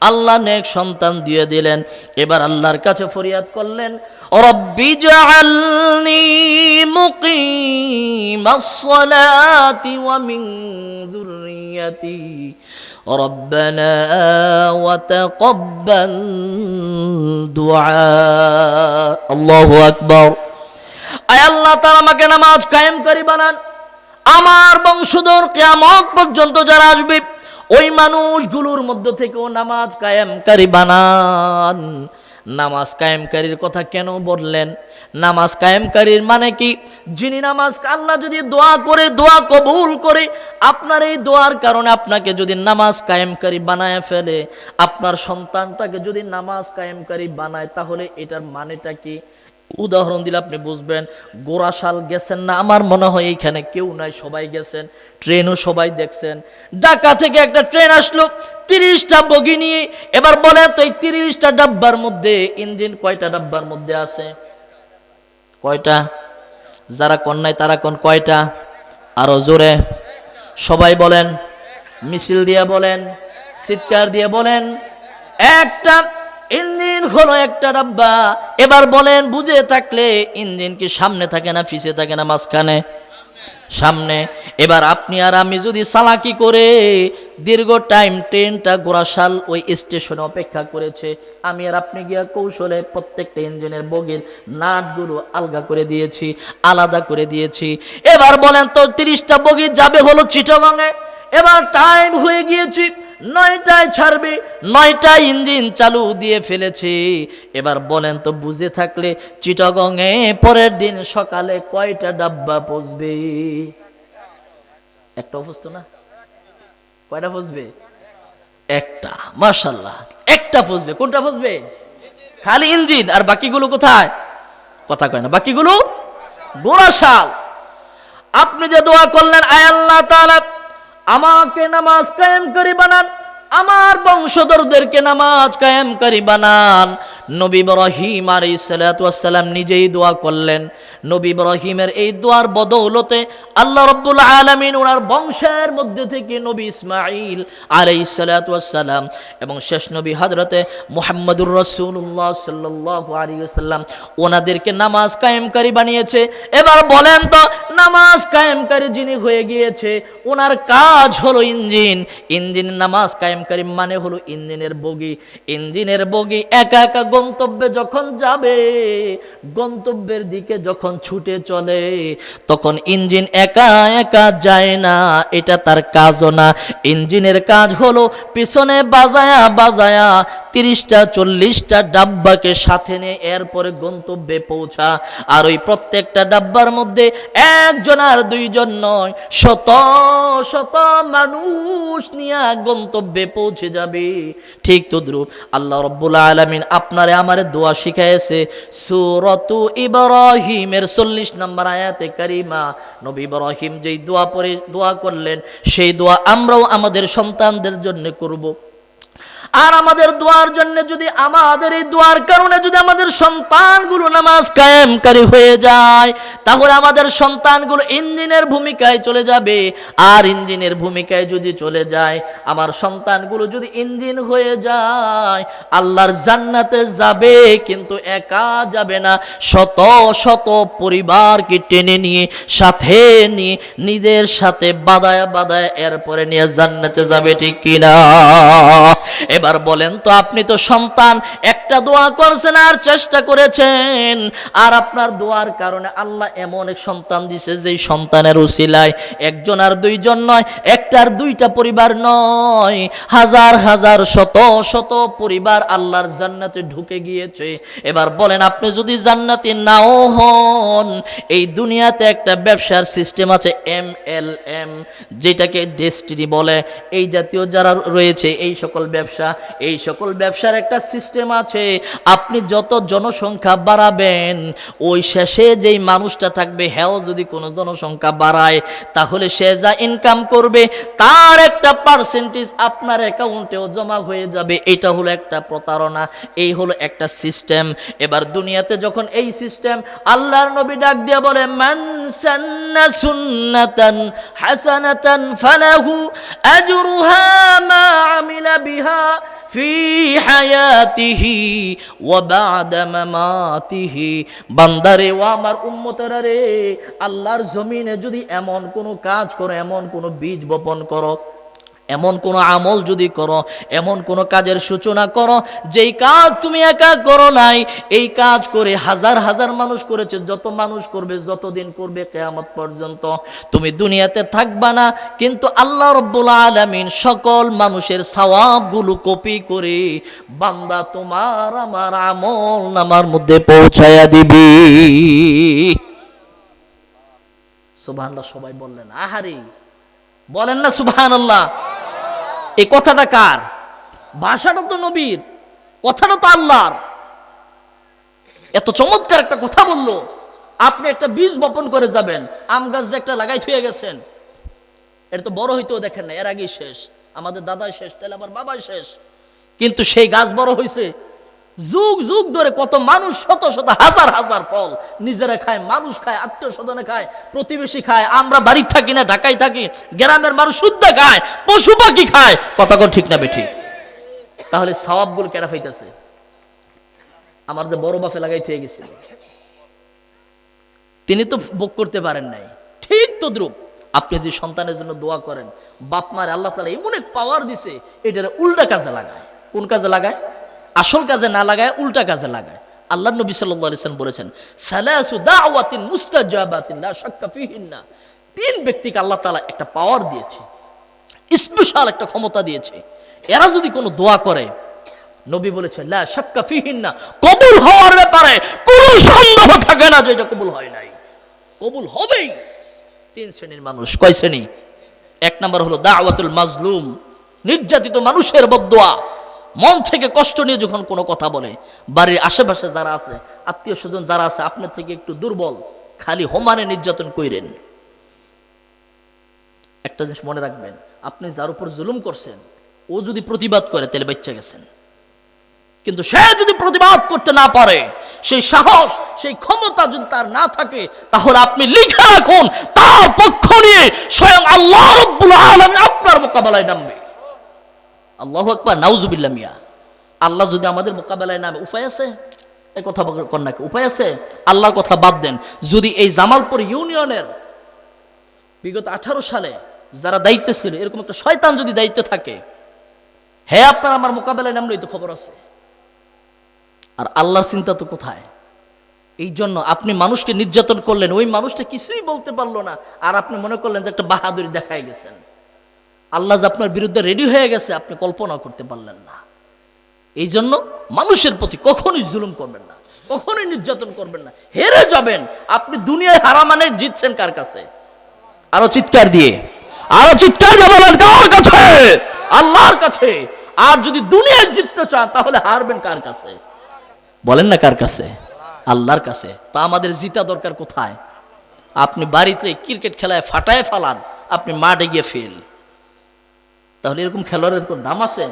আল্লাহ নেক সন্তান দিয়ে দিলেন। এবার আল্লাহর কাছে ফরিয়াদ করলেন, রব্বি জাআলনি মুকিমাস সালাতি ওয়া মিন যুররিয়াতি রব্বানা ওয়া তাকাব্বাল দুআ। আল্লাহু আকবার। আয় আল্লাহ তাআলা আমাকে নামাজ কায়েমকারী বানান। আমার বংশধর কিয়ামত পর্যন্ত যারা আসবে ওই মানুষগুলোর মধ্য থেকেও নামাজ কায়েমকারী বানান। নামাজ কায়েমকারীর কথা কেন বললেন? নামাজ কায়েমকারীর মানে কি? যিনি নামাজ, আল্লাহ যদি দোয়া করে, দোয়া কবুল করে, আপনার এই দোয়ার কারণে আপনাকে যদি নামাজ কায়েমকারী বানায় ফেলে, আপনার সন্তানটাকে যদি নামাজ কায়েমকারী বানায়, তাহলে এটার মানেটা কি? উদাহরণ দিলে আপনি বুঝবেন। গোরাশাল গেছেন না? আমার মনে হয় এইখানে কেউ নাই, সবাই গেছেন। ট্রেনও সবাই দেখছেন। ঢাকা থেকে একটা ট্রেন আসলো 30টা বগি নিয়ে। এবার বলেন তো এই 30টা ডাব্বার মধ্যে ইঞ্জিন কয়টা ডাব্বার মধ্যে আছে? কয়টা? যারা কোন নাই তারা কোন কয়টা? আরো জোরে সবাই বলেন, মিছিল দিয়ে বলেন, চিৎকার দিয়ে বলেন। একটা ইঞ্জিন হলো একটা ডাব্বা। এবার বলেন বুঝে থাকলে ইঞ্জিন কি সামনে থাকে না পিছে থাকে না মাঝখানে? সামনে। এবার আপনি আর আমি যদি চালাকি করে দীর্ঘ টাইম ট্রেনটা গোরাশাল ওই স্টেশনে অপেক্ষা করেছে, আমি আর আপনি গিয়া কৌশলে প্রত্যেকটা ইঞ্জিনের বগির নাটগুলো আলগা করে দিয়েছি, আলাদা করে দিয়েছি। এবার বলেন তো 30টা বগি যাবে হলো চিটাগাঙে। এবার টাইম হয়ে গিয়েছি, 9টায় ছাড়বে, 9টায় ইঞ্জিন চালু দিয়ে ফেলেছি। এবার বলেন তো বুঝে থাকলে চিটাগংয়ে পরের দিন সকালে কয়টা ডাব্বা পৌঁছবে? একটা অবস্থা না? কয়টা পৌঁছবে? একটা। মাশাআল্লাহ, একটা পৌঁছবে। কোনটা পৌঁছবে? খালি ইঞ্জিন। আর বাকিগুলো কোথায়? কথা কয় না। বাকিগুলো গোরাশাল। আপনি যে দোয়া করলেন, আয় আল্লাহ তাআলা আমাকে নামাজ কায়েমকারী বানান, আমার বংশধরদেরকে নামাজ কায়েমকারী বানান। নবী ইব্রাহিম আলাইহিস সালাতু ওয়াস সালাম নিজেই দোয়া করলেন। নবী ইব্রাহিমের এই দোয়ার বদৌলতে আল্লাহ রাব্বুল আলামিন ওনার বংশের মধ্যে থেকে নবী ইসমাঈল আলাইহিস সালাতু ওয়াস সালাম এবং শেষ নবী হযরতে মুহাম্মদুর রাসূলুল্লাহ সাল্লাল্লাহু আলাইহি ওয়াসাল্লাম ওনাদেরকে নামাজ কায়েমকারী বানিয়েছে। এবার বলেন তো, নামাজ কায়েমকারী যিনি হয়ে গিয়েছে ওনার কাজ হলো ইঞ্জিন। ইঞ্জিন নামাজ কায়েমকারী মানে হলো ইঞ্জিনের বগি। ইঞ্জিনের বগি একা একা গন্তব্যে যখন যাবে, গন্তব্যের দিকে যখন ছুটে চলে, তখন ইঞ্জিন একা একা যায় না, এটা তার কাজও না। ইঞ্জিনের কাজ হলো পিছনে বাজায়া বাজায়া 30টা 40টা ডাব্বাকে সাথে নিয়ে এরপরে গন্তব্যে পৌঁছা। আর ওই প্রত্যেকটা ডাব্বার মধ্যে একজন আর দুইজন নয়, শত শত মানুষ নিয়ে গন্তব্যে পৌঁছে যাবে। ঠিক তদ্রূপ আল্লাহ রাব্বুল আলামিন আপনারে আমারে দোয়া শিখাইছে। সূরাতু ইব্রাহিমের 40 নম্বর আয়াতে কারিমা নবী ইব্রাহিম যেই দোয়া পড়ে দোয়া করলেন, সেই দোয়া আমরাও আমাদের সন্তানদের জন্য করব। আর আমাদের দোয়ার জন্য যদি আমাদের এই দোয়ার কারণে যদি আমাদের সন্তানগুলো নামাজ কায়েমকারী হয়ে যায়, তাহলে আমাদের সন্তানগুলো ইঞ্জিনের ভূমিকায় চলে যাবে। আর ইঞ্জিনের ভূমিকায় যদি চলে যায়, আমার সন্তানগুলো যদি ইঞ্জিন হয়ে যায়, আল্লাহর জান্নাতে যাবে, কিন্তু একা যাবে না, শত শত পরিবারকে টেনে নিয়ে সাথে নিয়ে নিজের সাথে বাঁধায় বাঁধায় এরপরে নিয়ে জান্নাতে যাবে। ঠিক কিনা? এবার বলেন তো, আপনি তো সন্তান একটা দোয়া করছেন আর চেষ্টা করেছেন, আর আপনার দোয়ার কারণে আল্লাহ এমন এক সন্তান দিছে যেই সন্তানের উসিলায় একজন আর দুইজন নয়, একটা আর দুইটা পরিবার নয়, হাজার হাজার শত শত পরিবার আল্লাহর জান্নাতে ঢুকে গিয়েছে। এবার বলেন, আপনি যদি জান্নাতি নাও হন, এই দুনিয়াতে একটা ব্যবসার সিস্টেম আছে MLM, যেটাকে ডেস্টিনি বলে। এই জাতীয় যারা রয়েছে এই সকল ব্যবসা, এই সকল ব্যবসার একটা সিস্টেম আছে। আপনি যত জনসংখ্যা বাড়াবেন, ওই শেষে যেই মানুষটা থাকবে, হ্যাঁ যদি কোনো জনসংখ্যা বাড়ায়, তাহলে সে যা ইনকাম করবে তার একটা পার্সেন্টেজ আপনার অ্যাকাউন্টেও জমা হয়ে যাবে। এটা হলো একটা প্রতারণা, এই হলো একটা সিস্টেম। এবার দুনিয়াতে যখন এই সিস্টেম, আল্লাহর নবী ডাক দিয়ে বলে, মান সান্না সুন্নাতান হাসানাতান ফালাহু আজরুহা মা আমিলা বিহা ফি হায়াতিহি ওয়া বা'দা মামাতিহি। বান্দারে, ও আমার উম্মতেরা রে, আল্লাহর জমিনে যদি এমন কোনো কাজ করো, এমন কোনো বীজ বপন করো, এমন কোনো আমল যদি করো, এমন কোনো কাজের সূচনা করো যেই কাজ তুমি একা করো নাই, এই কাজ করে হাজার হাজার মানুষ করেছে, যত মানুষ করবে, যতদিন করবে কিয়ামত পর্যন্ত, তুমি দুনিয়াতে থাকবা না, কিন্তু আল্লাহ রাব্বুল আলামিন সকল মানুষের সওয়াবগুলো কপি করে বান্দা তোমার আমার আমল নামার মধ্যে পৌঁছায়া দিবি। সুবহানাল্লাহ। সবাই বললেন আহারে, বলেন না সুবহানাল্লাহ। এই কথাটা কার? ভাষাটা তো নবীর, কথাটা তো আল্লাহর। এত চমৎকার একটা কথা বললো। আপনি একটা বীজ বপন করে যাবেন, আম গাছ যে একটা লাগাই থুয়ে গেছেন, এটা তো বড় হইতেও দেখেন না, এর আগেই শেষ। আমাদের দাদাই শেষ, তাহলে আবার বাবাই শেষ। কিন্তু সেই গাছ বড় হয়েছে, যুগ যুগ ধরে কত মানুষ, শত শত হাজার হাজার ফল নিজেরা খায়, মানুষ খায়, আত্মীয় স্বজনে খায়, প্রতিবেশী খায়, আমরা বাড়িতে থাকি না, ঢাকায় থাকি, গ্রামের মানুষ শুদ্ধ খায়, পশু পাখি খায়। কথা কোন ঠিক না বেঠিক? তাহলে সওয়াবগুলো কেরা ফাইতেছে? আমার যে বড় বাপে লাগাই হয়ে গেছিল, তিনি তো ভোগ করতে পারেন নাই। ঠিক তদ্রুপ আপনি যদি সন্তানের জন্য দোয়া করেন, বাপ মার আল্লাহ তাআলা এমন এক পাওয়ার দিছে, এটার উল্টা কাজে লাগায়। কোন কাজে লাগায়? আসল কাজে না লাগায়, উল্টা কাজে লাগায়। আল্লাহ নবী সাল্লাল্লাহু আলাইহি ওয়াসাল্লাম বলেছেন, সালাসু দাওয়াতিন মুস্তাজাবাতিন লা শাক্কা ফিহিন্না। 3 ব্যক্তিকে আল্লাহ তাআলা একটা পাওয়ার দিয়েছে, স্পেশাল একটা ক্ষমতা দিয়েছে। এরা যদি কোনো দোয়া করে, নবী বলেছেন লা শাক্কা ফিহিন্না, কবুল হওয়ার ব্যাপারে কোনো সন্দেহ থাকে না যে এটা কবুল হয় নাই, কবুল হবেই। 3 শ্রেণীর মানুষ। কয় শ্রেণী? 1 নাম্বার হলো দাওয়াতুল মাজলুম, নির্যাতিত মানুষের বদদোয়া। মন থেকে কষ্ট নিয়ে যখন কোনো কথা বলে, বাড়ির আশেপাশে যারা আছে, আত্মীয় স্বজন যারা আছে, আপনার থেকে একটু দুর্বল, খালি হোমানে নির্যাতন কইরেন। একটা জিনিস মনে রাখবেন, আপনি যার উপর জুলুম করছেন, ও যদি প্রতিবাদ করে তাহলে বাচ্চা গেছেন। কিন্তু সে যদি প্রতিবাদ করতে না পারে, সেই সাহস, সেই ক্ষমতা যদি তার না থাকে, তাহলে আপনি লিখে রাখুন, তার পক্ষ নিয়ে স্বয়ং আল্লাহ রাব্বুল আলামিন আপনার মোকাবেলায় নামবে। আল্লাহু আকবার, নাউজুবিল্লাহ। মিয়া, আল্লাহ যদি আমাদের মোকাবেলায় নামে, উপায় আছে? এই কথা বলেন নাকি উপায় আছে? আল্লাহর কথা বাদ দেন, যদি এই জামালপুর ইউনিয়নের বিগত 18 সালে যারা দায়িত্বে ছিল, এরকম একটা শয়তান যদি দায়িত্বে থাকে, হ্যাঁ আপনার আমার মোকাবেলায় নামলেই তো খবর আছে। আর আল্লাহর চিন্তা তো কোথায়? এই জন্য আপনি মানুষকে নির্যাতন করলেন, ওই মানুষটা কিছুই বলতে পারলো না, আর আপনি মনে করলেন যে একটা বাহাদুরি দেখায় গেছেন। আল্লাহ যে আপনার বিরুদ্ধে রেডি হয়ে গেছে, আপনি কল্পনা করতে পারলেন না। এই জন্য মানুষের প্রতি কখনোই জুলুম করবেন না, কখনোই নির্যাতন করবেন না। হেরে যাবেন আপনি। দুনিয়ায় হারা মানে জিতছেন কার কাছে? আরো চিৎকার দিয়ে বলেন, কার কাছে? আল্লাহর কাছে। আর যদি দুনিয়ায় জিততে চান, তাহলে হারবেন কার কাছে? বলেন না, কার কাছে? আল্লাহর কাছে। তা আমাদের জিতা দরকার কোথায়? আপনি বাড়িতে ক্রিকেট খেলায় ফাটায় ফালান, আপনি মাঠে গিয়ে ফেল, তাহলে এরকম খেলোয়াড়ের কোন দাম আছে?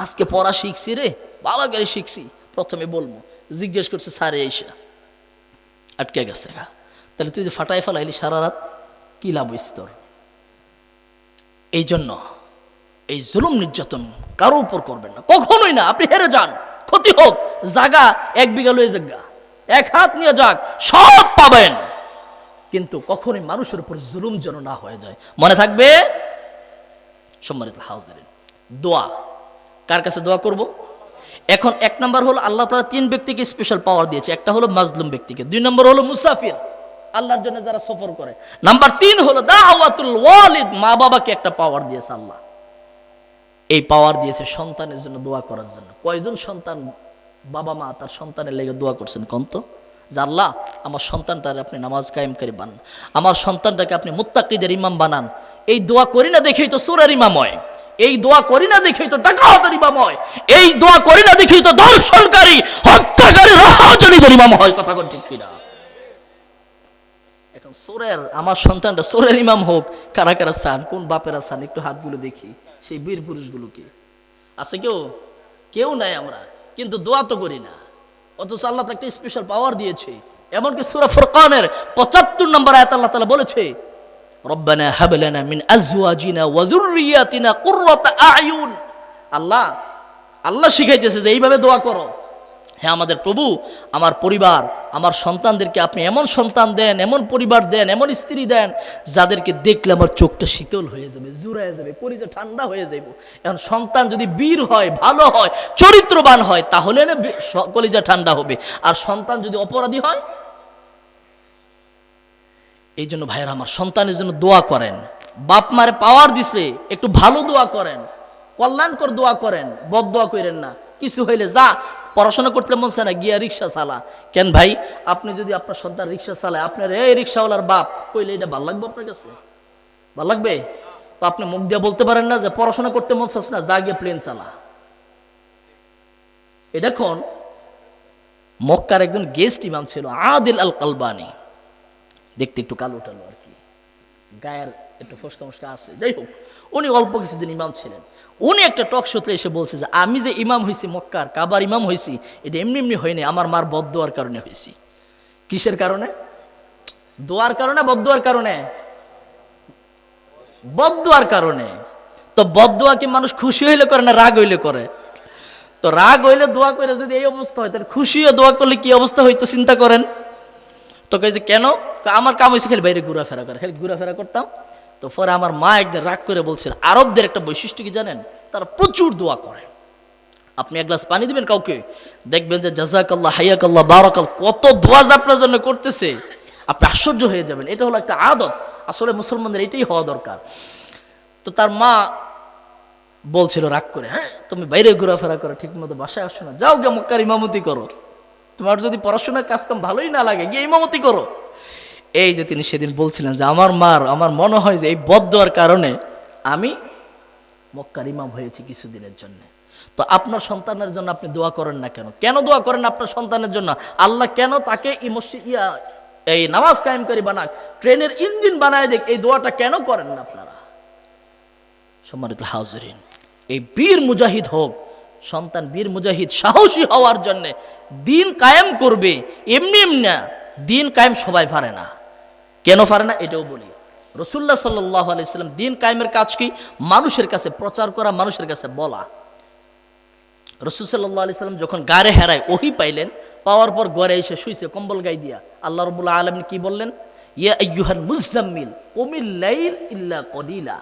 আজকে পড়া শিখছি রে, ভালো করে শিখছি, প্রথমে বলবো, জিজ্ঞেস করছে স্যারে এসে আটকে গেছে। তাহলে তুই যে ফাটায় ফেলাইলি সারা রাত, কি লাভ হইছে তোর? এই জন্য এই জুলুম নির্যাতন কারো উপর করবেন না, কখনোই না। আপনি হেরে যান, ক্ষতি হোক, জায়গা 1 বিঘা লয়ে জায়গা 1 হাত নিয়ে যাক, সব পাবেন, কিন্তু কখনোই মানুষের উপর জুলুম যেন না হয়ে যায়। মনে থাকবে। সম্মানিত হাজিরিন, দোয়া, কার কাছে দোয়া করব? এখন 1 নম্বর হলো আল্লাহ তাআলা 3 ব্যক্তিকে স্পেশাল পাওয়ার দিয়েছে। একটা হলো মাজলুম ব্যক্তিকে, 2 নম্বর হলো মুসাফির, আল্লাহর জন্য যারা সফর করে, নাম্বার 3 হলো দাওয়াতুল ওয়ালিদ, মা বাবাকে একটা পাওয়ার দিয়েছে আল্লাহ। এই পাওয়ার দিয়েছে সন্তানের জন্য দোয়া করার জন্য। কয়জন সন্তান, বাবা মা তার সন্তানের লেগে দোয়া করছেন কোন তো? যে আল্লাহ, আমার সন্তানটারে আপনি নামাজ কায়েমকারী বানান, আমার সন্তানটাকে আপনি মুত্তাকিদের ইমাম বানান। এই দোয়া করি না দেখেই তো চোরের ইমাম হয়, এই দোয়া করি না দেখেই তো ডাকাতের ইমাম হয়, এই দোয়া করি না দেখেই তো ধর্ষণকারী, হত্যাকারী, রাহাজানিদের ইমাম হয়। কথা কোন ঠিক কিনা? এখন চোরের, আমার সন্তানটা চোরের ইমাম হোক, কারা কারা চান? কোন বাপেরা চান? একটু হাতগুলো দেখি, সেই বীর পুরুষগুলো কি আছে? কেউ নাই। আমরা কিন্তু দোয়া তো করি না, অথচ আল্লাহ একটা স্পেশাল পাওয়ার দিয়েছে। এমনকি সূরা ফুরকানের 75 নম্বর আয়াত আল্লাহ তাআলা বলেছে, রব্বানা হাব লানা মিন আজওয়াজিনা ওয়া যুররিয়াতিনা কুররাতা আয়ুন। আল্লাহ শিখাইতেছে যে এইভাবে দোয়া করো, হ্যাঁ আমাদের প্রভু, আমার পরিবার, আমার সন্তানদেরকে আপনি এমন সন্তান দেন, এমন পরিবার দেন, এমন স্ত্রী দেন, যাদেরকে দেখলে আমার চোখটা শীতল হয়ে যাবে, জুড়ায় যাবে, কলিজা ঠান্ডা হয়ে যাব। এখন সন্তান যদি বীর হয়, ভালো হয়, চরিত্রবান হয়, তাহলে না কলিজা ঠান্ডা হবে। আর সন্তান যদি অপরাধী হয়, এই জন্য ভাইয়েরা আমার, সন্তানের জন্য দোয়া করেন। বাপ মারে পাওয়ার দিছে, একটু ভালো দোয়া করেন, কল্যাণকর দোয়া করেন, বদ দোয়া করেন না। কিছু হইলে যা, পড়াশোনা করতে মন চায় না, গিয়া রিক্সা চালা। কেন ভাই? আপনি যদি আপনার সন্তান রিক্সা চালায়, আপনার এই রিক্সাওয়ালার বাপ কইলে এটা ভাল লাগবে আপনার কাছে? ভাল লাগবে? তো আপনি মুখ দিয়ে বলতে পারেন না যে পড়াশোনা করতে মন চাচ্ছে না, যা গিয়ে প্লেন চালা। এ দেখুন, মক্কার একজন গেস্ট ইমাম ছিল আদিল আল কালবানি, দেখতে একটু কালো টালো আর কি, গায়ের একটু ফসকা মস্কা আছে, যাই হোক, উনি অল্প কিছুদিন ইমাম ছিলেন। উনি একটা টক শোতে এসে বলছে যে আমি যে ইমাম হয়েছি, মক্কার কাবার ইমাম হয়েছি, এটা এমনি এমনি হয়নি, আমার মার বদদোয়ার কারণে হয়েছি। কিসের কারণে? দোয়ার কারণে, বদদোয়ার কারণে? বদদোয়ার কারণে। তো বদদোয়া কি মানুষ খুশি হইলে করে না রাগ হইলে করে? তো রাগ হইলে দোয়া করে যদি এই অবস্থা হয়, তাহলে খুশি হয়ে দোয়া করলে কি অবস্থা হইতো চিন্তা করেন তো। কইছে কেন? আমার কাম হয়েছে খালি বাইরে ঘোরাফেরা করে, খালি ঘোরাফেরা করতাম। তো পরে আমার মা একদিন রাগ করে বলছিল, আরবদের একটা বৈশিষ্ট্য কি জানেন? তারা প্রচুর দোয়া করে। আপনি 1 গ্লাস পানি দিবেন কাউকে, দেখবেন যে জাযাকাল্লাহ, হাইয়াকাল্লাহ, বারাকাল্লাহ, কত দোয়া আপনার জন্য করতেছে, আপনি আশ্চর্য হয়ে যাবেন। এটা হলো একটা আদত, আসলে মুসলমানদের এটাই হওয়া দরকার। তো তার মা বলছিল রাগ করে, হ্যাঁ তুমি বাইরে ঘোরাফেরা করো, ঠিক মতো বাসায় আসো না, যাও গিয়ে মক্কার ইমামতি করো, তোমার যদি পড়াশোনার কাজকাম ভালোই না লাগে, গিয়ে ইমামতি করো। এই যে তিনি সেদিন বলছিলেন যে আমার মনে হয় যে এই বদদোয়ার কারণে আমি মক্কার ইমাম হয়েছি কিছুদিনের জন্য। তো আপনার সন্তানের জন্য আপনি দোয়া করেন না কেন? কেন দোয়া করেন আপনার সন্তানের জন্য? আল্লাহ কেন তাকে এই নামাজ কায়েমকারী বানাক, ট্রেনের ইঞ্জিন বানায় দেখ, এই দোয়াটা কেন করেন না আপনারা? সম্মানিত হাজিরিন, এই বীর মুজাহিদ হোক, সন্তান বীর মুজাহিদ সাহসী হওয়ার জন্য দিন কায়েম করবে, এমনি এমনি না। দিন কায়েম সবাই পারে না। কেন পারে না এটাও বলি। রাসূলুল্লাহ সাল্লাল্লাহু আলাইহি সাল্লাম দিন কায়েমের কাজ কি? মানুষের কাছে প্রচার করা, মানুষের কাছে বলা। রাসূল সাল্লাল্লাহু আলাইহি সাল্লাম যখন গারে হেরায় ওহী পাইলেন, পাওয়ার পর ঘরে এসে শুইছে কম্বল গায়ে দিয়া। আল্লাহ রাব্বুল আলামিন কি বললেন? ইয়া আইয়ুহাল মুযাম্মিল কুমিল লাইল ইল্লা কলিলা।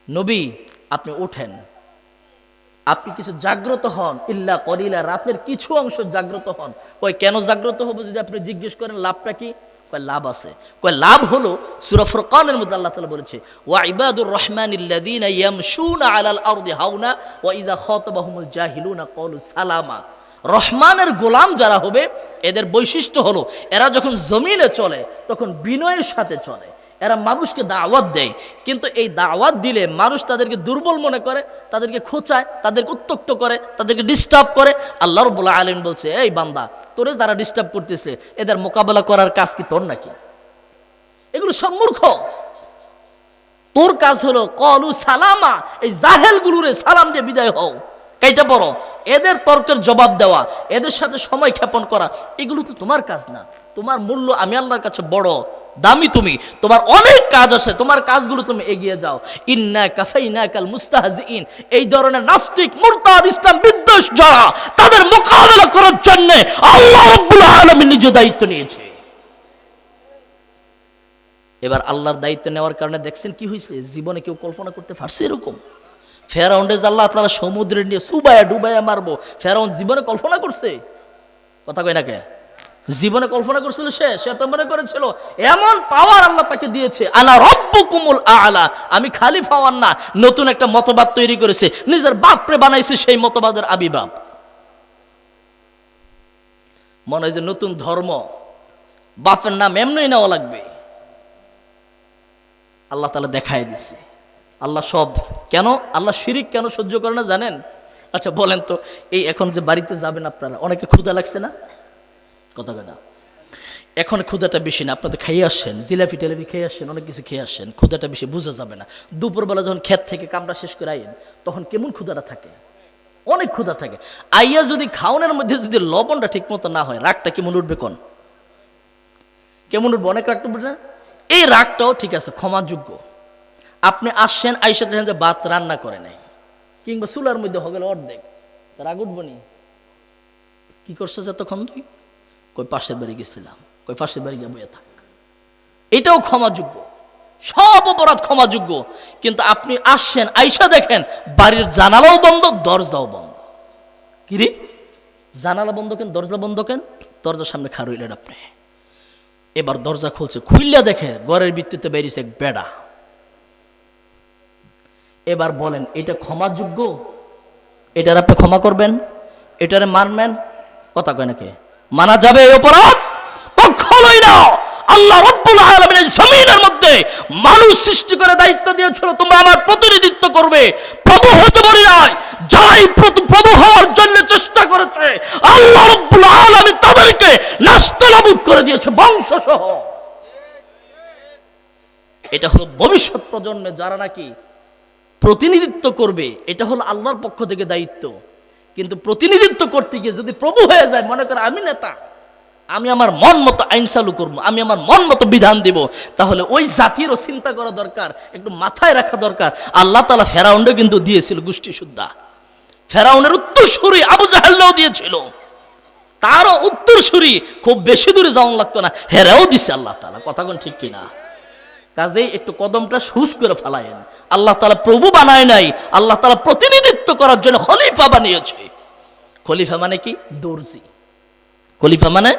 নবী আপনি ওঠেন, আপনি কিছু জাগ্রত হন, ইল্লা কলিলা, রাতের কিছু অংশ জাগ্রত হন। কয় কেন জাগ্রত হবো? যদি আপনি জিজ্ঞেস করেন লাভটা কি, কয় লাভ আছে। কয় লাভ হলো সূরা ফুরকানের মধ্যে আল্লাহ তাআলা বলেছে, ওয়া ইবাদুর রহমানিল্লাযীনা ইয়ামশুনা আলাল আরদি হাওনা ওয়া ইযা খাতাবাহুমুল জাহিলুনা ক্বালু সালামা। রহমানের গোলাম যারা হবে এদের বৈশিষ্ট্য হলো এরা যখন জমিনে চলে তখন বিনয়ের সাথে চলে। এরা মানুষকে দাওয়াত দেয়, কিন্তু এই দাওয়াত দিলে মানুষ তাদেরকে দুর্বল মনে করে, তাদেরকে খোঁচায়, তাদেরকে উত্ত্যক্ত করে, তাদেরকে ডিস্টার্ব করে। আল্লাহ রাব্বুল আলামিন বলছে, এই বান্দা, তোরে যারা ডিস্টার্ব করতেছে এদের মোকাবেলা করার কাজ কি তোর নাকি? এগুলো সব মূর্খ। তোর কাজ হলো ক্বালু সালামা, এই জাহেলগুলোরে সালাম দিয়ে বিদায় হও, কাইটা পড়ো, এদের তর্কের জবাব দেওয়া, এদের সাথে সময় ক্ষেপণ করা, এগুলো তো তোমার কাজ না। তোমার মূল্য আমি আল্লাহর কাছে বড় দামি, তুমি, তোমার অনেক কাজ আছে, তোমার কাজগুলো তুমি এগিয়ে যাও। ইন্না কাফাইনাকাল মুস্তাহজিইন, এই ধরনের নাস্তিক, মুরতাদ, ইসলাম বিদ্বেষ যারা, তাদের মোকাবেলা করার জন্য আল্লাহ রাব্বুল আলামিন নিজ দায়িত্ব নিয়েছে। এবার আল্লাহর দায়িত্ব নেওয়ার কারণে দেখছেন কি হয়েছে? জীবনে কেউ কল্পনা করতে পারছে এরকম? ফেরাউনরে আল্লাহ তাআলা সমুদ্রে নিয়ে সুবায়া ডুবায়া মারবো, ফেরাউন জীবনে কল্পনা করছে? কথা কয় না কে? জীবনে কল্পনা করছিল? সে তো মনে করেছিল এমন পাওয়ার আল্লাহ তাকে দিয়েছে, আনা রব্বুকুমুল আ'লা, আমি খালি পাওয়ার না, নতুন একটা মতবাদ তৈরি করেছে, নিজের বাপরে বানাইছে সেই মতবাদের আবির্ভাব। মনে হয় যে নতুন ধর্ম, বাপের নাম এমনই নেওয়া লাগবে। আল্লাহ তাআলা দেখায় দিছে। আল্লাহ সব কেন, আল্লাহ শিরিক কেন সহ্য করে না জানেন? আচ্ছা বলেন তো, এই এখন যে বাড়িতে যাবেন আপনারা, অনেকে ক্ষুধা লাগছে না? কথা কয় না? এখন ক্ষুধাটা বেশি না, আপনাদের খাইয়ে আসছেন, জিলাপি টেলাপি খেয়ে আসছেন, অনেক কিছু খেয়ে আসছেন, ক্ষুধাটা বেশি বোঝা যাবে না। দুপুরবেলা যখন ক্ষেত থেকে কামড়া শেষ করে আইন, তখন কেমন ক্ষুধাটা থাকে? অনেক ক্ষুধা থাকে। আইয়া যদি খাওয়ানোর মধ্যে যদি লবণটা ঠিক মতো না হয়, রাগটা কেমন উঠবে? কোন কেমন উঠবে? অনেক রাগ উঠবে না? এই রাগটাও ঠিক আছে, ক্ষমাযোগ্য। আপনি আসছেন, আইসা দেখেন যে ভাত রান্না করে নাই, কিংবা চুলার মধ্যে হয়ে গেল অর্ধেক, রাগ উঠবো নি? কি করছো এতক্ষণ তুই? কই পাশের বাড়ি গেছিলাম। কই পাশের বাড়ি গিয়ে বইয়া থাক। এটাও ক্ষমাযোগ্য, সব অপরাধ ক্ষমাযোগ্য। কিন্তু আপনি আসছেন, আইসা দেখেন বাড়ির জানালাও বন্ধ, দরজাও বন্ধ। কিরে, জানালা বন্ধ কেন, দরজা বন্ধ কেন? দরজার সামনে খাড় হইলেন আপনি। এবার দরজা খুলছে, খুললে দেখে ঘরের ভিত্তিতে বেরিয়েছে এক বেড়া। এবার বলেন এটা ক্ষমাযোগ্য? এটার আপনি ক্ষমা করবেন? এটারে মানবেন? কথা কয় নাকি? মানা যাবে এই অপরাধ? কখনোই না। আল্লাহ রাব্বুল আলামিনের জমিনের মধ্যে মানুষ সৃষ্টি করে দায়িত্ব দিয়েছিল, তোমরা আমার প্রতিনিধিত্ব করবে। প্রভু হতে পারি নাই, যারাই প্রভু হওয়ার জন্য চেষ্টা করেছে আল্লাহ রাব্বুল আলামিন তাদেরকে নাস্তানাবুদ করে দিয়েছে বংশসহ। এটা হলো ভবিষ্যৎ প্রজন্মে যারা নাকি প্রতিনিধিত্ব করবে, এটা হলো আল্লাহর পক্ষ থেকে দায়িত্ব। কিন্তু প্রতিনিধিত্ব করতে গিয়ে যদি প্রভু হয়ে যায়, মনে করে আমি নেতা, আমি আমার মন মতো আইন চালু করবো, আমি আমার মন মতো বিধান দিব, তাহলে ওই জাতিরও চিন্তা করা দরকার, একটু মাথায় রাখা দরকার। আল্লাহ তাআলা ফেরাউনকে কিন্তু দিয়েছিল গোষ্ঠী সুদ্ধা। ফেরাউনের উত্তরসূরি আবু জাহেলও দিয়েছিল, তারও উত্তরসূরি খুব বেশি দূরে যাওয়া লাগতো না, হেরাও দিছে আল্লাহ তাআলা। কথা কোন ঠিক কিনা? কাজেই একটু কদমটা সুস করে ফেলায়েন। আল্লাহ তাআলা প্রভু বানায় নাই, আল্লাহ তাআলা প্রতিনিধিত্ব করার জন্য খলিফা বানিয়েছে। খলিফা মানে কি? দর্জি। খলিফা মানে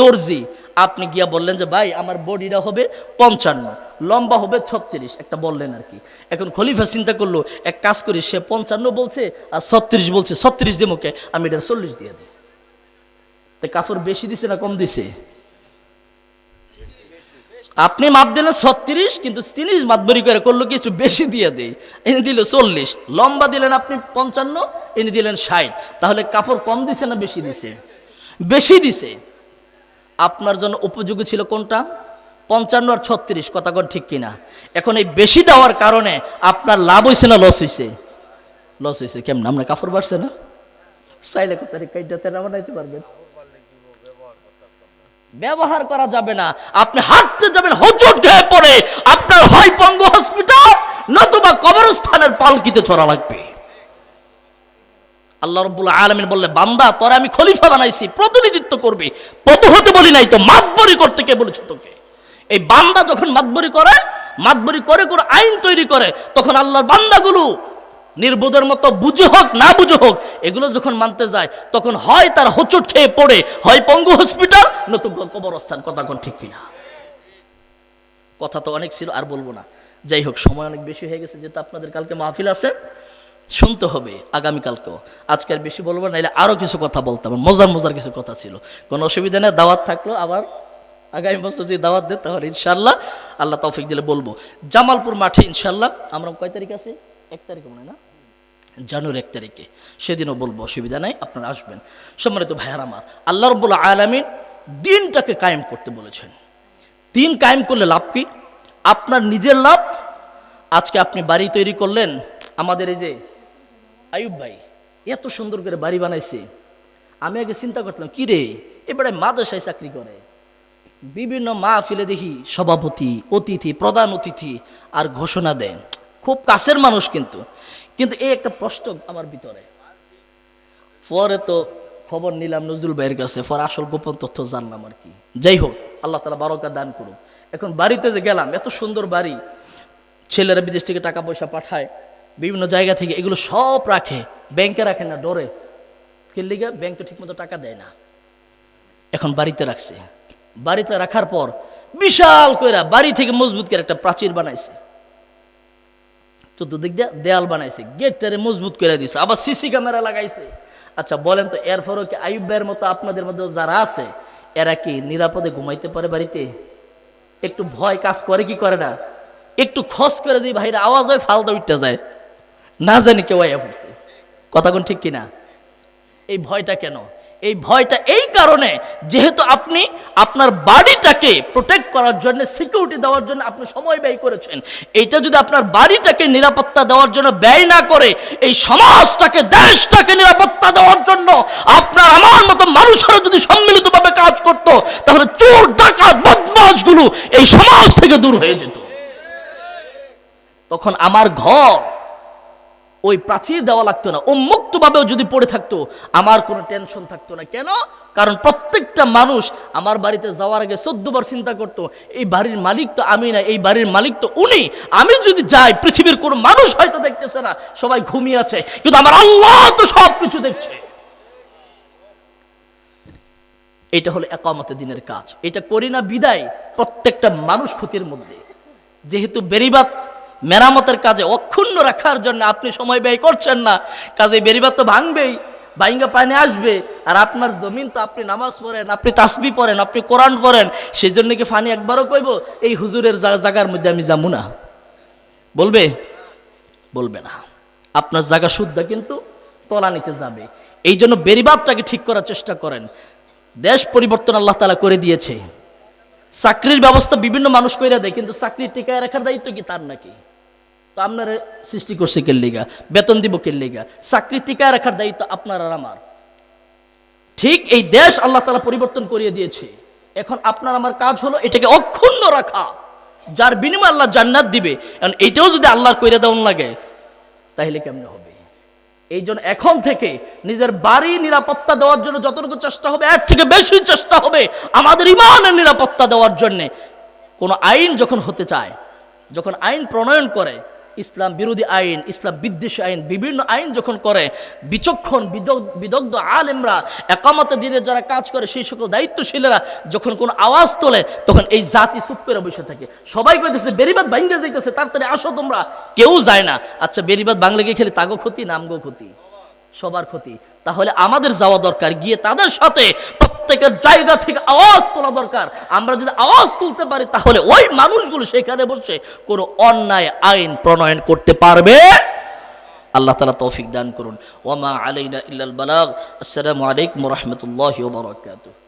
দর্জি। আপনি গিয়া বললেন যে ভাই আমার বডিটা হবে 55, লম্বা হবে 36, একটা বললেন আর কি। এখন খলিফা চিন্তা করলো এক কাজ করি, সে 55 বলছে আর 36 বলছে, 36 দিয়ে মুখে আমি এটা 40 দিয়ে দিই। তো কাফর বেশি দিছে না কম দিছে? আপনি মাপ দিলেন 36, কিন্তু তিনি মাতবরি করে করলো কি একটু বেশি দিয়ে দেয়, এনে দিল 40। লম্বা দিলেন আপনি 55, এনে দিলেন 60। তাহলে কাফর কম দিছে না বেশি দিছে? বেশি দিছে। আপনার জন্য উপযোগী ছিল কোনটা? 55 আর 36। কথা কোন ঠিক কিনা? এখন এই বেশি দেওয়ার কারণে আপনার লাভ হয়েছে না লস হয়েছে? লস হয়েছে কেমন? আপনার কাপড় বাড়ছে না? চাইলে কত তারিখ কাইটাতে না বানাইতে পারবেন। ব্যবহার করা যাবে না। আপনি হাঁটতে যাবেন, হোঁচট খেয়ে পড়ে আপনার হয় পঙ্গু হসপিটাল, নতুবা কবরস্থানের পালকিতে চড়া লাগবে। আল্লাহ রাব্বুল আলামিন বললে, বান্দা তোরে আমি খলিফা বানাইছি, প্রতিনিধিত্ব করবি, প্রভু হতে বলি নাই তো। মাতবরি করতে কে বলেছে তোকে? এই বান্দা যখন মাতবরি করে, মাতবরি করে করে আইন তৈরি করে, তখন আল্লাহর বান্দাগুলো নির্বোধের মতো বুঝে হোক না বুঝে হোক এগুলো যখন মানতে যায়, তখন হয় তার হোঁচট খেয়ে পড়ে, হয় পঙ্গু হসপিটাল, নতুবা কবরস্থান। কথা কোন ঠিক কিনা? কথা তো অনেক ছিল, আর বলবো না। যাই হোক, সময় অনেক বেশি হয়ে গেছে, যেহেতু আপনাদের কালকে মাহফিল আছে, শুনতে হবে আগামীকালকেও। আজকে আর বেশি বলবো না, নাহলে আরো কিছু কথা বলতাম, মজার মজার কিছু কথা ছিল। কোনো অসুবিধা নেই, দাওয়াত থাকলো, আবার আগামী বছর যদি দাওয়াত দেয় তাহলে ইনশাল্লাহ আল্লাহ তৌফিক দিলে বলবো। জামালপুর মাঠে ইনশাল্লাহ আমরা কয় তারিখ আছে? 1 তারিখ মনে হয় না, জানুয়ারি 1 তারিখে, সেদিনও বলবো, অসুবিধা নাই, আপনারা আসবেন। সম্মানিত ভাইয়ার আমার, আল্লাহ রাব্বুল আলামিন দিনটাকে কায়েম করতে বলেছেন। দিন কায়েম করলে লাভ কি? আপনার নিজের লাভ। আজকে আপনি বাড়ি তৈরি করলেন, আমাদের এই যে আয়ুব ভাই এত সুন্দর করে বাড়ি বানাইছে। আমি আগে চিন্তা করতাম, কি রে, এবারে মাদ্রাসায় চাকরি করে, বিভিন্ন মাহফিলে দেখি সভাপতি, অতিথি, প্রধান অতিথি, আর ঘোষণা দেন, খুব কাছের মানুষ। কিন্তু এই একটা প্রশ্ন আমার ভিতরে, পরে তো খবর নিলাম নজরুল ভাইয়ের কাছে, পরে আসল গোপন তথ্য জানলাম আর কি। যাই হোক, আল্লাহ তাআলা বারাকা দান করুক। এখন বাড়িতে যে গেলাম, এত সুন্দর বাড়ি, ছেলেরা বিদেশ থেকে টাকা পয়সা পাঠায়, বিভিন্ন জায়গা থেকে, এগুলো সব রাখে, ব্যাংকে রাখে না, ডরে। কিল্লিগা ব্যাংক তো ঠিক মতো টাকা দেয় না। এখন বাড়িতে রাখছে, বাড়িতে রাখার পর বিশাল কইরা বাড়ি থেকে মজবুত করে একটা প্রাচীর বানাইছে, চতুর্দিক দিয়ে দেয়াল বানাইছে, গেটটারে মজবুত করে দিছে, আবার সিসি ক্যামেরা লাগাইছে। আচ্ছা বলেন তো, এরপরও কি আইয়ুব ভাইয়ের মতো আপনাদের মধ্যে যারা আছে, এরা কি নিরাপদে ঘুমাইতে পারে বাড়িতে? একটু ভয় কাজ করে কি করে না? একটু খস করে যে ভাইরা আওয়াজ হয়, ফালদা উঠতে যায়, না জানি কেউ আইয়া পড়ছে। কথা কোন ঠিক কিনা? এই ভয়টা কেন? এই ভয়টা এই কারণে, যেহেতু আপনি আপনার বাড়িটাকে প্রোটেক্ট করার জন্য, সিকিউরিটি দেওয়ার জন্য আপনি সময় ব্যয় করেছেন। এইটা যদি আপনার বাড়িটাকে নিরাপত্তা দেওয়ার জন্য ব্যয় না করে, এই সমাজটাকে, দেশটাকে নিরাপত্তা দেওয়ার জন্য আপনার আমার মতো মানুষেরা যদি সম্মিলিতভাবে কাজ করত, তাহলে চোর, ডাকাত, বদমাশগুলো এই সমাজ থেকে দূর হয়ে যেত। তখন আমার ঘর ওই প্রাচীর দেওয়া লাগতো না, উন্মুক্তভাবেও যদি পড়ে থাকতো, আমার কোনো টেনশন থাকতো না। কেন? কারণ প্রত্যেকটা মানুষ আমার বাড়িতে যাওয়ার আগে 14 বার চিন্তা করতো, এই বাড়ির মালিক তো আমি না, এই বাড়ির মালিক তো উনি। আমি যদি যাই, পৃথিবীর কোনো মানুষ হয়তো দেখতেছে না, সবাই ঘুমিয়ে আছে, কিন্তু আমার আল্লাহ তো সব কিছু দেখছে। এটা হলো ইকামতে দিনের কাজ। এটা করি না বিদায় প্রত্যেকটা মানুষ ক্ষতির মধ্যে। যেহেতু বেড়িবাঁধ মেরামতের কাজে অক্ষুণ্ণ রাখার জন্য আপনি সময় ব্যয় করছেন না, কাজে বেড়িবাঁধ তো ভাঙবেই, ভাঙ্গা পানি আসবে। আর আপনার জমিন তো, আপনি নামাজ পড়েন, আপনি তাসবিহ পড়েন, আপনি কোরআন পড়েন, সেই জন্য কি ফানি একবারও কইব এই হুজুরের জায়গার মধ্যে আমি যাবো না? বলবে? বলবে না। আপনার জায়গা শুদ্ধ, কিন্তু তলানিতে যাবে। এই জন্য বেড়িবাঁধটাকে ঠিক করার চেষ্টা করেন। দেশ পরিবর্তন আল্লাহ তাআলা করে দিয়েছে। চাকরির ব্যবস্থা বিভিন্ন মানুষ কইরা দেয়, কিন্তু চাকরি টিকায় রাখার দায়িত্ব কি তার নাকি? তো আপনার সৃষ্টি করছে কে লিগা, বেতন দিব কে লিগা? চাকরি টিকায় রাখার দায়িত্ব আপনার আর আমার। ঠিক এই দেশ আল্লাহ তাআলা পরিবর্তন করিয়ে দিয়েছে। এখন আপনার আমার কাজ হলো এটাকে অক্ষুণ্ণ রাখা, যার বিনিময়ে আল্লাহ জান্নাত দিবে। কারণ এটাও যদি আল্লাহর কইরা দেওয়ান লাগে, তাহলে কেমনে হবে? এই জন্য এখন থেকে নিজের বাড়ি নিরাপত্তা দেওয়ার জন্য যতটুকু চেষ্টা হবে, এর থেকে বেশি চেষ্টা হবে আমাদের ইমানের নিরাপত্তা দেওয়ার জন্য। কোনো আইন যখন হতে চায়, যখন আইন প্রণয়ন করে, ইসলাম বিরোধী আইন, ইসলাম বিদ্বেষী আইন, বিভিন্ন আইন যখন করে, বিচক্ষণ বিদগ্ধ আলেমরা, ইকামতে দিনের যারা কাজ করে, সেই সকল দায়িত্বশীলেরা যখন কোনো আওয়াজ তোলে, তখন এই জাতি চুপ করে বসে থাকে। সবাই কইতেছে বেড়িবাঁধ ভাঙ্গা যাইতেছে, তাড়াতাড়ি আসো তোমরা। কেউ যায় না। আচ্ছা, বেড়িবাঁধ ভাঙলে গিয়ে খেলে তাগো ক্ষতি, নামগো ক্ষতি, সবার ক্ষতি। তাহলে আমাদের যাওয়া দরকার, গিয়ে তাদের সাথে প্রত্যেকের জায়গা থেকে আওয়াজ তোলা দরকার। আমরা যদি আওয়াজ তুলতে পারি, তাহলে ওই মানুষগুলো সেখানে বসে কোনো অন্যায় আইন প্রণয়ন করতে পারবে। আল্লাহ তাআলা তৌফিক দান করুন। ওয়া মা আলাইনা ইল্লাল বালাগ। আসসালামু আলাইকুম ওয়া রাহমাতুল্লাহি ওয়া বারাকাতুহু।